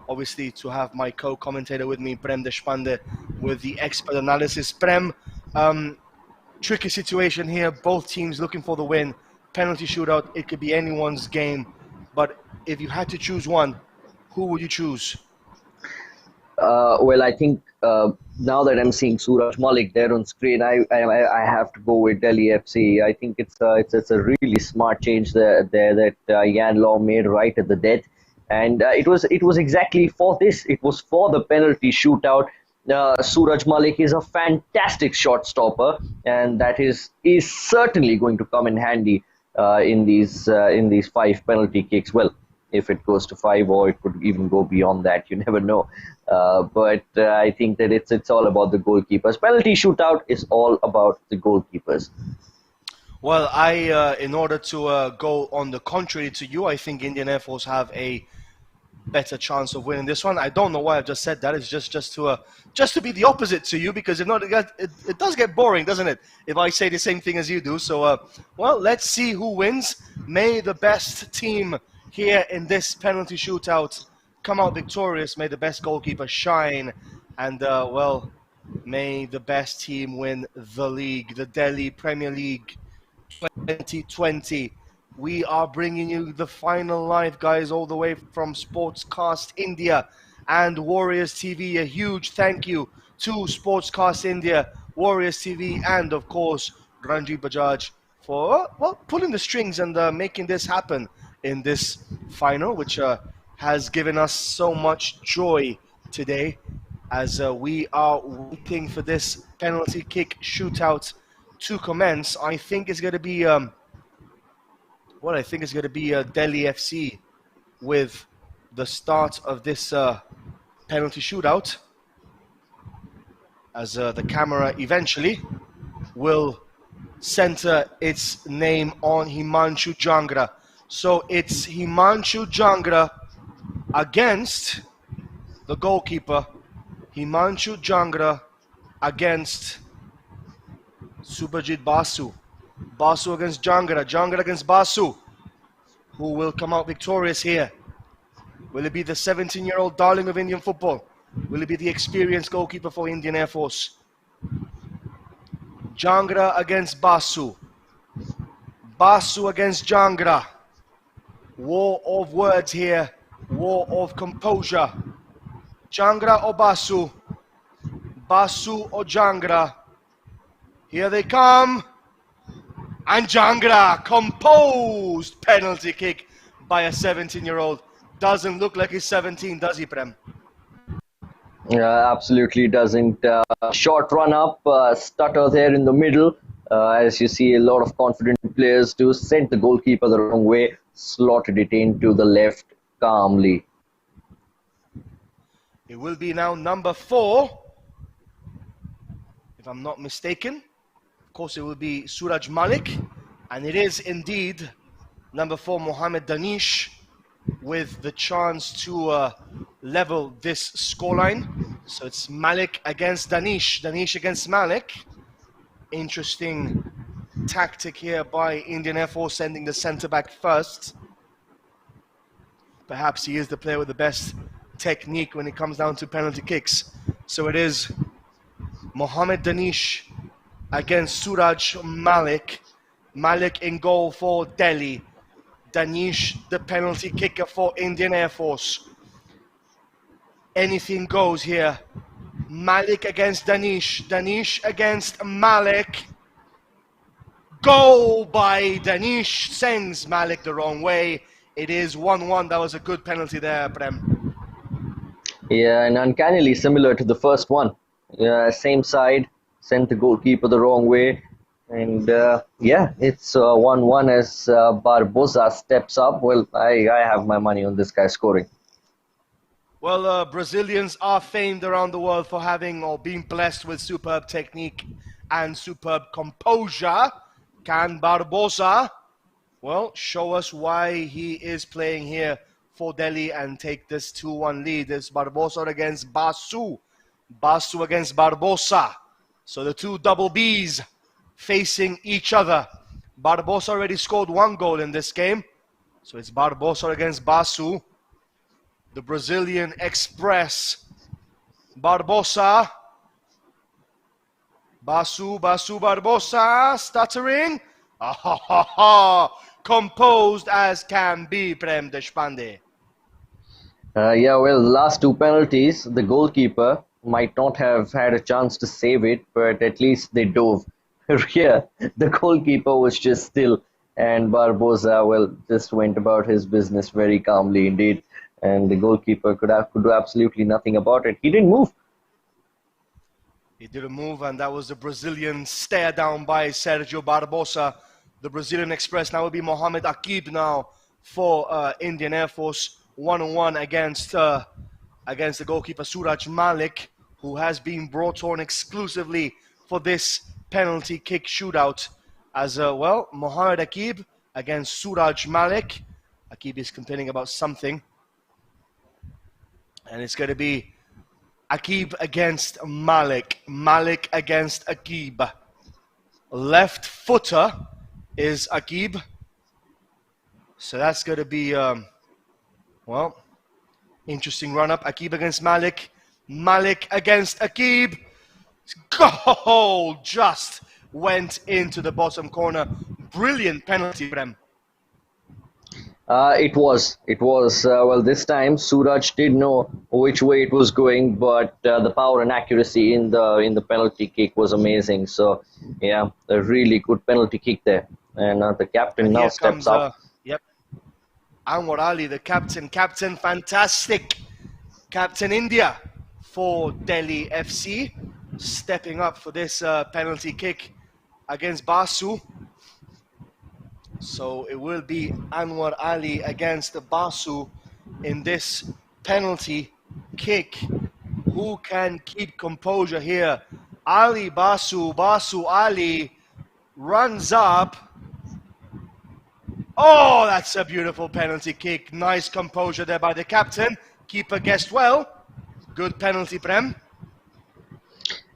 obviously to have my co-commentator with me, Prem Deshpande, with the expert analysis. Prem, tricky situation here, both teams looking for the win. Penalty shootout, it could be anyone's game, but if you had to choose one, who would you choose? Well, I think now that I'm seeing Suraj Malik there on screen, I have to go with Delhi FC. I think it's a really smart change there that Yan Law made right at the death, and it was exactly for this. It was for the penalty shootout. Suraj Malik is a fantastic shot stopper, and that is certainly going to come in handy in these 5 penalty kicks. Well, if it goes to 5, or it could even go beyond that, you never know. But I think that it's all about the goalkeepers. Penalty shootout is all about the goalkeepers. Well, in order to go on the contrary to you, I think Indian Air Force have a better chance of winning this one. I don't know why I've just said that. It's just to be the opposite to you, because if not, it does get boring, doesn't it? If I say the same thing as you do. So, well, let's see who wins. May the best team here in this penalty shootout come out victorious. May the best goalkeeper shine, and well, may the best team win the league, the Delhi Premier League 2020. We are bringing you the final live, guys, all the way from Sportscast India and Warriors TV. A huge thank you to Sportscast India, Warriors TV, and of course Ranjit Bajaj for well pulling the strings and making this happen in this final, which has given us so much joy today, as we are waiting for this penalty kick shootout to commence. I think it's going to be Delhi FC with the start of this penalty shootout, as the camera eventually will center its name on Himanshu Jangra. So it's Himanshu Jangra against the goalkeeper, Himanshu Jangra against Subhajit Basu. Basu against Jangra, Jangra against Basu. Who will come out victorious here? Will it be the 17-year-old darling of Indian football? Will it be the experienced goalkeeper for Indian Air Force? Jangra against Basu. Basu against Jangra. War of words here. War of composure. Jangra or Basu? Basu or Jangra? Here they come. And Jangra, composed penalty kick by a 17-year-old. Doesn't look like he's 17, does he, Prem? Absolutely doesn't. Short run up, stutter there in the middle. As you see, a lot of confident players do. Sent the goalkeeper the wrong way, slotted it into the left calmly. It will be now number 4, if I'm not mistaken. Of course, it will be Suraj Malik, and it is indeed number 4, Mohammed Danish, with the chance to level this scoreline. So it's Malik against Danish, Danish against Malik. Interesting tactic here by Indian Air Force, sending the centre back first. Perhaps he is the player with the best technique when it comes down to penalty kicks. So it is Mohamed Danish against Suraj Malik. Malik in goal for Delhi. Danish, the penalty kicker for Indian Air Force. Anything goes here. Malik against Danish. Danish against Malik. Goal by Danish sends Malik the wrong way. It is 1-1. That was a good penalty there, Prem. Yeah, and uncannily similar to the first one. Same side, sent the goalkeeper the wrong way. And yeah, it's 1-1 as Barbosa steps up. Well, I have my money on this guy scoring. Well, Brazilians are famed around the world for having or being blessed with superb technique and superb composure. Can Barbosa, well, show us why he is playing here for Delhi and take this 2-1 lead? It's Barbosa against Basu. Basu against Barbosa. So the two double Bs facing each other. Barbosa already scored 1 goal in this game. So it's Barbosa against Basu. The Brazilian Express. Barbosa. Basu, Barbosa. Stuttering. Composed as can be, Prem Deshpande. Yeah, well, the last 2 penalties, the goalkeeper might not have had a chance to save it, but at least they dove. Here, the goalkeeper was just still, and Barbosa, well, just went about his business very calmly indeed, and the goalkeeper could do absolutely nothing about it. He didn't move. He didn't move, and that was the Brazilian stare down by Sergio Barbosa. The Brazilian Express now will be Mohamed Akib now for Indian Air Force. 1-1 against the goalkeeper Suraj Malik, who has been brought on exclusively for this penalty kick shootout. As well, Mohamed Akib against Suraj Malik. Akib is complaining about something. And it's going to be Akib against Malik. Malik against Akib. Left footer is Akib. So that's going to be, well, interesting run-up. Akib against Malik. Malik against Akib. Goal just went into the bottom corner. Brilliant penalty, Prem. It was. Well, this time Suraj did know which way it was going, but the power and accuracy in the penalty kick was amazing. So, yeah, a really good penalty kick there. And the captain now steps up. Yep, Anwar Ali, the captain, fantastic. Captain India for Delhi FC, stepping up for this penalty kick against Basu. So it will be Anwar Ali against Basu in this penalty kick. Who can keep composure here? Ali, Basu, Ali runs up. Oh, that's a beautiful penalty kick. Nice composure there by the captain. Keeper guessed well. Good penalty, Prem.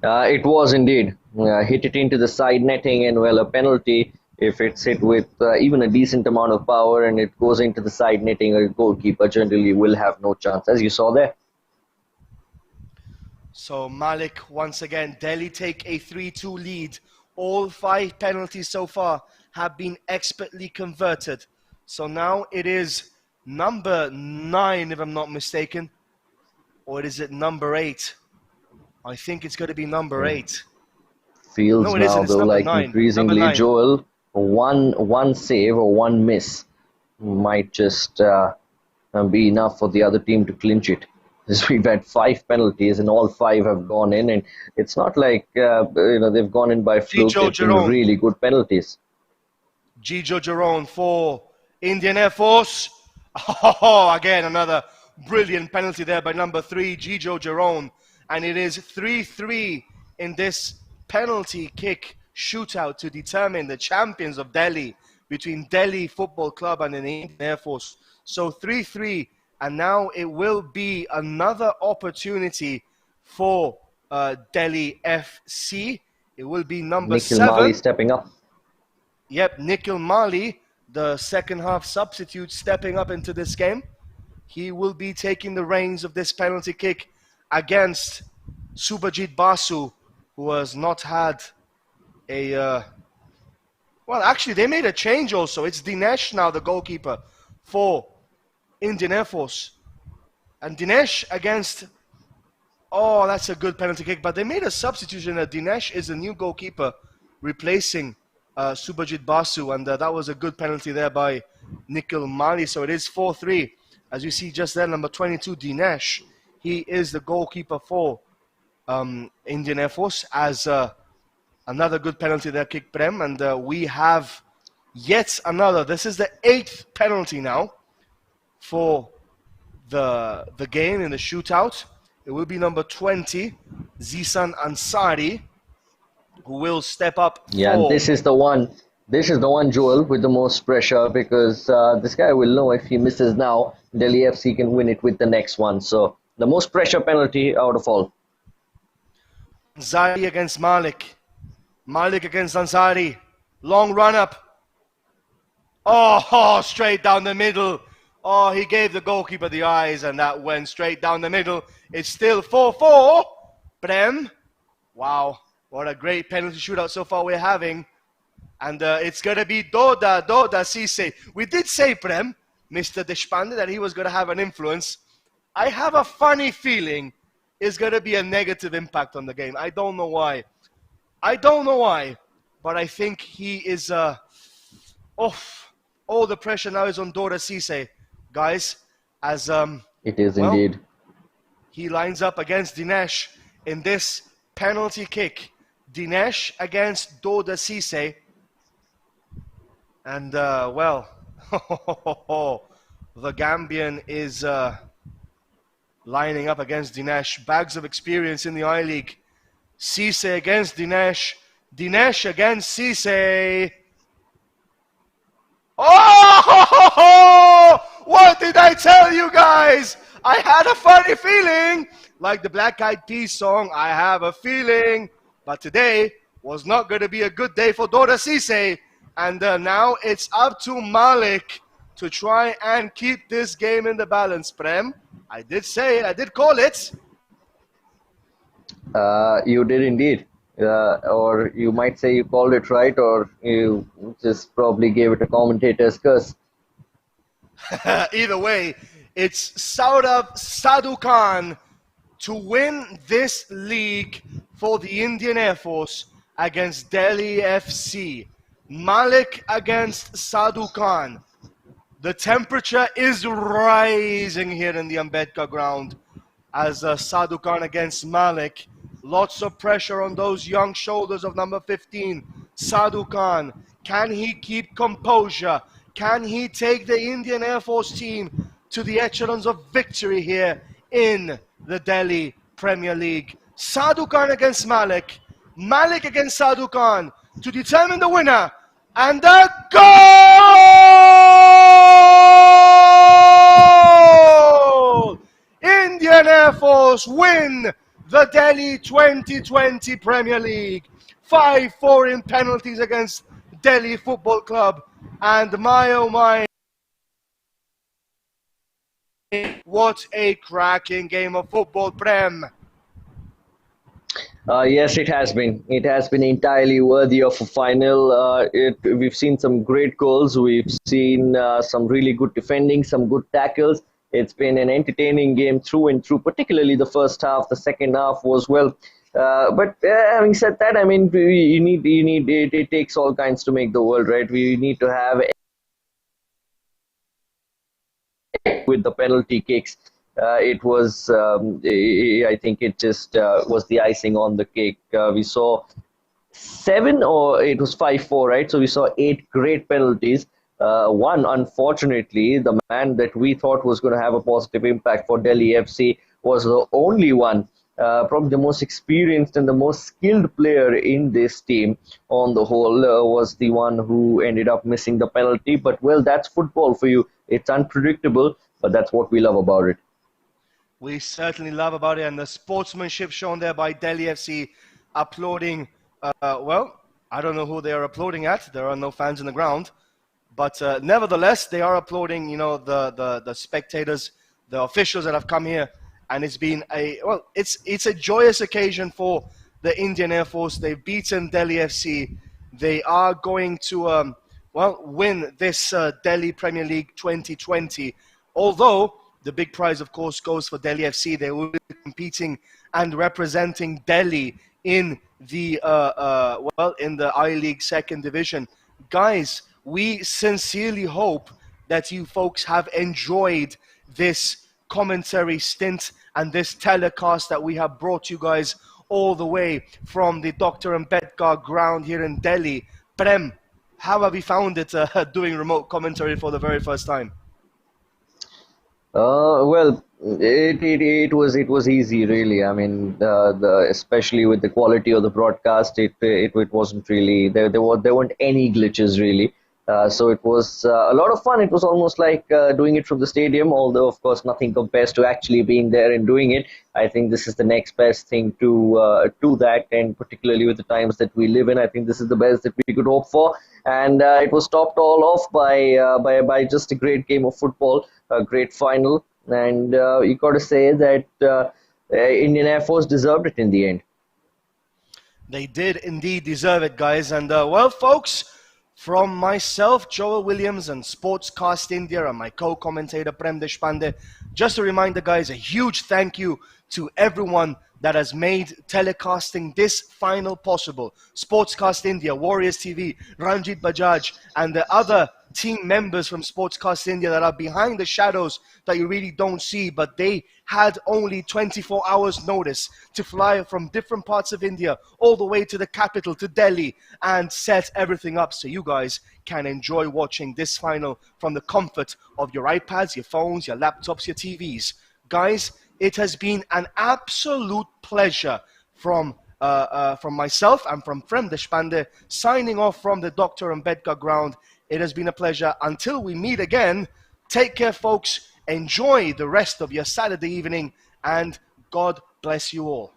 It was indeed. Hit it into the side netting, and well, a penalty, if it's hit with even a decent amount of power and it goes into the side netting, a goalkeeper generally will have no chance, as you saw there. So Malik, once again, Delhi take a 3-2 lead. All 5 penalties so far have been expertly converted. So now it is number 9, if I'm not mistaken. Or is it number 8? I think it's going to be number 8. Feels no, now, though, like 9. increasingly, Joel, one save or one miss might just be enough for the other team to clinch it. Because we've had 5 penalties and all 5 have gone in, and it's not like they've gone in by fluke. They've been really good penalties. Gijo Jerome for Indian Air Force. Oh, again, another brilliant penalty there by number 3, Gijo Jerome. And it is 3-3 in this penalty kick shootout to determine the champions of Delhi between Delhi Football Club and the Indian Air Force. So 3-3, and now it will be another opportunity for Delhi FC. It will be number 7. Nikhil Mali stepping up. Yep, Nikhil Mali, the second half substitute, stepping up into this game. he will be taking the reins of this penalty kick against Subhajit Basu, who has not had a... well, actually, they made a change also. It's Dinesh now, the goalkeeper for Indian Air Force. And Dinesh against... Oh, that's a good penalty kick. But they made a substitution. Dinesh is the new goalkeeper replacing Subhajit Basu. And that was a good penalty there by Nikhil Mali. So it is 4-3. As you see just there, number 22, Dinesh. He is the goalkeeper for Indian Air Force. As another good penalty there, kick Prem. And we have yet another. This is the 8th penalty now for the game in the shootout. It will be number 20, Zisan Ansari, who will step up. Yeah, this is the one. This is the one, Joel, with the most pressure, because this guy will know if he misses now, Delhi FC can win it with the next one. So the most pressure penalty out of all. Ansari against Malik. Malik against Ansari. Long run up. Oh, straight down the middle. Oh, he gave the goalkeeper the eyes, and that went straight down the middle. It's still 4-4. Prem. Wow, what a great penalty shootout so far we're having. And it's going to be Doda Cisse. We did say, Prem, Mr. Deshpande, that he was going to have an influence. I have a funny feeling it's going to be a negative impact on the game. I don't know why. But I think he is... all the pressure now is on Doda Cisse, guys. As it is indeed. He lines up against Dinesh in this penalty kick. Dinesh against Doda Cisse. And, well, the Gambian is lining up against Dinesh. Bags of experience in the I-League. Cisse against Dinesh. Dinesh against Cisse. Oh! What did I tell you guys? I had a funny feeling. Like the Black Eyed Peas song, I have a feeling. But today was not going to be a good day for Doda Cisse. And now it's up to Malik to try and keep this game in the balance, Prem. I did say it. I did call it. You did indeed. Or you might say you called it right, or you just probably gave it a commentator's curse. Either way, it's Saurabh Sadhu Khan to win this league for the Indian Air Force against Delhi FC. Malik against Sadhu Khan. The temperature is rising here in the Ambedkar ground as Sadhu Khan against Malik. Lots of pressure on those young shoulders of number 15, Sadhu Khan. Can he keep composure? Can he take the Indian Air Force team to the echelons of victory here in the Delhi Premier League? Sadhu Khan against Malik. Malik against Sadhu Khan to determine the winner. And the goal! Indian Air Force win the Delhi 2020 Premier League. 5-4 in penalties against Delhi Football Club. And my oh my, what a cracking game of football, Prem. Yes, it has been. It has been entirely worthy of a final. We've seen some great goals. We've seen some really good defending, some good tackles. It's been an entertaining game through and through, particularly the first half. The second half was, well, but having said that, I mean, it takes all kinds to make the world, right? We need to have with the penalty kicks. It was, I think it just was the icing on the cake. We saw 7, or it was 5-4, right? So we saw 8 great penalties. One, unfortunately, the man that we thought was going to have a positive impact for Delhi FC was the only one, probably the most experienced and the most skilled player in this team on the whole, was the one who ended up missing the penalty. But, well, that's football for you. It's unpredictable, but that's what we love about it. We certainly love about it, and the sportsmanship shown there by Delhi FC applauding, well, I don't know who they are applauding at. There are no fans in the ground. But nevertheless, they are applauding, you know, the spectators the officials that have come here, and it's been it's a joyous occasion for the Indian Air Force. They've beaten Delhi FC. They are going to win this Delhi Premier League 2020. Although the big prize, of course, goes for Delhi FC. They will be competing and representing Delhi in the in the I-League second division. Guys, we sincerely hope that you folks have enjoyed this commentary stint and this telecast that we have brought you guys all the way from the Dr. Ambedkar ground here in Delhi. Prem, how have you found it doing remote commentary for the very first time? Well, it was easy, really. I mean, especially with the quality of the broadcast, it wasn't really there weren't any glitches really. So it was a lot of fun. It was almost like doing it from the stadium, although of course nothing compares to actually being there and doing it. I think this is the next best thing to that, and particularly with the times that we live in, I think this is the best that we could hope for. And it was topped all off by just a great game of football, a great final, and you got to say that Indian Air Force deserved it in the end. They did indeed deserve it, guys. And well, folks, from myself, Joel Williams, and Sportscast India, and my co-commentator Prem Deshpande, just a reminder, guys, a huge thank you to everyone that has made telecasting this final possible. Sportscast India, Warriors TV, Ranjit Bajaj, and the other team members from Sportscast India that are behind the shadows that you really don't see, but they had only 24 hours notice to fly from different parts of India all the way to the capital, to Delhi, and set everything up so you guys can enjoy watching this final from the comfort of your iPads, your phones, your laptops, your TVs. Guys, it has been an absolute pleasure from myself and from Prem Deshpande signing off from the Dr. Ambedkar ground. It has been a pleasure. Until we meet again, take care, folks. Enjoy the rest of your Saturday evening, and God bless you all.